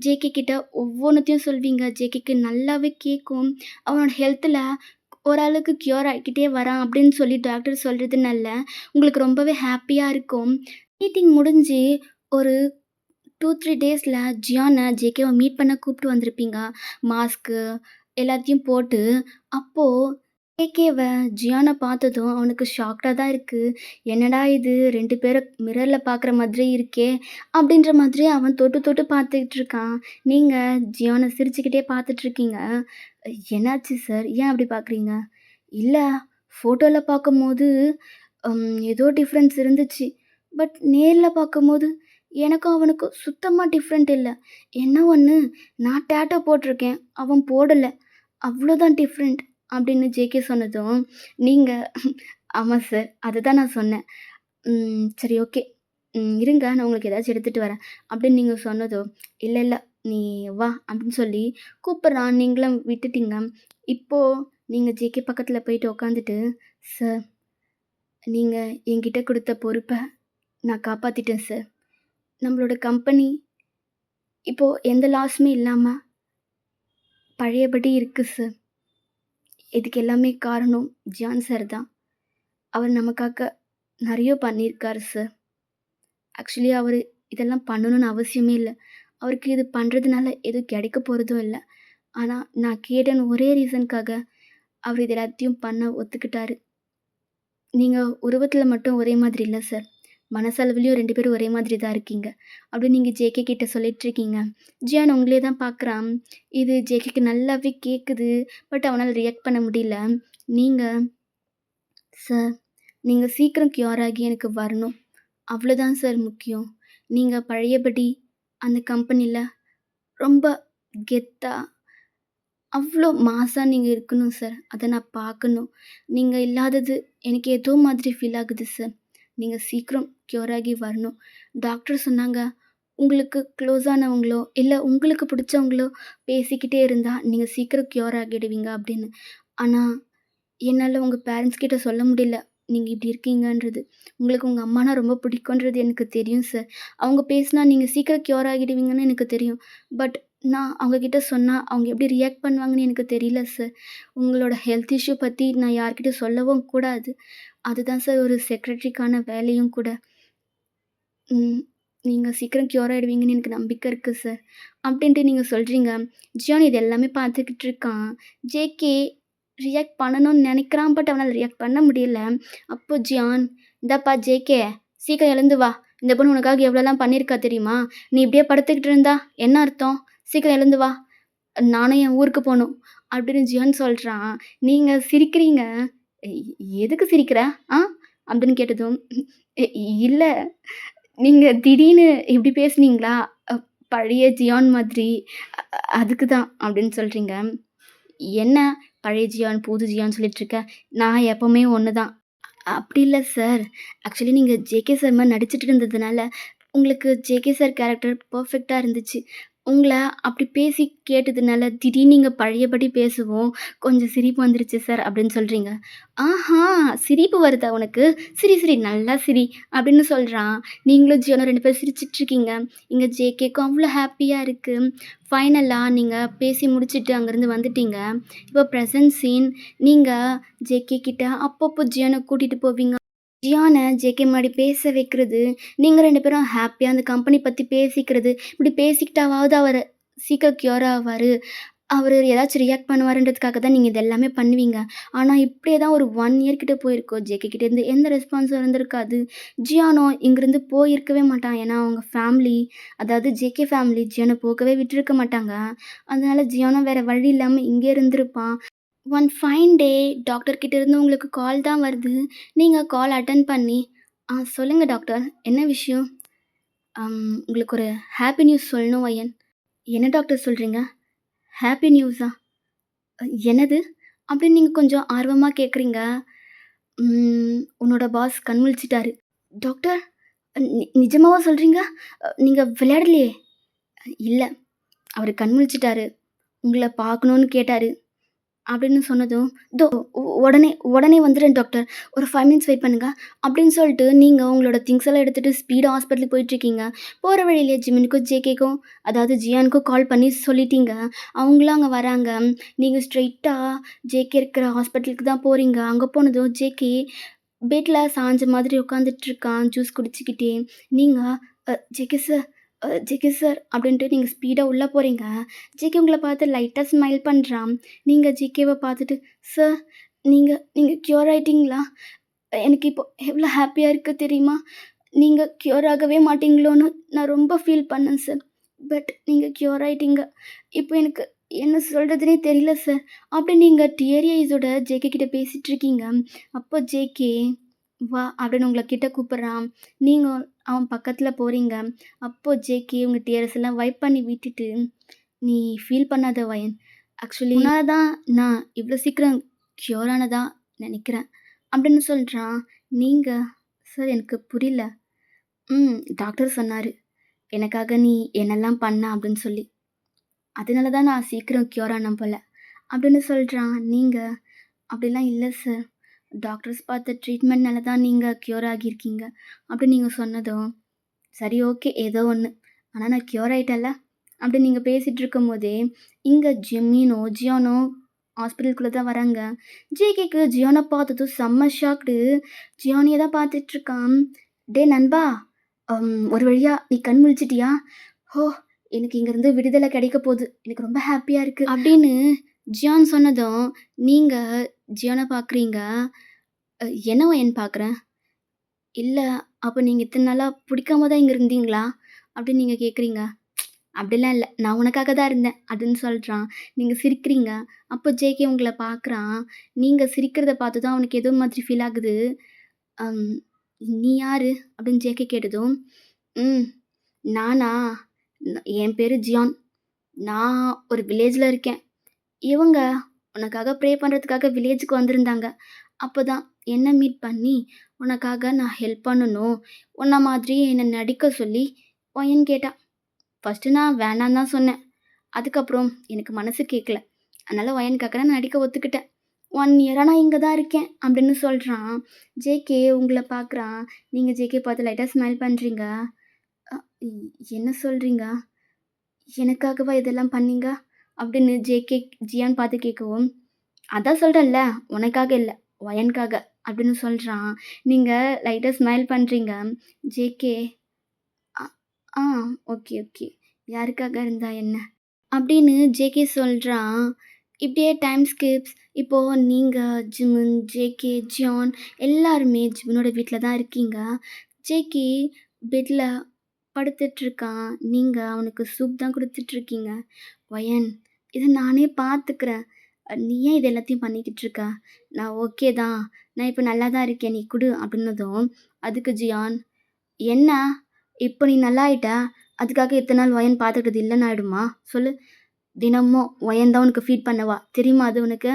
ஜேகே கிட்ட ஒவ்வொன்னத்தையும் சொல்வீங்க. ஜேகேக்கு நல்லாவே கேட்கும். அவனோட ஹெல்த்ல ஓரளவுக்கு க்யூர் ஆகிக்கிட்டே வரான் அப்படின்னு சொல்லி டாக்டர் சொல்றதுனால உங்களுக்கு ரொம்பவே ஹாப்பியா இருக்கும். மீட்டிங் முடிஞ்சு ஒரு 2, 3 டேஸில ஜியானை ஜேகேவ மீட் பண்ண கூப்பிட்டு வந்திருப்பீங்க. மாஸ்க்கு எல்லாத்தையும் போட்டு. அப்போ ஜேகேவ ஜியான பார்த்ததும் அவனுக்கு ஷாக்டா தான் இருக்கு. "என்னடா இது 2 பேர மிரர்ல பார்க்குற மாதிரி இருக்கே!" அப்படின்ற மாதிரி அவன் தொட்டு தொட்டு பார்த்துக்கிட்டு இருக்கான். நீங்க ஜியானை சிரிச்சுக்கிட்டே பார்த்துட்ருக்கீங்க. "என்னாச்சு சார்? ஏன் அப்படி பார்க்குறீங்க?" "இல்ல, ஃபோட்டோல பார்க்கும்போது ஏதோ டிஃப்ரென்ஸ் இருந்துச்சு. பட் நேர்ல பார்க்கும்போது எனக்கும் அவனுக்கும் சுத்தமா டிஃப்ரெண்ட் இல்ல. என்ன ஒண்ணு, நான் டாட்டூ போட்டிருக்கேன். அவன் போடல. அவ்வளோதான் டிஃப்ரெண்ட்." அப்படின்னு ஜேகே சொன்னதும், நீங்க "ஆமா சார். அதுதான் நான் சொன்னேன். சரி ஓகே. இருங்க நான் உங்களுக்கு ஏதாச்சும் எடுத்துட்டு வரேன்." அப்படின்னு நீங்க சொன்னதும், "இல்ல, இல்ல. நீ வா" அப்படின்னு சொல்லி கூப்பிடுறான். நீங்களும் விட்டுட்டீங்க. இப்போ நீங்க ஜேகே பக்கத்துல போயிட்டு உட்காந்துட்டு, "சார், நீங்க என்கிட்ட குடுத்த பொறுப்ப நான் காப்பாத்திட்டேன் சார். நம்மளோட கம்பெனி இப்போ எந்த லாஸுமே இல்லாம பழையபடி இருக்கு சார். இதுக்கு எல்லாமே காரணம் ஜான் சார் தான். அவர் நமக்காக நெறைய பண்ணியிருக்காரு சார். ஆக்சுவலி அவரு இதெல்லாம் பண்ணணும்னு அவசியமே இல்ல. அவருக்கு இது பண்றதுனால எதுவும் கிடைக்க போறதும் இல்ல. ஆனா நான் கேட்டேன்னு ஒரே ரீசனுக்காக அவரு இது எல்லாத்தையும் பண்ண ஒத்துக்கிட்டாரு. நீங்க உருவத்தில மட்டும் ஒரே மாதிரி இல்ல சார். மனசளவிலயும் 2 பேரும் ஒரே மாதிரி தான் இருக்கீங்க." அப்படின்னு நீங்க ஜேகே கிட்ட சொல்லிட்டுருக்கீங்க. ஜியான் உங்களே தான் பார்க்குறான். இது ஜேகேக்கு நல்லாவே கேட்குது. பட் அவனால ரியாக்ட் பண்ண முடியல. நீங்க, "சார், நீங்க சீக்கிரம் க்யூர் ஆகி எனக்கு வரணும். அவ்வளோதான் சார் முக்கியம். நீங்க பழையபடி அந்த கம்பெனில ரொம்ப கெத்தா, அவ்ளோ மாஸா நீங்க இருக்கணும் சார். அத நான் பார்க்கணும். நீங்க இல்லாதது எனக்கு ஏதோ மாதிரி ஃபீல் ஆகுது சார். நீங்க சீக்கிரம் க்யூர் ஆகி வரணும்." டாக்டர் சொன்னாங்க, "உங்களுக்கு க்ளோஸ் ஆனவங்களோ, இல்ல உங்களுக்கு பிடிச்சவங்களோ பேசிக்கிட்டே இருந்தா நீங்க சீக்கிரம் க்யூர் ஆகிடுவீங்க" அப்படின்னு. ஆனா, என்னால உங்க பேரண்ட்ஸ் கிட்ட சொல்ல முடியல. நீங்க இப்படி இருக்கீங்கன்றது. உங்களுக்கு உங்க அம்மானா ரொம்ப பிடிக்குன்றது எனக்கு தெரியும் சார். அவங்க பேசினா நீங்க சீக்கிரம் க்யூர் ஆகிடுவீங்கன்னு எனக்கு தெரியும். பட் நான் அவங்க கிட்ட சொன்னா அவங்க எப்படி ரியாக்ட் பண்ணுவாங்கன்னு எனக்கு தெரியல சார். உங்களோட ஹெல்த் இஷ்யூ பத்தி நான் யார்கிட்டயும் சொல்லவும் கூடாது. அதுதான் சார் ஒரு செக்ரட்டரிக்கான வேலையும் கூட. ம். நீங்க சீக்கிரம் க்யூர் ஆயிடுவீங்கன்னு எனக்கு நம்பிக்கை இருக்கு சார்." அப்படின்ட்டு நீங்க சொல்றீங்க. ஜியான் இது எல்லாமே பார்த்துக்கிட்டு இருக்கான். ஜேகே ரியாக்ட் பண்ணணும்னு நெனைக்கிறான். பட் அவனால ரியாக்ட் பண்ண முடியல. அப்போ ஜியான், "இந்தாப்பா ஜேகே, சீக்கிரம் எழுந்து வா. இந்த பொண்ணு உனக்காக எவ்வளோலாம் பண்ணியிருக்கா தெரியுமா? நீ இப்படியே படுத்துக்கிட்டு இருந்தா என்ன அர்த்தம்? சீக்கிரம் எழுந்து வா. நானும் என் ஊருக்கு போணும்." அப்படின்னு ஜியான் சொல்றான். நீங்க சிரிக்கிறீங்க. "எ எதுக்கு சிரிக்கிற? ஆ?" அப்படின்னு கேட்டதும், "இ இல்ல. நீங்க திடீர்னு இப்படி பேசுனீங்களா? அ பழைய ஜியான் மாதிரி. அதுக்கு தான்" அப்படின்னு சொல்றீங்க. "என்ன பழைய ஜியான், புது ஜியான்னு சொல்லிட்டுருக்க? நான் எப்பவுமே ஒண்ணு தான்." "அப்படி இல்ல சார். ஆக்சுவலி நீங்க ஜேகே சார் மாரி நடிச்சுட்டு இருந்ததுனால, உங்களுக்கு ஜேகே சார் கேரக்டர் பெர்ஃபெக்ட்டா இருந்துச்சு. உங்கள அப்படி பேசி கேட்டதுனால, திடீர்னு நீங்க பழையபடி பேசவும், கொஞ்சம் சிரிப்பு வந்துருச்சு சார்." அப்படின்னு சொல்றீங்க. "ஆஹா! சிரிப்பு வருதா உனக்கு? சிரி சிரி நல்லா சிரி." அப்படின்னு சொல்றான். நீங்களும் ஜியானும் 2 பேரும் சிரிச்சுட்ருக்கீங்க. இங்க ஜேகேக்கும் அவ்ளோ ஹாப்பியா இருக்கு. ஃபைனலா நீங்க பேசி முடிச்சுட்டு அங்கேருந்து வந்துட்டீங்க. இப்போ ப்ரெசன்ட் சீன். நீங்க ஜேகே கிட்ட அப்பப்போ ஜியான கூட்டிட்டு போவீங்க. ஜியான ஜேகே முன்னாடி பேச வைக்கிறது, நீங்க 2 பேரும் ஹாப்பியா அந்த கம்பெனி பத்தி பேசிக்கிறது, இப்படி பேசிக்கிட்டாவாவது அவரு சீக்கிரம் க்யூர் ஆவாரு. அவரு ஏதாச்சும் ரியாக்ட் பண்ணுவாருன்றதுக்காக தான் நீங்க இது எல்லாமே பண்ணுவீங்க. ஆனா, இப்படியே தான் ஒரு 1 இயர் கிட்ட போயிருக்கும். ஜேகே கிட்டேருந்து எந்த ரெஸ்பான்ஸும் இருந்திருக்காது. ஜியானும் இங்கேருந்து போயிருக்கவே மாட்டான். ஏன்னா, அவங்க ஃபேமிலி, அதாவது ஜேகே ஃபேமிலி ஜியான போகவே விட்டுருக்க மாட்டாங்க. அதனால ஜியானும் வேற வழி இல்லாம இங்கேயே இருந்திருப்பான். ஒன் ஃபைன் டே டாக்டர் கிட்ட இருந்து உங்களுக்கு கால் தான் வருது. நீங்க கால் அட்டெண்ட் பண்ணி, சொல்லுங்க டாக்டர். என்ன விஷயம்?" உங்களுக்கு ஒரு ஹாப்பி நியூஸ் சொல்லணும் ஐயன்." "என்ன டாக்டர் சொல்றீங்க? ஹாப்பி நியூஸா? என்னது?" அப்படின்னு நீங்க கொஞ்சம் ஆர்வமா கேட்குறீங்க. "உன்னோட பாஸ் கண் முழிச்சிட்டாரு." "டாக்டர், நிஜமாவா சொல்கிறீங்க? நீங்க விளையாடலையே? இல்ல. அவரு கண் முழிச்சுட்டாரு. உங்கள பார்க்கணும்னு கேட்டாரு. அப்படின்னு சொன்னதும், "இதோ உடனே உடனே வந்துர்றேன் டாக்டர். ஒரு 5 மினிட்ஸ் வெயிட் பண்ணுங்க." அப்படின்னு சொல்லிட்டு நீங்க உங்களோட திங்ஸ் எல்லாம் எடுத்துட்டு ஸ்பீடா ஹாஸ்பிட்டலுக்கு போயிட்டுருக்கீங்க. போற வழியிலே ஜிமினுக்கும், ஜேகேக்கும் அதாவது ஜியானுக்கும் கால் பண்ணி சொல்லிட்டீங்க. அவங்களும் அங்க வராங்க. நீங்க ஸ்ட்ரெயிட்டா ஜேகே இருக்கிற ஹாஸ்பிட்டலுக்கு தான் போறீங்க. அங்க போனதும் ஜேகே பெட்ல சாஞ்ச மாதிரி உட்காந்துட்டுருக்கான், ஜூஸ் குடிச்சுக்கிட்டே. நீங்க "ஜேகே சார், ஜேகே சார்" அப்படின்ட்டு நீங்க ஸ்பீடா உள்ள போறீங்க. ஜேகே உங்கள பார்த்து லைட்டா ஸ்மைல் பண்றான். நீங்க ஜேகேவ பார்த்துட்டு, "சார், நீங்க நீங்க க்யூர் ஆயிட்டீங்களா? எனக்கு இப்போ எவ்வளோ ஹாப்பியா இருக்கு தெரியுமா? நீங்க க்யூர் ஆகவே மாட்டீங்களோன்னு நான் ரொம்ப ஃபீல் பண்ணேன் சார். பட் நீங்க க்யூர் ஆயிட்டீங்க. இப்போ எனக்கு என்ன சொல்றதுன்னே தெரியல சார்." அப்படி நீங்க டியரி ஐஸோட ஜேகே கிட்ட பேசிட்டுருக்கீங்க. அப்போ ஜேகே, "வா" அப்படின்னு உங்கள கிட்ட கூப்பிடுறான். நீங்க அவன் பக்கத்துல போறீங்க. அப்போ ஜேகே உங்க டியர்ஸ் எல்லாம் வைப் பண்ணி விட்டுட்டு, "நீ ஃபீல் பண்ணாத வயன். ஆக்சுவலி உன்னால தான் நான் இவ்வளோ சீக்கிரம் க்யூர் ஆனதா நெனைக்கிறேன்." அப்படின்னு சொல்றான். நீங்க, "சார் எனக்கு புரியல." டாக்டர் சொன்னாரு, எனக்காக நீ என்னெல்லாம் பண்ண அப்படின்னு சொல்லி. அதனால தான் நான் சீக்கிரம் க்யூர் ஆனேன் போல." அப்படின்னு சொல்றான். நீங்க, "அப்படிலாம் இல்ல சார். டாக்டர்ஸ் பார்த்த ட்ரீட்மெண்ட்னால தான் நீங்க க்யூர் ஆகியிருக்கீங்க." அப்படின்னு நீங்க சொன்னதும், "சரி ஓகே ஏதோ ஒண்ணு. ஆனா நான் க்யூர் ஆயிட்டேன்ல." அப்படின்னு நீங்க பேசிட்டு இருக்கும்போதே, இங்க ஜியானோ ஹாஸ்பிட்டலுக்குள்ள தான் வராங்க. ஜேகேக்கு ஜியான பார்த்ததும் செம்ம ஷாக்டு. ஜியானிய தான் பார்த்துட்ருக்கான். "டேய் நண்பா, ஒரு வழியா நீ கண் முழிச்சிட்டியா? ஹோ! எனக்கு இங்கேருந்து விடுதலை கிடைக்க போது. எனக்கு ரொம்ப ஹாப்பியா இருக்கு." அப்படின்னு ஜியான் சொன்னதும், நீங்க ஜியான பார்க்குறீங்க. "என்னவா என் பார்க்குறேன்?" "இல்ல, அப்ப நீங்க இத்தன நாளா புடிக்காம தான் இங்க இருந்தீங்களா?" அப்படின்னு நீங்க கேட்குறீங்க. "அப்படிலாம் இல்ல. நான் உனக்காக தான் இருந்தேன்." அப்படின்னு சொல்றான். நீங்க சிரிக்கிறீங்க. அப்போ ஜேகே உங்கள பார்க்குறான். நீங்க சிரிக்கிறத பார்த்து தான் அவனுக்கு ஏதோ மாதிரி ஃபீல் ஆகுது. அம் "நீ யாரு?" அப்படின்னு ஜேகே கேட்டதும், "ம் நானா? என் பேரு ஜியான். நான் ஒரு வில்லேஜ்ல இருக்கேன். இவங்க உனக்காக ப்ரே பண்ணுறதுக்காக வில்லேஜுக்கு வந்திருந்தாங்க. அப்பதான் என்ன மீட் பண்ணி, உனக்காக நான் ஹெல்ப் பண்ணணும். உன்ன மாதிரி என்ன நடிக்க சொல்லி பையன் கேட்டா. ஃபர்ஸ்ட்டு நான் வேணான்னு தான் சொன்னேன். அதுக்கப்புறம் எனக்கு மனசு கேட்கல. அதனால ஒயனுக்காக நான் நடிக்க ஒத்துக்கிட்டேன். 1 இயரா நான் இங்க தான் இருக்கேன்." அப்படின்னு சொல்றான். ஜேகே உங்கள பார்க்குறான். நீங்க ஜேகே பார்த்து லைட்டா ஸ்மைல் பண்றீங்க. "அ என்ன சொல்றீங்க? எனக்காகவா இதெல்லாம் பண்ணீங்க?" அப்படின்னு ஜியான் பார்த்து கேட்கவும், "அதான் சொல்றேன்ல, உனக்காக இல்ல, ஒயனுக்காக." அப்படின்னு சொல்றான். நீங்க லைட்டா ஸ்மைல் பண்றீங்க. ஜேகே, "அ ஆ ஓகே, ஓகே. யாருக்காக இருந்தா என்ன?" அப்படின்னு ஜேகே சொல்றான். இப்படியே டைம் ஸ்கிப்ஸ். இப்போ நீங்க, ஜிமின், ஜேகே, ஜியான் எல்லாருமே ஜிமினோட வீட்ல தான் இருக்கீங்க. ஜேகே பெட்ல படுத்துட்ருக்கான். நீங்க அவனுக்கு சூப் தான் குடுத்துட்ருக்கீங்க. "வயன், இத நானே பார்த்துக்கிறேன். நீ ஏன் இது எல்லாத்தையும் பண்ணிக்கிட்டு இருக்க? நான் ஓகே தான். நான் இப்ப நல்லா தான் இருக்கேன். நீ குடு." அப்படின்னதும், அதுக்கு ஜியான், "என்ன? இப்ப நீ நல்லா ஆயிட்ட. அதுக்காக இத்தன நாள் ஒயன் பார்த்துக்கிட்டது இல்லன்னு ஆயிடுமா? சொல்லு. தினமும் ஒயன் தான் உனக்கு ஃபீட் பண்ணவா? தெரியுமா அது உனக்கு?"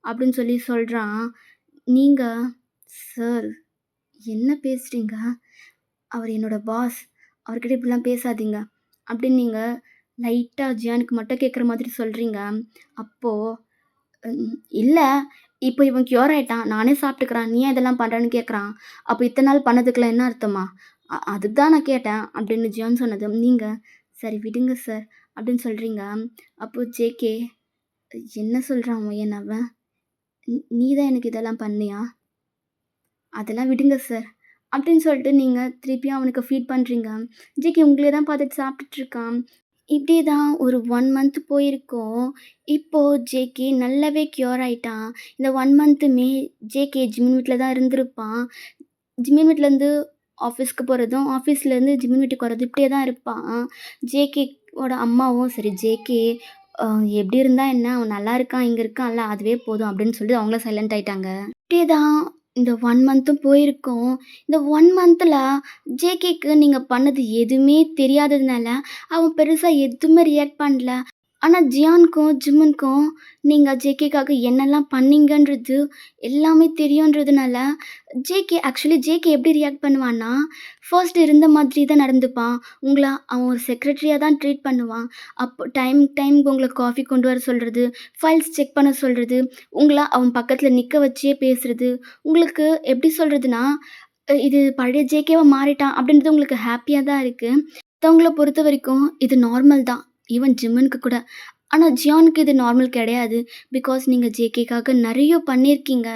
அப்படின்னு சொல்லி சொல்றான். நீங்க, "சார், என்ன பேசுறீங்க? அவர் என்னோட பாஸ். அவர்கிட்ட இப்படிலாம் பேசாதீங்க." அப்படின்னு நீங்க லைட்டா ஜியானுக்கு மட்டும் கேட்குற மாதிரி சொல்றீங்க. அப்போ, இல்ல, இப்போ இவன் க்யூர் ஆயிட்டான். நானே சாப்பிட்டுக்கிறேன். நீ ஏன் இதெல்லாம் பண்றன்னு?" கேட்குறான். "அப்போ இத்தன நாள் பண்ணதுக்கெல்லாம் என்ன அர்த்தமா?" அதுக்கு தான் நான் கேட்டேன்." அப்படின்னு ஜியான் சொன்னதும், நீங்க, "சரி விடுங்க சார்." அப்படின்னு சொல்றீங்க. அப்போ ஜேகே, "என்ன சொல்றான் மொயன் அவன்? நீ தான் எனக்கு இதெல்லாம் பண்ணியா? அதெல்லாம் விடுங்க சார்." அப்படின்னு சொல்லிட்டு நீங்க திருப்பியும் அவனுக்கு ஃபீட் பண்றீங்க. ஜேகே உங்களே தான் பார்த்துட்டு சாப்பிட்டுட்டு இருக்கான். இப்படியே தான் ஒரு 1 மந்த் போயிருக்கும். இப்போ ஜேகே நல்லாவே க்யூர் ஆயிட்டான். இந்த 1 மந்த்துமே ஜேகே ஜிமின் வீட்ல தான் இருந்திருப்பான். ஜிமின் வீட்லேருந்து ஆஃபீஸ்க்கு போகிறதும், ஆஃபீஸ்லேருந்து ஜிமின் வீட்டுக்கு வரதும் இப்படியே தான் இருப்பான். ஜேகேவோட அம்மாவும் சரி, ஜேகே அ எப்படி இருந்தா என்ன? அவன் நல்லா இருக்கான், இங்க இருக்கான்ல, அதுவே போதும் அப்படின்னு சொல்லிட்டு அவங்களும் சைலண்ட் ஆயிட்டாங்க. இப்படியே தான் இந்த 1 மந்த்தும் போயிருக்கும். இந்த 1 மந்த்ல ஜேகேக்கு நீங்க பண்ணது எதுவுமே தெரியாததுனால, அவன் பெருசா எதுவுமே ரியாக்ட் பண்ணல. ஆனா ஜியானுக்கும், ஜிம்மினுக்கும் நீங்க ஜேகேக்காக என்னெல்லாம் பண்ணீங்கன்றது எல்லாமே தெரியுன்றதுனால, ஜேகே எப்படி ரியாக்ட் பண்ணுவான்னா, ஃபர்ஸ்ட் இருந்த மாதிரி தான் நடந்துப்பான். உங்கள அவன் ஒரு செக்ரட்டரியா தான் ட்ரீட் பண்ணுவான். அப்போ டைம்க்கு உங்களுக்கு காஃபி கொண்டு வர சொல்றது, ஃபைல்ஸ் செக் பண்ண சொல்றது, உங்கள அவன் பக்கத்துல நிக்க வச்சே பேசுறது. உங்களுக்கு எப்படி சொல்றதுன்னா, இது பழைய ஜேகேவா மாறிட்டான் அப்படின்றது உங்களுக்கு ஹேப்பியா தான் இருக்கு. மத்தவங்கள பொறுத்தவரைக்கும் இது நார்மல் தான். ஈவன் ஜிம்மனுக்கு கூட. ஆனா ஜியானுக்கு இது நார்மல் கிடையாது. பிகாஸ் நீங்க ஜேகேக்காக நெறைய பண்ணியிருக்கீங்க.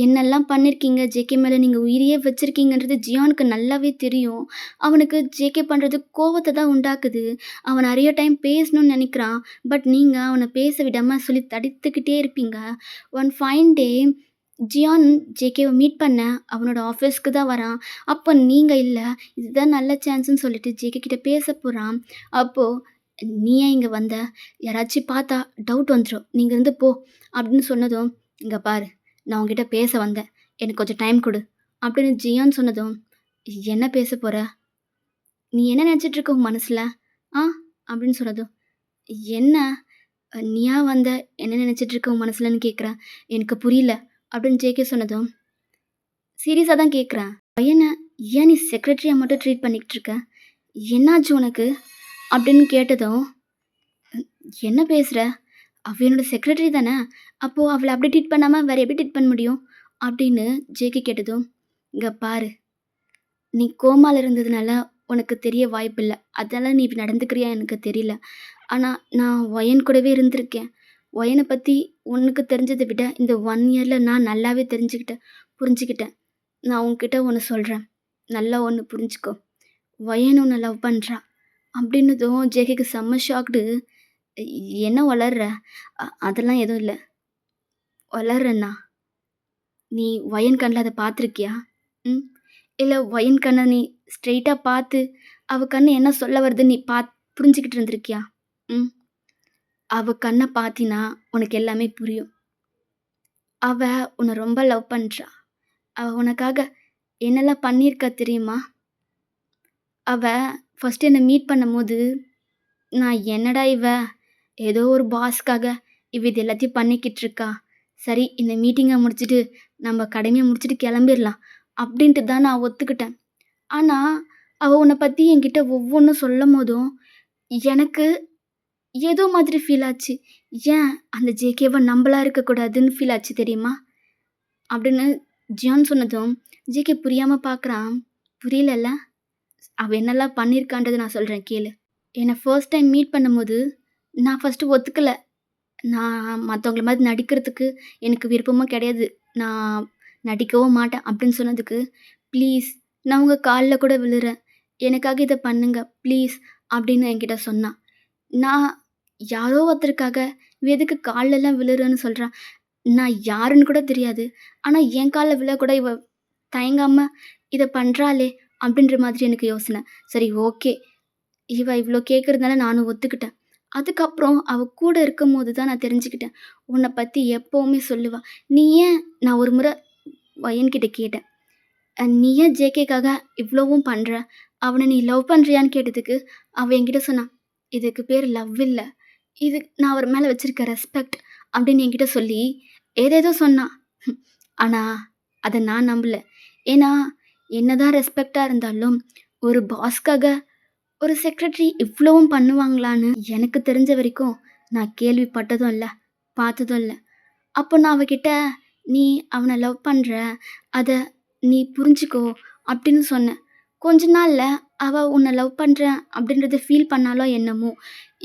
என்னெல்லாம் பண்ணியிருக்கீங்க, ஜேகே மேல நீங்க உயிரையே வச்சிருக்கீங்கன்றது ஜியானுக்கு நல்லாவே தெரியும். அவனுக்கு ஜேகே பண்றது கோவத்த தான் உண்டாக்குது. அவன் நெறைய டைம் பேசணும்னு நெனைக்கிறான். பட் நீங்க அவன பேச விடாம சொல்லி தடுத்துக்கிட்டே இருப்பீங்க. One fine day Ziyan ஜேகேவ meet பண்ண அவனோட ஆஃபீஸ்க்கு தான் வரான். அப்போ நீங்க இல்ல. இதுதான் நல்ல சான்ஸ்ன்னு சொல்லிட்டு ஜேகே கிட்ட பேச போறான். அப்போ "நீ ஏன் இங்க வந்த? யாராச்சும் பார்த்தா டவுட் வந்துரும். நீ இங்கேருந்து போ" அப்படின்னு சொன்னதும், "இங்க பாரு, நான் உன்கிட்ட பேச வந்தேன். எனக்கு கொஞ்சம் டைம் குடு" அப்படின்னு ஜியான் சொன்னதும், "என்ன பேச போற? நீ என்ன நெனச்சிட்டு இருக்க உன் மனசுல? ஆ?" அப்படின்னு சொன்னதும், "என்ன? நீயா வந்த? என்ன நெனச்சிட்டு இருக்க உன் மனசுலன்னு கேட்குற? எனக்கு புரியல" அப்படின்னு ஜேகே சொன்னதும், "சீரியஸா தான் கேட்குறேன். பையன ஏன் நீ செக்ரட்டரியா மட்டும் ட்ரீட் பண்ணிக்கிட்டு இருக்க? என்னாச்சு உனக்கு?" அப்படின்னு கேட்டதும், "என்ன பேசுற? அவ என்னோட செக்ரட்டரி தானே! அப்போ அவள அப்படி ட்ரீட் பண்ணாம வேற எப்படி ட்ரீட் பண்ண முடியும்?" அப்படின்னு ஜேகே கேட்டதும், "இங்க பாரு, நீ கோமால இருந்ததுனால உனக்கு தெரிய வாய்ப்பில்ல. அதனால நீ இப்படி நடந்துக்கிறியா எனக்கு தெரியல. ஆனா நான் ஒயன் கூடவே இருந்திருக்கேன். ஒயன பத்தி உனக்கு தெரிஞ்சத விட இந்த 1 இயர்ல நான் நல்லாவே புரிஞ்சுக்கிட்டேன். நான் உன்கிட்ட ஒண்ணு சொல்றேன். நல்லா ஒண்ணு புரிஞ்சுக்கோ. ஒயன் உன்ன லவ் பண்றா." அப்படின்னதும் ஜேகேக்கு செம்ம ஷாக்டு. "என்ன ஒளர்ற? அதெல்லாம் எதுவும் இல்ல." "ஒளர்றேன்னா? நீ ஒயன் கண்ல அத பார்த்துருக்கியா? ம்? இல்ல ஒயன் கண்ண நீ ஸ்ட்ரெயிட்டா பார்த்து, அவ கண்ணு என்ன சொல்ல வருதுன்னு நீ புரிஞ்சுகிட்டு இருந்திருக்கியா? ம்? அவ கண்ண பார்த்தீன்னா, உனக்கு எல்லாமே புரியும். அவ உன்ன ரொம்ப லவ் பண்றா. அவ உனக்காக என்னலாம் பண்ணியிருக்கா தெரியுமா? அவ ஃபர்ஸ்ட்டு என்ன மீட் பண்ணும்போது, நான் என்னடா இவ! ஏதோ ஒரு பாஸ்க்காக இவ இது எல்லாத்தையும் பண்ணிக்கிட்டு இருக்கா. சரி இந்த மீட்டிங்க முடிச்சுட்டு, நம்ம கடமைய முடிச்சுட்டு கிளம்பிர்லாம். அப்படின்ட்டு தான் நான் ஒத்துக்கிட்டேன். ஆனா, அவ உன்ன பத்தி என்கிட்ட ஒவ்வொன்னும் சொல்லும்போதும், எனக்கு ஏதோ மாதிரி ஃபீல் ஆச்சு. ஏன் அந்த ஜேகேவ நம்பளா இருக்கக்கூடாதுன்னு ஃபீல் ஆச்சு தெரியுமா? அப்படின்னு ஜியான் சொன்னதும், ஜேகே புரியாம பார்க்குறான். புரியலல்ல? அவ என்னலாம் பண்ணியிருக்கான்றத நான் சொல்றேன் கேளு. என்ன ஃபர்ஸ்ட் டைம் மீட் பண்ணும்போது, நான் ஃபர்ஸ்ட்டு ஒத்துக்கல. நான் மத்தவங்கள மாரி நடிக்கிறதுக்கு எனக்கு விருப்பமும் கிடையாது. நான் நடிக்கவும் மாட்டேன் அப்படின்னு சொன்னதுக்கு, "ப்ளீஸ் நான் உங்க கால்ல கூட விழுறேன். எனக்காக இத பண்ணுங்க ப்ளீஸ்" அப்படின்னு என்கிட்ட சொன்னா. நான் யாரோ ஒருத்தருக்காக இவ எதுக்கு கால்லலாம் விழுறேன்னு சொல்றா? நான் யாருன்னு கூட தெரியாது. ஆனா என் கால்ல விழக்கூட இவ தயங்காம இத பண்றாளே! அப்படின்ற மாதிரி எனக்கு யோசனை. சரி ஓகே. இவ இவ்ளோ கேட்கறதுனால நானும் ஒத்துக்கிட்டேன். அதுக்கப்புறம் அவ கூட இருக்கும்போது தான் நான் தெரிஞ்சுக்கிட்டேன். உன்ன பத்தி எப்பவுமே சொல்லுவா. நீ ஏன் நான் ஒரு முறை பையன்கிட்ட கேட்டேன். "நீ ஏன் ஜேகேக்காக இவ்வளவும் பண்ற? அவன நீ லவ் பண்றியான்னு?" கேட்டதுக்கு, அவ என்கிட்ட சொன்னா. "இதுக்கு பேரு லவ் இல்ல. இது நான் அவர் மேல வச்சிருக்க ரெஸ்பெக்ட்" அப்படின்னு என்கிட்ட சொல்லி ஏதேதோ சொன்னா. ஆனா, அத நான் நம்பல. ஏன்னா, என்னதான் ரெஸ்பெக்ட்டா இருந்தாலும், ஒரு பாஸ்க்காக ஒரு செக்ரட்டரி இவ்வளவும் பண்ணுவாங்களான்னு எனக்கு தெரிஞ்ச வரைக்கும் நான் கேள்விப்பட்டதும் இல்ல, பார்த்ததும் இல்ல. அப்போ நான் அவகிட்ட, "நீ அவன லவ் பண்ற, அத நீ புரிஞ்சுக்கோ" அப்படின்னு சொன்னேன். கொஞ்ச நாள்ல அவ உன்ன லவ் பண்றேன் அப்படின்றத ஃபீல் பண்ணாளோ என்னமோ,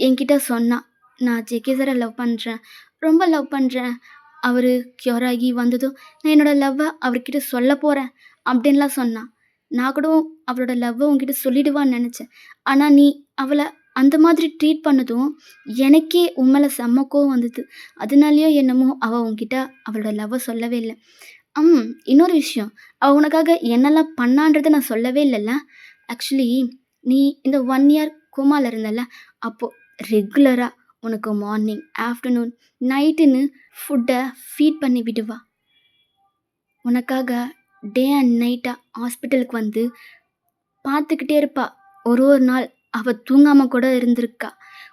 என்கிட்ட சொன்னா. "நான் ஜேகே சார லவ் பண்றேன். ரொம்ப லவ் பண்றேன். அவரு க்யூர் ஆகி வந்ததும், நான் என்னோட லவ்வ அவர்கிட்ட சொல்லப் போறேன்" அப்படின்லாம் சொன்னா. நான் கூட அவளோட லவ்வ உன்கிட்ட சொல்லிடுவான்னு நெனச்சேன். ஆனா நீ அவள அந்த மாதிரி ட்ரீட் பண்ணதும், எனக்கே உன் மேல செம்ம கோவம் வந்தது. அதனாலயோ என்னமோ அவ உன்கிட்ட அவளோட லவ்வ சொல்லவே இல்ல. இன்னொரு விஷயம். அவ உனக்காக என்னலாம் பண்ணான்றத நான் சொல்லவே இல்லல்ல. ஆக்சுவலி நீ இந்த 1 இயர் கோமால இருந்தல்ல, அப்போ ரெகுலரா உனக்கு மார்னிங், ஆஃப்டர்நூன், நைட்டுன்னு ஃபுட்ட ஃபீட் பண்ணி விடுவா. உனக்காக டே அண்ட் நைட்டா ஹாஸ்பிட்டலுக்கு வந்து பார்த்துக்கிட்டே இருப்பா. ஒரு ஒரு நாள் அவ தூங்காம கூட இருந்திருக்கா.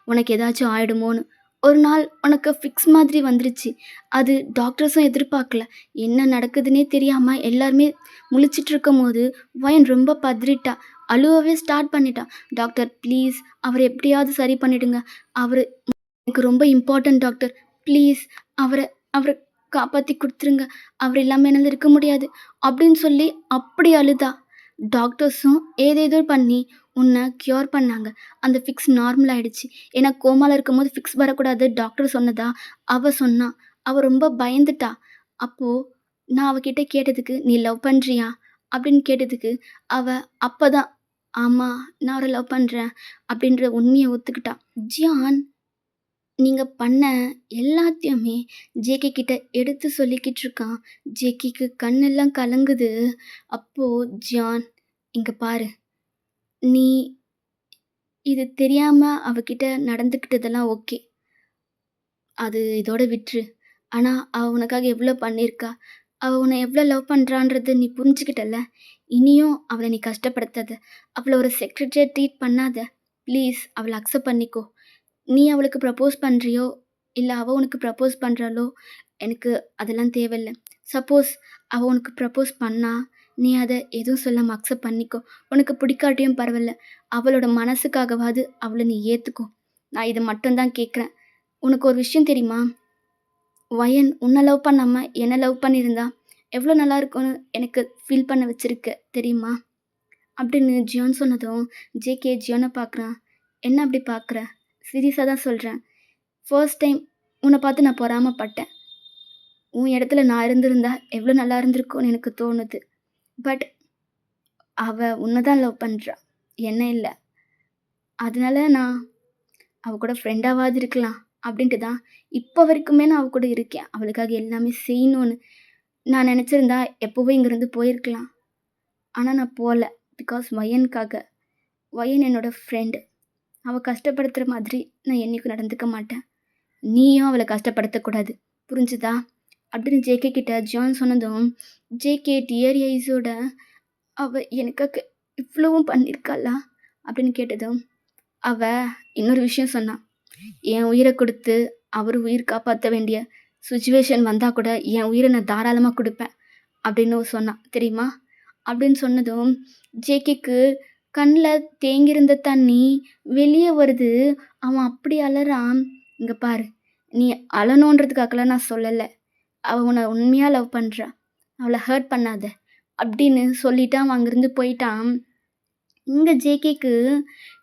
உனக்கு ஏதாச்சும் ஆயிடுமோன்னு. ஒரு நாள் உனக்கு ஃபிக்ஸ் மாதிரி வந்துருச்சு. அது டாக்டர்ஸும் எதிர்பார்க்கல. என்ன நடக்குதுன்னே தெரியாம எல்லாருமே முழிச்சிட்டு இருக்கும்போது, வயன் ரொம்ப பதறிட்டா. அழுவவே ஸ்டார்ட் பண்ணிட்டா. டாக்டர் ப்ளீஸ் அவர எப்படியாவது சரி பண்ணிடுங்க. அவரு எனக்கு ரொம்ப இம்பார்ட்டன்ட் டாக்டர். ப்ளீஸ் அவர அவர காப்பாத்தி குடுத்துருங்க. அவர் இல்லாம என்னால இருக்க முடியாது. அப்படின்னு சொல்லி அப்படி அழுதா. டாக்டர்ஸும் ஏதேதோ பண்ணி உன்ன க்யூர் பண்ணாங்க. அந்த ஃபிக்ஸ் நார்மல் ஆயிடுச்சு. ஏன்னா கோமால இருக்கும்போது ஃபிக்ஸ் வரக்கூடாது டாக்டர் சொன்னதா அவ சொன்னா. அவ ரொம்ப பயந்துட்டா. அப்போ நான் அவகிட்ட கேட்டதுக்கு, "நீ லவ் பண்றியா?" அப்படின்னு கேட்டதுக்கு, அவ அப்பதான், "ஆமா, நான் அவர லவ் பண்றேன்." அப்படின்ற உண்மைய ஒத்துக்கிட்டா. ஜியான் நீங்க பண்ண எல்லாத்தையுமே ஜேகே கிட்ட எடுத்து சொல்லிக்கிட்டு இருக்கான். ஜேகேக்கு கண்ணெல்லாம் கலங்குது. அப்போ ஜியான், "இங்க பாரு, நீ இது தெரியாம அவகிட்ட நடந்துக்கிட்டதெல்லாம் ஓகே. அது இதோட விட்டுரு. ஆனா, அவ உனக்காக எவ்ளோ பண்ணியிருக்கா. அவ உன்ன எவ்ளோ லவ் பண்றான்றத நீ புரிஞ்சுக்கிட்டல்ல. இனியும் அவள நீ கஷ்டப்படுத்தாத. அவள ஒரு செக்ரெட்டரியா ட்ரீட் பண்ணாத. ப்ளீஸ் அவள அக்செப்ட் பண்ணிக்கோ. நீ அவளுக்கு ப்ரப்போஸ் பண்றியோ, இல்ல அவ உனக்கு ப்ரப்போஸ் பண்றாளோ, எனக்கு அதெல்லாம் தேவையில்ல. சப்போஸ் அவ உனக்கு ப்ரப்போஸ் பண்ணா, நீ அத எதுவும் சொல்லாம அக்செப்ட் பண்ணிக்கோ. உனக்கு பிடிக்காட்டியும் பரவால்ல. அவளோட மனசுக்காகவாது அவள நீ ஏத்துக்கோ. நான் இத மட்டும் தான் கேட்கிறேன். உனக்கு ஒரு விஷயம் தெரியுமா? வயன் உன்ன லவ் பண்ணாம என்ன லவ் பண்ணியிருந்தா, எவ்ளோ நல்லா இருக்கும்னு எனக்கு ஃபீல் பண்ண வச்சிருக்க தெரியுமா?" அப்படின்னு ஜியான் சொன்னதும், ஜேகே ஜியான பார்க்குறான். "என்ன அப்படி பார்க்குற? சீரியஸா தான் சொல்றேன். ஃபர்ஸ்ட் டைம் உன்ன பார்த்து நான் பொறாமப்பட்டேன். உன் இடத்துல நான் இருந்திருந்தா எவ்ளோ நல்லா இருந்திருக்கும்னு எனக்கு தோணுது. பட் அவ உன்ன தான் லவ் பண்றா. என்ன இல்ல. அதனால நான் அவ கூட ஃப்ரெண்டாவாவது இருக்கலாம் அப்படின்ட்டு தான் இப்ப வரைக்குமே நான் அவ கூட இருக்கேன். அவளுக்காக எல்லாமே செய்யணும்னு. நான் நெனச்சிருந்தா எப்பவோ இங்கேருந்து போயிருக்கலாம். ஆனா நான் போல. பிகாஸ் வயனுக்காக. வயன் என்னோட ஃப்ரெண்ட். அவ கஷ்டப்படுத்துற மாதிரி நான் என்னைக்கும் நடந்துக்க மாட்டேன். நீயும் அவள கஷ்டப்படுத்தக்கூடாது. புரிஞ்சுதா?" அப்படின்னு ஜேகே கிட்ட ஜான் சொன்னதும், ஜேகே டியரி ஐஸோட, "அவ எனக்காக இவ்வளவும் பண்ணியிருக்காளா?" அப்படின்னு கேட்டதும், அவ இன்னொரு விஷயம் சொன்னா. "என் உயிர குடுத்து அவரு உயிர் காப்பாத்த வேண்டிய சிச்சுவேஷன் வந்தா கூட, என் உயிர நான் தாராளமா குடுப்பேன்." அப்படின்னு சொன்னா. தெரியுமா? அப்படின்னு சொன்னதும், ஜேகேக்கு கண்ல தேங்கியிருந்த தண்ணி வெளிய வருது. அவன் அப்படி அழறான். "இங்க பாரு, நீ அழணுன்றதுக்காகலாம் நான் சொல்லல. அவ உன்ன உண்மையா லவ் பண்றா. அவள ஹர்ட் பண்ணாத." அப்படின்னு சொல்லிட்டு அவன் அங்கேருந்து போயிட்டான். இங்க ஜேகேக்கு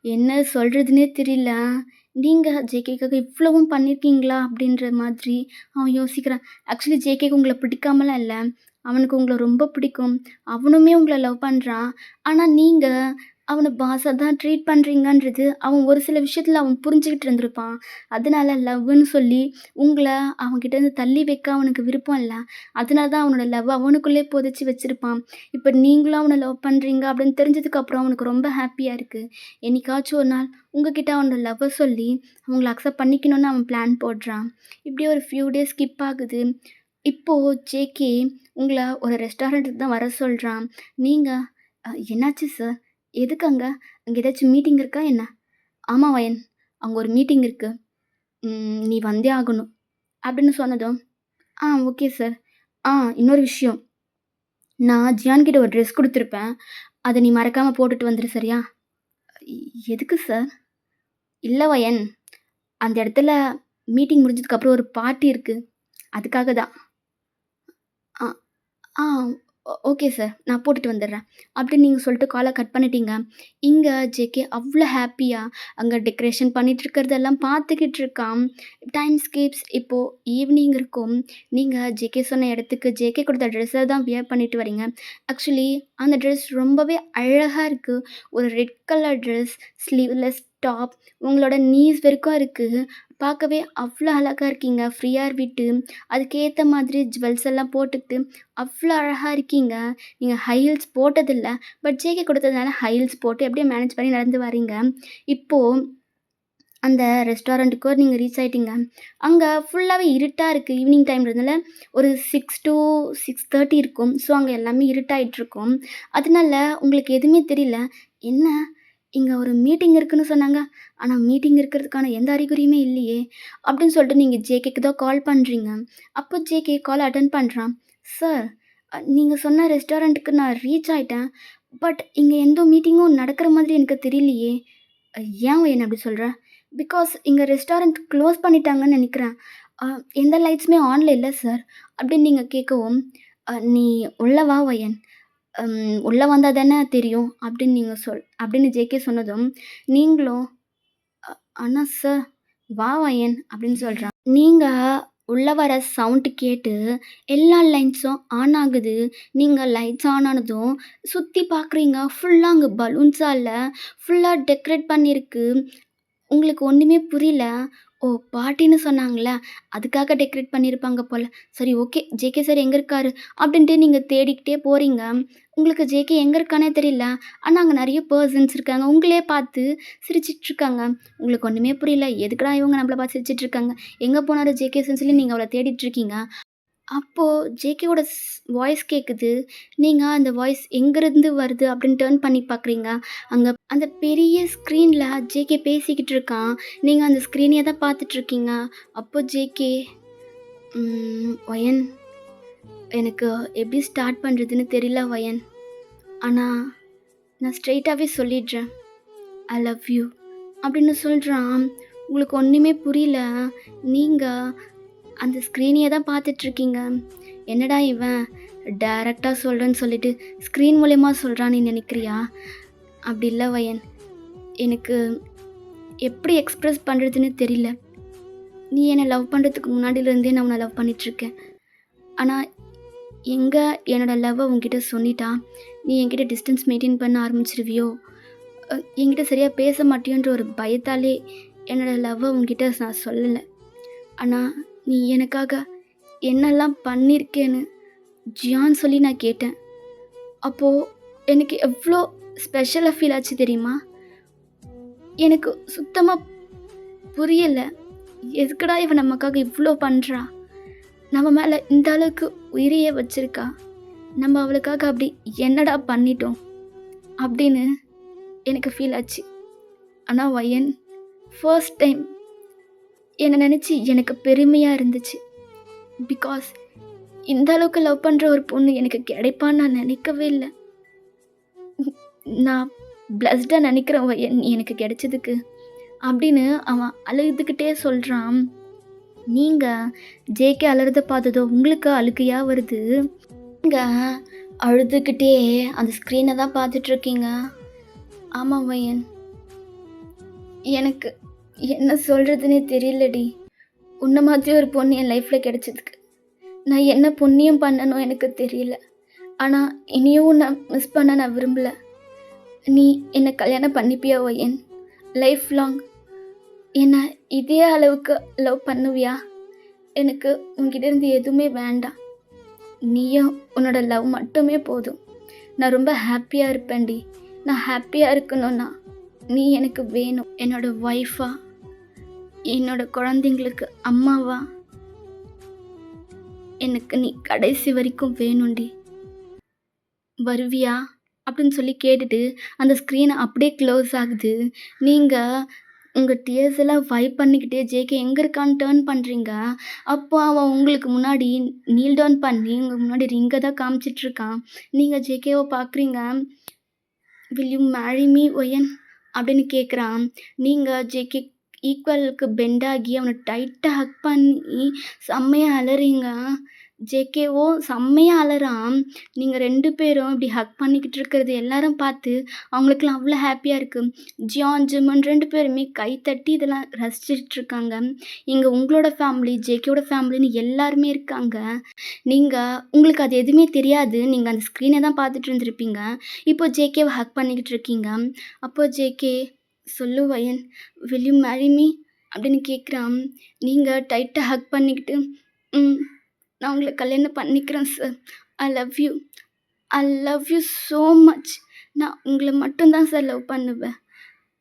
என்ன சொல்றதுன்னே தெரியல. நீங்க ஜேகேக்காக இவ்வளவும் பண்ணியிருக்கீங்களா? அப்படின்ற மாதிரி அவன் யோசிக்கிறான். ஆக்சுவலி ஜேகேக்கு உங்கள பிடிக்காமலாம் இல்ல. அவனுக்கு உங்கள ரொம்ப பிடிக்கும். அவனுமே உங்கள லவ் பண்றான். ஆனா நீங்க அவன பாஸா தான் ட்ரீட் பண்றீங்கன்றது அவன் ஒரு சில விஷயத்துல அவன் புரிஞ்சுகிட்டு இருந்திருப்பான். அதனால லவ்வுன்னு சொல்லி உங்கள அவன்கிட்டேருந்து தள்ளி வைக்க அவனுக்கு விருப்பம் இல்ல. அதனால தான் அவனோட லவ்வ அவனுக்குள்ளே புதைச்சு வச்சிருப்பான். இப்ப நீங்களும் அவன லவ் பண்றீங்க அப்படின்னு தெரிஞ்சதுக்கப்புறம் அவனுக்கு ரொம்ப ஹாப்பியா இருக்கு. என்னைக்காச்சும் ஒரு நாள் உங்ககிட்ட அவனோட லவ்வ சொல்லி அவங்கள அக்செப்ட் பண்ணிக்கணும்னு அவன் பிளான் போடுறான். இப்படியே ஒரு ஃபியூ டேஸ் ஸ்கிப் ஆகுது. இப்போ ஜேகே உங்கள ஒரு ரெஸ்டாரண்ட்டுக்கு தான் வர சொல்றான். நீங்க என்னாச்சு சார்? எதுக்கு அங்க? அங்க ஏதாச்சும் மீட்டிங் இருக்கா என்ன?" "ஆமா வயன். அங்க ஒரு மீட்டிங் இருக்கு. நீ வந்தே ஆகணும்." அப்படின்னு சொன்னதும், ஓகே சார். இன்னொரு விஷயம். நான் ஜியான் கிட்ட ஒரு ட்ரெஸ் குடுத்துருப்பேன். அத நீ மறக்காம போட்டுட்டு வந்துரு சரியா?" எதுக்கு சார்?" "இல்ல வயன். அந்த இடத்துல மீட்டிங் முடிஞ்சதுக்கப்புறம் ஒரு பார்ட்டி இருக்கு. அதுக்காக தான்." "ஆ ஆ ஓகே சார். நான் போட்டுட்டு வந்துடுறேன்." அப்படின்னு நீங்க சொல்லிட்டு கால கட் பண்ணிட்டீங்க. இங்க ஜேகே அவ்ளோ ஹாப்பியா அங்க டெக்கரேஷன் பண்ணிட்டு இருக்கிறதெல்லாம் பார்த்துக்கிட்டு இருக்கான். டைம் ஸ்கிப்ஸ் இப்போ ஈவினிங் இருக்கும். நீங்க ஜேகே சொன்ன இடத்துக்கு ஜேகே கொடுத்த ட்ரெஸ்ஸ தான் வியர் பண்ணிட்டு வரீங்க. ஆக்சுவலி அந்த ட்ரெஸ் ரொம்பவே அழகா இருக்கு. ஒரு red colour dress, sleeveless top, உங்களோட நீஸ் வரைக்கும் இருக்கு. பார்க்கவே அவ்ளோ அழகா இருக்கீங்க. ஃப்ரீயா விட்டு அதுக்கேத்த மாதிரி ஜுவல்ஸ் எல்லாம் போட்டுக்கிட்டு அவ்ளோ அழகா இருக்கீங்க. நீங்க ஹை ஹீல்ஸ் போட்டதில்ல. பட் ஜேகே கொடுத்ததுனால ஹை ஹீல்ஸ் போட்டு எப்படியோ மேனேஜ் பண்ணி நடந்து வரீங்க. இப்போ அந்த ரெஸ்டாரண்ட்டுக்கு நீங்க ரீச் ஆயிட்டீங்க. அங்க ஃபுல்லாவே இருட்டா இருக்கு. ஈவினிங் டைம்ன்றதுனால ஒரு 6 டூ 6:30 இருக்கும். ஸோ அங்க எல்லாமே இருட்டாயிட்டுருக்கும். அதனால உங்களுக்கு எதுவுமே தெரியல. என்ன இங்கே ஒரு மீட்டிங் இருக்குன்னு சொன்னாங்க. ஆனால் மீட்டிங் இருக்கிறதுக்கான எந்த அறிகுறியுமே இல்லையே அப்படின்னு சொல்லிட்டு நீங்கள் ஜேகேக்கு தான் கால் பண்ணுறீங்க. அப்போ ஜேகே கால் அட்டன் பண்ணுறான். சார், நீங்கள் சொன்ன ரெஸ்டாரண்ட்டுக்கு நான் ரீச் ஆயிட்டேன். பட் இங்கே எந்த மீட்டிங்கும் நடக்கிற மாதிரி எனக்கு தெரியலையே. ஏன் என்ன அப்படி சொல்கிற? பிகாஸ் இங்கே ரெஸ்டாரண்ட் க்ளோஸ் பண்ணிட்டாங்கன்னு நினைக்கிறேன். எந்த லைட்ஸுமே ஆனில் இல்லை சார் அப்படின்னு நீங்கள் கேட்கவும், நீ உள்ள வா வயன், உள்ளே வந்தால் தானே தெரியும் அப்படின்னு அப்படின்னு ஜேகே சொன்னதும், நீங்களும் அண்ணா சார் வா வயன் அப்படின்னு சொல்கிறான். நீங்கள் உள்ள வர சவுண்டு கேட்டு எல்லா லைட்ஸும் ஆன் ஆகுது. நீங்கள் லைட்ஸ் ஆன் ஆனதும் சுற்றி பார்க்குறீங்க. ஃபுல்லாக அங்கே பலூன்ஸால் ஃபுல்லாக டெக்கரேட் பண்ணியிருக்கு. உங்களுக்கு ஒன்றுமே புரியல. ஓ! பார்ட்டின்னு சொன்னாங்கல்ல, அதுக்காக டெக்கரேட் பண்ணியிருப்பாங்க போல. சரி, ஓகே, ஜேகே சார் எங்கே இருக்காரு? அப்படின்ட்டு நீங்கள் தேடிக்கிட்டே போறீங்க. உங்களுக்கு ஜேகே எங்கே இருக்கான்னே தெரியல. ஆனா அங்கே நிறைய பெர்சன்ஸ் இருக்காங்க. உங்களையே பார்த்து சிரிச்சிட்ருக்காங்க. உங்களுக்கு ஒன்றுமே புரியல. எதுக்குடா இவங்க நம்மள பார்த்து சிரிச்சிட்ருக்காங்க? எங்கே போனாரு ஜேகே சார்ன்னு சொல்லி நீங்கள் அவள தேடிட்ருக்கீங்க. அப்போது ஜேகேவோட வாய்ஸ் கேட்குது. நீங்கள் அந்த வாய்ஸ் எங்கேருந்து வருது அப்படின்னு டர்ன் பண்ணி பார்க்குறீங்க. அங்கே அந்த பெரிய ஸ்க்ரீனில் ஜேகே பேசிக்கிட்டு இருக்கான். நீங்கள் அந்த ஸ்க்ரீனையே தான் பார்த்துட்ருக்கீங்க. அப்போ ஜேகே, வயன், எனக்கு எப்படி ஸ்டார்ட் பண்ணுறதுன்னு தெரியல வயன். ஆனால் நான் ஸ்ட்ரெயிட்டாகவே சொல்லிடுறேன். ஐ லவ் யூ அப்படின்னு சொல்கிறான். உங்களுக்கு ஒன்றுமே புரியல. நீங்கள் அந்த ஸ்க்ரீனையே தான் பார்த்துட்ருக்கீங்க. என்னடா இவன் டைரெக்டாக சொல்கிறேன்னு சொல்லிட்டு ஸ்க்ரீன் மூலயமா சொல்கிறான்னு நினைக்கிறியா? அப்படி இல்லை வயன். எனக்கு எப்படி எக்ஸ்ப்ரெஸ் பண்ணுறதுன்னு தெரியல. நீ என்னை லவ் பண்ணுறதுக்கு முன்னாடியிலேருந்தே நான் உன்னை லவ் பண்ணிகிட்ருக்கேன். ஆனால் எங்கே என்னோடய லவ்வை உங்ககிட்ட சொல்லிட்டா நீ என்கிட்ட டிஸ்டன்ஸ் மெயின்டைன் பண்ண ஆரம்பிச்சிருவியோ, என்கிட்ட சரியாக பேச மாட்டியோன்ற ஒரு பயத்தாலே என்னோடய லவ்வை உங்ககிட்ட நான் சொல்லலை. ஆனால் நீ எனக்காக என்னெல்லாம் பண்ணியிருக்கேன்னு ஜியான் சொல்லி நான் கேட்டேன். அப்போது எனக்கு எவ்வளோ ஸ்பெஷலாக ஃபீல் ஆச்சு தெரியுமா? எனக்கு சுத்தமாக புரியலை. எதுக்குடா இவன் நமக்காக இவ்வளோ பண்ணுறா? நம்ம மேலே இந்த அளவுக்கு உயிரையே வச்சிருக்கா. நம்ம அவளுக்காக அப்படி என்னடா பண்ணிட்டோம் அப்படின்னு எனக்கு ஃபீல் ஆச்சு. ஆனால் வயன், ஃபர்ஸ்ட் டைம் என்னை நினச்சி எனக்கு பெருமையாக இருந்துச்சு. பிகாஸ் இந்த அளவுக்கு லவ் பண்ணுற ஒரு பொண்ணு எனக்கு கிடைப்பான்னு நான் நினைக்கவே இல்லை. நான் பிளஸ்டாக நினைக்கிறேன் வயன் நீ எனக்கு கிடைச்சதுக்கு அப்படின்னு அவன் அழுதுகிட்டே சொல்கிறான். நீங்கள் ஜேகே அழுறத பார்த்ததோ உங்களுக்கு அழுகையாக வருது. நீங்கள் அழுதுகிட்டே அந்த ஸ்க்ரீனை தான் பார்த்துட்ருக்கீங்க. ஆமாம் வயன், எனக்கு என்ன சொல்கிறதுனே தெரியலடி. உன்னை மாதிரி ஒரு பொண்ணு என் லைஃப்பில் கிடைச்சதுக்கு நான் என்ன புண்ணியம் பண்ணணும் எனக்கு தெரியல. ஆனால் இனியும் உன்னை மிஸ் பண்ண நான் விரும்பலை. நீ என்னை கல்யாணம் பண்ணிப்பியா வயன்? லைஃப் லாங் என்னை இதே அளவுக்கு லவ் பண்ணுவியா? எனக்கு உங்ககிட்ட இருந்து எதுவுமே வேண்டாம். நீயும் உன்னோட லவ் மட்டுமே போதும். நான் ரொம்ப ஹாப்பியாக இருப்பேன்டி. நான் ஹாப்பியாக இருக்கணும்னா நீ எனக்கு வேணும். என்னோடய ஒய்ஃபா, என்னோட குழந்தைங்களுக்கு அம்மாவா எனக்கு நீ கடைசி வரைக்கும் வேணும்டி. வருவியா அப்படின்னு சொல்லி கேட்டுட்டு அந்த ஸ்க்ரீனை அப்படியே க்ளோஸ் ஆகுது. நீங்கள் உங்கள் டியர்ஸ் எல்லாம் வைப் பண்ணிக்கிட்டே ஜேகே எங்கே இருக்கான்னு டர்ன் பண்ணுறீங்க. அப்போ அவன் உங்களுக்கு முன்னாடி நீல் டவுன் பண்ணி உங்கள் முன்னாடி ரிங்கை தான் காமிச்சிட்ருக்கான். நீங்கள் ஜேகேவை பார்க்குறீங்க. Will you marry me wine அப்படின்னு கேட்குறான். நீங்கள் ஜேகே ஈக்குவலுக்கு பெண்டாகி அவனை டைட்டாக ஹக் பண்ணி செம்மையாக அலறீங்க. ஜேகேவோ செம்மையாக அலறான். நீங்கள் 2 பேரும் இப்படி ஹக் பண்ணிக்கிட்டு இருக்கிறது எல்லாரும் பார்த்து அவங்களுக்குலாம் அவ்வளோ ஹாப்பியாக இருக்குது. ஜியான், ஜிமன் 2 பேருமே கை தட்டி இதெல்லாம் ரசிச்சிட்ருக்காங்க. இங்கே உங்களோட ஃபேமிலி, ஜேகேவோட ஃபேமிலின்னு எல்லாருமே இருக்காங்க. உங்களுக்கு அது எதுவுமே தெரியாது. நீங்கள் அந்த ஸ்க்ரீனை தான் பார்த்துட்டு இருந்திருப்பீங்க. இப்போ ஜேகேவை ஹக் பண்ணிக்கிட்டு இருக்கீங்க. அப்போ ஜேகே, சொல்லு வயன், வில் யூ மேரி மீ அப்படின்னு கேட்குறான். நீங்கள் டைட்டாக ஹக் பண்ணிக்கிட்டு, நான் உங்களை கல்யாணம் பண்ணிக்கிறேன் sir. I love you. I love you so much. நான் உங்களை மட்டும்தான் சார் லவ் பண்ணுவேன்.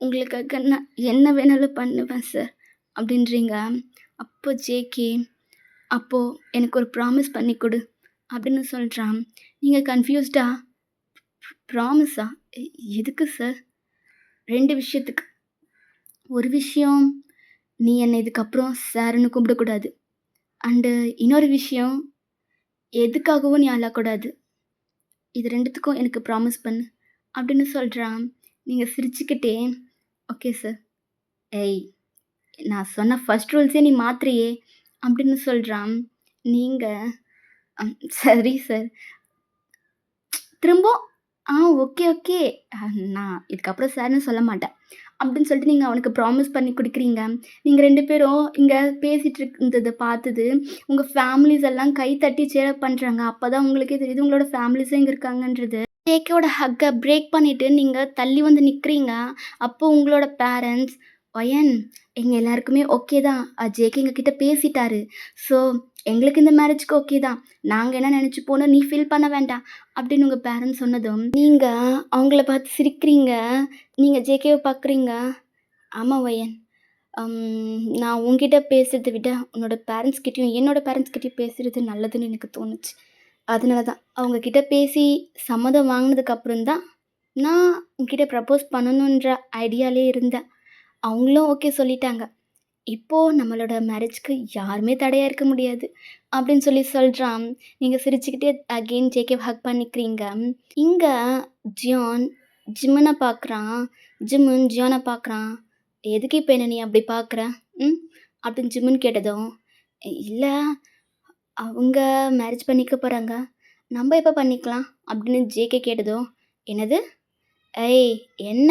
உங்களுக்காக நான் என்ன வேணாலும் பண்ணுவேன் சார் அப்படின்றீங்க. அப்போ ஜேகே, அப்போது எனக்கு ஒரு ப்ராமிஸ் பண்ணி கொடு அப்படின்னு சொல்கிறான். நீங்கள் கன்ஃபியூஸ்டா? ப்ராமிஸா? எதுக்கு சார்? 2 விஷயத்துக்கு. ஒரு விஷயம், நீ என்ன இதுக்கப்புறம் சாருன்னு கூப்பிடக்கூடாது. அண்டு இன்னொரு விஷயம், எதுக்காகவும் நீ அழக்கூடாது. இது 2த்துக்கும் எனக்கு ப்ராமிஸ் பண்ணு." அப்படின்னு சொல்றான். நீங்க சிரிச்சுக்கிட்டே, "ஓகே சார்." "ஏய், நான் சொன்ன ஃபர்ஸ்ட் ரூல்ஸே நீ மாத்துறியே!" அப்படின்னு சொல்றான். நீங்க, "சரி சார்." திரும்ப, ஓகே, ஓகே. நான் இதுக்கப்புறம் சார்ன்னு சொல்ல மாட்டேன்." அப்படின்னு சொல்லிட்டு நீங்க அவனுக்கு ப்ராமிஸ் பண்ணி குடுக்குறீங்க. நீங்க 2 பேரும் இங்க பேசிட்டு இருந்தத பார்த்தது, உங்க ஃபேமிலிஸ் எல்லாம் கை தட்டி சேர் பண்றாங்க. அப்பதான் உங்களுக்கே தெரியுது உங்களோட ஃபேமிலிஸும் இங்க இருக்காங்கன்றது. ஜேகேவோட ஹக்க பிரேக் பண்ணிட்டு நீங்க தள்ளி வந்து நிக்கிறீங்க. அப்போ உங்களோட பேரண்ட்ஸ், "ஒயன், எங்க எல்லாருக்குமே ஓகே தான். ஜேகே எங்ககிட்ட பேசிட்டாரு. ஸோ எங்களுக்கு இந்த மேரேஜ்க்கு ஓகே தான். நாங்க என்ன நெனச்சுப்போன்னு நீ ஃபீல் பண்ண வேண்டாம்." அப்படின்னு உங்க பேரண்ட்ஸ் சொன்னதும், நீங்க அவங்கள பார்த்து சிரிக்கிறீங்க. நீங்க ஜேகேவ பார்க்குறீங்க. "ஆமா ஒயன். நான் உன்கிட்ட பேசுறத விட உன்னோட பேரண்ட்ஸ் கிட்டயும், என்னோட பேரண்ட்ஸ் கிட்டயும் பேசுறது நல்லதுன்னு எனக்கு தோணுச்சு. அதனால தான் அவங்க கிட்ட பேசி சம்மதம் வாங்குனதுக்கு அப்புறம் தான், நான் உன்கிட்ட ப்ரப்போஸ் பண்ணணுன்ற ஐடியாலே இருந்தேன். அவங்களும் ஓகே சொல்லிட்டாங்க. இப்போ நம்மளோட மேரேஜ்க்கு யாருமே தடையா இருக்க முடியாது." அப்படின்னு சொல்லி சொல்றான். நீங்க சிரிச்சுக்கிட்டே அகெயின் ஜேகேவ ஹக் பண்ணிக்கிறீங்க. இங்க ஜியான் ஜிம்மன பார்க்குறான். ஜிம்முன் ஜியான பார்க்குறான். "எதுக்கு இப்ப என்ன நீ அப்படி பார்க்குற? ம்?" அப்படின்னு ஜிம்முன் கேட்டதும், "இல்ல, அவங்க மேரேஜ் பண்ணிக்க போறாங்க. நம்ப எப்ப பண்ணிக்கலாம்?" அப்படின்னு ஜேகே கேட்டதும், "என்னது? ஏய், என்ன?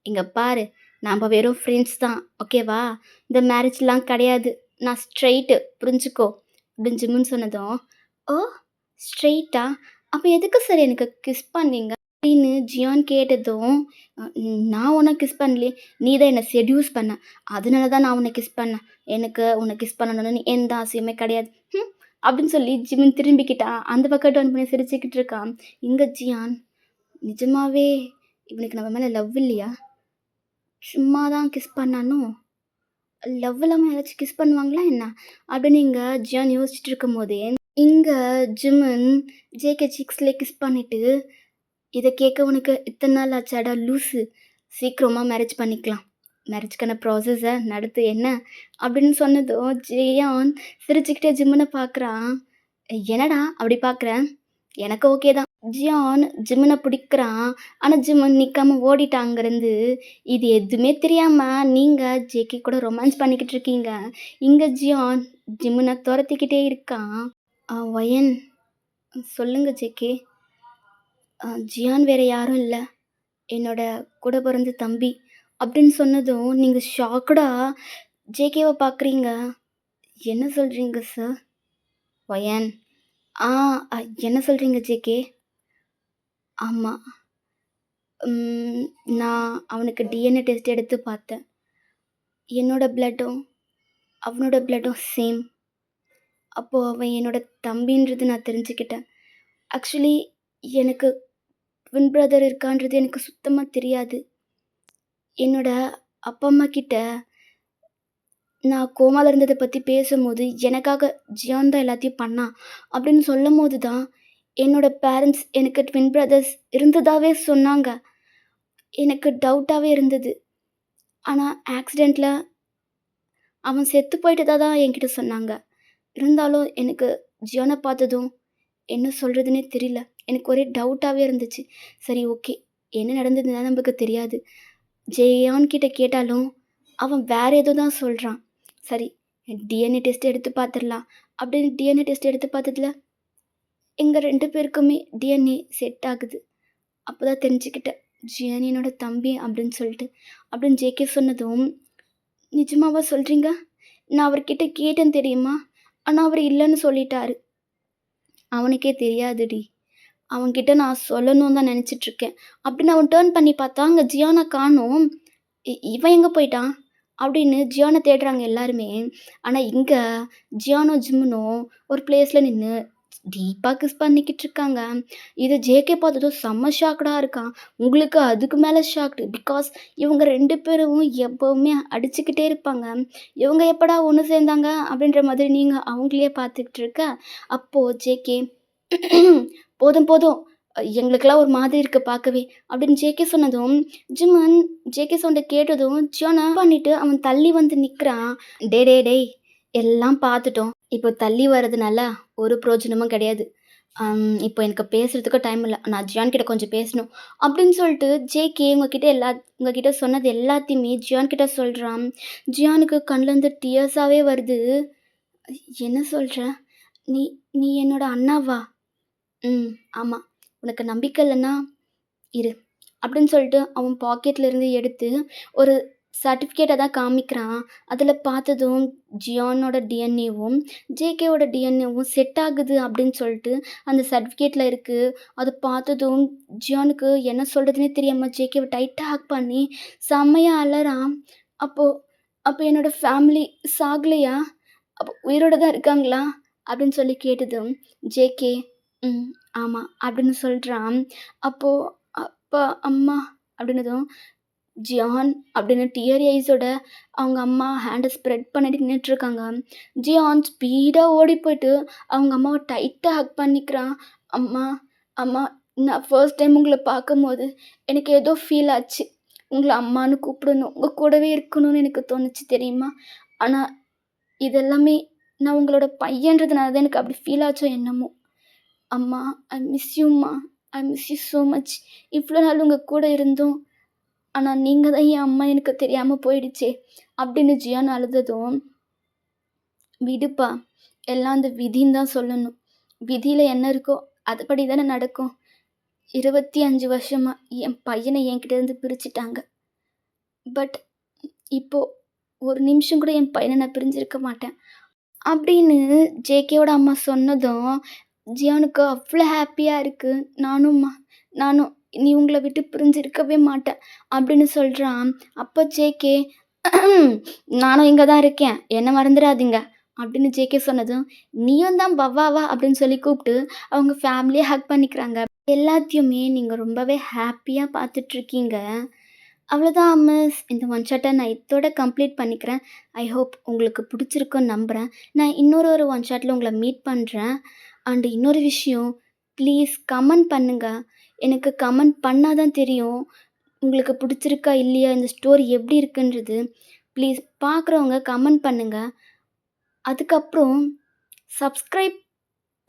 இங்க பாரு, நம்ப வெறும் ஃப்ரெண்ட்ஸ் தான். ஓகேவா? இந்த மேரேஜ்லாம் கிடையாது. நான் ஸ்ட்ரெய்ட்டு, புரிஞ்சுக்கோ." அப்படின்னு ஜிம்முன்னு சொன்னதும், "ஓ! ஸ்ட்ரெய்ட்டா? அப்ப எதுக்கு சார் எனக்கு கிஸ் பண்ணீங்க?" அப்படின்னு ஜியான் கேட்டதும், "அ நான் உன்ன கிஸ் பண்ணலையே. நீ தான் என்ன செட்யூஸ் பண்ண. அதனால தான் நான் உன்ன கிஸ் பண்ணேன். எனக்கு உன்ன கிஸ் பண்ணணும்னு எந்த ஆசையுமே கிடையாது." ம். அப்படின்னு சொல்லி ஜிமின் திரும்பிக்கிட்டான். அந்த பக்கம் டர்ன் பண்ணி சிரிச்சுக்கிட்டு இருக்கான். இங்க ஜியான், "நிஜமாவே இவனுக்கு நம்ம மேல லவ் இல்லையா? சும்மா தான் கிஸ் பண்ணானோ? லவ் இல்லாம யாராச்சும் கிஸ் பண்ணுவாங்களா என்ன?" அப்படின்னு இங்க ஜியான் யோசிச்சுட்டு இருக்கும்போதே, இங்க ஜிமின் ஜேகே சீக்ஸ்லே கிஸ் பண்ணிட்டு, "இத கேட்க உனக்கு இத்தன நாள் ஆச்சாடா லூசு! சீக்கிரமா மேரேஜ் பண்ணிக்கலாம். மேரேஜ்க்கான ப்ராசஸ நடத்து என்ன?" அப்படின்னு சொன்னதும் ஜியான் சிரிச்சுக்கிட்டே ஜிம்மன பார்க்குறான். "என்னடா அப்படி பார்க்குற? எனக்கு ஓகே தான்." ஜியான் ஜிம்மன பிடிக்கிறான். ஆனா ஜிம்மன் நிக்காம ஓடிட்டான் அங்கருந்து. இது எதுவுமே தெரியாம நீங்க ஜேகே கூட ரொமான்ஸ் பண்ணிக்கிட்டு இருக்கீங்க. இங்க ஜியான் ஜிம்மன தொரத்திக்கிட்டே இருக்கான். ஒயன், சொல்லுங்க ஜேகே." ஜியான் வேற யாரும் இல்ல. என்னோட கூட பொறந்த தம்பி." அப்படின்னு சொன்னதும் நீங்க ஷாக்டா ஜேகேவ பார்க்குறீங்க. "என்ன சொல்றீங்க சார்?" "ஒயன்." "ஆ அ என்ன சொல்றீங்க ஜேகே?" "ஆமா. ம் நான் அவனுக்கு டிஎன்ஏ டெஸ்ட் எடுத்து பார்த்தேன். என்னோட பிளட்டும், அவனோட பிளட்டும் சேம். அப்போ அவன் என்னோட தம்பின்றது நான் தெரிஞ்சுக்கிட்டேன். ஆக்சுவலி எனக்கு ட்வின் பிரதர் இருக்கான்றது எனக்கு சுத்தமா தெரியாது. என்னோட அப்பா, அம்மா கிட்ட நான் கோமால இருந்தத பத்தி பேசும்போது, எனக்காக ஜியான் தான் எல்லாத்தையும் பண்ணான் அப்படின்னு சொல்லும்போது தான், என்னோட பேரண்ட்ஸ் எனக்கு ட்வின் பிரதர்ஸ் இருந்ததாவே சொன்னாங்க. எனக்கு டவுட்டாவே இருந்தது. ஆனா ஆக்சிடென்ட்ல அவன் செத்து போயிட்டதா தான் என்கிட்ட சொன்னாங்க. இருந்தாலும் எனக்கு ஜியான பார்த்ததும் என்ன சொல்றதுன்னே தெரியல. எனக்கு ஒரே டவுட்டாவே இருந்துச்சு. சரி, ஓகே. என்ன நடந்ததுன்னு நமக்கு தெரியாது. ஜியான் கிட்ட கேட்டாலும் அவன் வேற ஏதோ தான் சொல்றான். சரி, டிஎன்ஏ டெஸ்ட் எடுத்து பார்த்துரலாம் அப்படின்னு டிஎன்ஏ டெஸ்ட் எடுத்து பார்த்ததுல எங்க 2 பேருக்குமே டிஎன்ஏ செட் ஆகுது. அப்பதான் தெரிஞ்சுக்கிட்டேன். ஜியான் என்னோட தம்பி அப்படின்னு சொல்லிட்டு. அப்படின்னு ஜேகே சொன்னதும், "நிஜமாவா சொல்றீங்க? நான் அவர்கிட்ட கேட்டேன் தெரியுமா? ஆனா அவரு இல்லன்னு சொல்லிட்டாரு." "அவனுக்கே தெரியாதுடி. அவன்கிட்ட நான் சொல்லணும்னு தான் நெனச்சிட்டுருக்கேன்." அப்படின்னு அவன் டர்ன் பண்ணி பார்த்தா, அங்க ஜியான காணோம். "இவன் எங்க போயிட்டான்?" அப்படின்னு ஜியான தேடுறாங்க எல்லாருமே. ஆனா இங்க ஜியானும், ஜிம்முனும் ஒரு பிளேஸ்ல நின்னு டீப்பா கிஸ் பண்ணிக்கிட்டு இருக்காங்க. இத ஜேகே பார்த்ததும் செம்ம ஷாக்டா இருக்கான். உங்களுக்கு அதுக்கு மேல ஷாக்டு. பிகாஸ் இவங்க 2 பேரும் எப்பவுமே அடிச்சுக்கிட்டே இருப்பாங்க. இவங்க எப்படா ஒண்ணு சேர்ந்தாங்க அப்படின்ற மாதிரி நீங்க அவங்களையே பார்த்துக்கிட்டு இருக்க. அப்போ ஜேகே, "போதும் போதும். எங்களுக்கெல்லாம் ஒரு மாதிரி இருக்கு பார்க்கவே" அப்படின்னு ஜேகே சொன்னதும், ஜிமன் ஜேகே சவுண்ட கேட்டதும் ஜியான் பண்ணிட்டு அவன் தள்ளி வந்து நிக்கிறான். "டேய் டேய் டேய் எல்லாம் பார்த்துட்டோம். இப்போ தள்ளி வர்றதுனால ஒரு பிரயோஜனமும் கிடையாது. இப்போ எனக்கு பேசுறதுக்கு டைம் இல்ல. நான் ஜியான் கிட்ட கொஞ்சம் பேசணும்." அப்படின்னு சொல்லிட்டு ஜேகே உங்ககிட்ட சொன்னது எல்லாத்தையுமே ஜியான் கிட்ட சொல்றான். ஜியானுக்கு கண்லேருந்து டியர்ஸாவே வருது. "என்ன சொல்ற? நீ நீ என்னோட அண்ணாவா?" "ம். ஆமா. உனக்கு நம்பிக்கை இல்லன்னா இரு." அப்படின்னு சொல்லிட்டு அவன் பாக்கெட்ல இருந்து எடுத்து ஒரு சர்டிஃபிகேட்ட தான் காமிக்கிறான். அதில பார்த்ததும் ஜியானோட டிஎன்ஏவும், ஜேகேவோட டிஎன்ஏவும் செட் ஆகுது அப்படின்னு சொல்லிட்டு அந்த சர்டிஃபிகேட்ல இருக்கு. அத பார்த்ததும் ஜியானுக்கு என்ன சொல்றதுன்னே தெரியாம ஜேகேவ டைட்டா ஹக் பண்ணி செம்மையா அழறான். அப்போ அப்போ என்னோட ஃபேமிலி சாகலையா? அப்போ உயிரோட தான் இருக்காங்களா? அப்படின்னு சொல்லி கேட்டதும் ஜேகே, "ம். ஆமா." அப்படின்னு சொல்றான். அப்போ அப்பா, அம்மா அப்படின்னதும், "ஜியான்" அப்படின்னு டியரி ஐஸோட அவங்க அம்மா ஹேண்ட ஸ்ப்ரெட் பண்ணிட்டு நின்னுட்டுருக்காங்க. ஜியான் ஸ்பீடா ஓடி போயிட்டு அவங்க அம்மாவ டைட்டா ஹக் பண்ணிக்கிறான். "அம்மா, அம்மா நான் ஃபர்ஸ்ட் டைம் உங்கள பார்க்கும்போது எனக்கு ஏதோ ஃபீல் ஆச்சு. உங்கள அம்மான்னு கூப்பிடணும். உங்க கூடவே இருக்கணும்னு எனக்கு தோணுச்சு தெரியுமா? ஆனா இதெல்லாமே நான் உங்களோட பையன்றதுனால தான் எனக்கு அப்படி ஃபீல் ஆச்சோ என்னமோ! அம்மா, ஐ மிஸ் யூம்மா. I miss you so much. இவ்வளோ நாள் உங்க கூட இருந்தும், ஆனா நீங்க தான் என் அம்மா எனக்கு தெரியாம போயிடுச்சே!" அப்படின்னு ஜியான் அழுததும், "விடுப்பா, எல்லாம் அந்த விதின்னு தான் சொல்லணும். விதியில என்ன இருக்கோ அதுபடி தானே நடக்கும். 25 வருஷமா என் பையன என்கிட்டேருந்து பிரிச்சுட்டாங்க. பட் இப்போ ஒரு நிமிஷம் கூட என் பையன நான் பிரிஞ்சிருக்க மாட்டேன்." அப்படின்னு ஜேகேவோட அம்மா சொன்னதும், ஜியானுக்கு அவ்ளோ ஹேப்பியா இருக்கு. நானும் இனி உங்கள விட்டு பிரிஞ்சு இருக்கவே மாட்டேன்." அப்படின்னு சொல்றான். அப்ப ஜேகே, "நானும் இங்க தான் இருக்கேன். என்ன மறந்துறாதீங்க." அப்படின்னு ஜேகே சொன்னதும், "நீயும் தான் பவ்வாவா?" அப்படின்னு சொல்லி கூப்பிட்டு அவங்க ஃபேமிலிய ஹக் பண்ணிக்கிறாங்க. எல்லாத்தையுமே நீங்க ரொம்பவே ஹேப்பியா பார்த்துட்ருக்கீங்க. அவ்வளோதான் மிஸ். இந்த ஒன் ஷாட்ட நான் இதோட கம்ப்ளீட் பண்ணிக்கிறேன். ஐ ஹோப் உங்களுக்கு பிடிச்சிருக்குன்னு நம்புறேன். நான் இன்னொரு ஒன் ஷாட்ல உங்கள மீட் பண்றேன். அண்ட் இன்னொரு விஷயம், ப்ளீஸ் கமெண்ட் பண்ணுங்க. எனக்கு கமெண்ட் பண்ணா தான் தெரியும், உங்களுக்கு பிடிச்சிருக்கா இல்லையா, இந்த ஸ்டோரி எப்படி இருக்குன்றது. ப்ளீஸ் பார்க்குறவங்க கமெண்ட் பண்ணுங்க. அதுக்கப்புறம் சப்ஸ்கிரைப்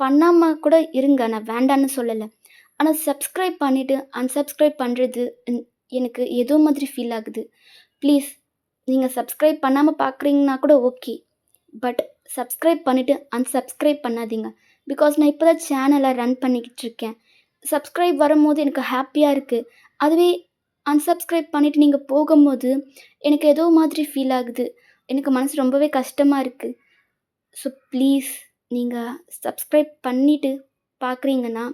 பண்ணாம கூட இருங்க. நான் வேண்டான்னு சொல்லல. ஆனா சப்ஸ்கிரைப் பண்ணிட்டு அன்சப்ஸ்கிரைப் பண்றது எனக்கு ஏதோ மாதிரி ஃபீல் ஆகுது. ப்ளீஸ் நீங்க சப்ஸ்கிரைப் பண்ணாம பார்க்குறீங்கன்னா கூட ஓகே. பட் சப்ஸ்கிரைப் பண்ணிட்டு அன்சப்ஸ்கிரைப் பண்ணாதீங்க. பிகாஸ் நான் இப்போ தான் சேனல ரன் பண்ணிக்கிட்டு இருக்கேன். சப்ஸ்கிரைப் வரும்போது எனக்கு ஹேப்பியா இருக்கு. அதுவே அன்சப்ஸ்கிரைப் பண்ணிட்டு நீங்க போகும்போது எனக்கு ஏதோ மாதிரி ஃபீல் ஆகுது. எனக்கு மனசு ரொம்பவே கஷ்டமா இருக்கு. ஸோ ப்ளீஸ் நீங்க சப்ஸ்கிரைப் பண்ணிட்டு பார்க்குறீங்கன்னா,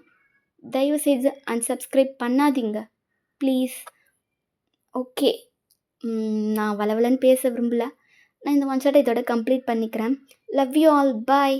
தயவுசெய்து அன்சப்ஸ்கிரைப் பண்ணாதீங்க. ப்ளீஸ். ஓகே. நான் வளவளன்னு பேச விரும்பல. நான் இந்த ஒன் ஷாட்ட இதோட கம்ப்ளீட் பண்ணிக்கிறேன். Love you all. பாய்.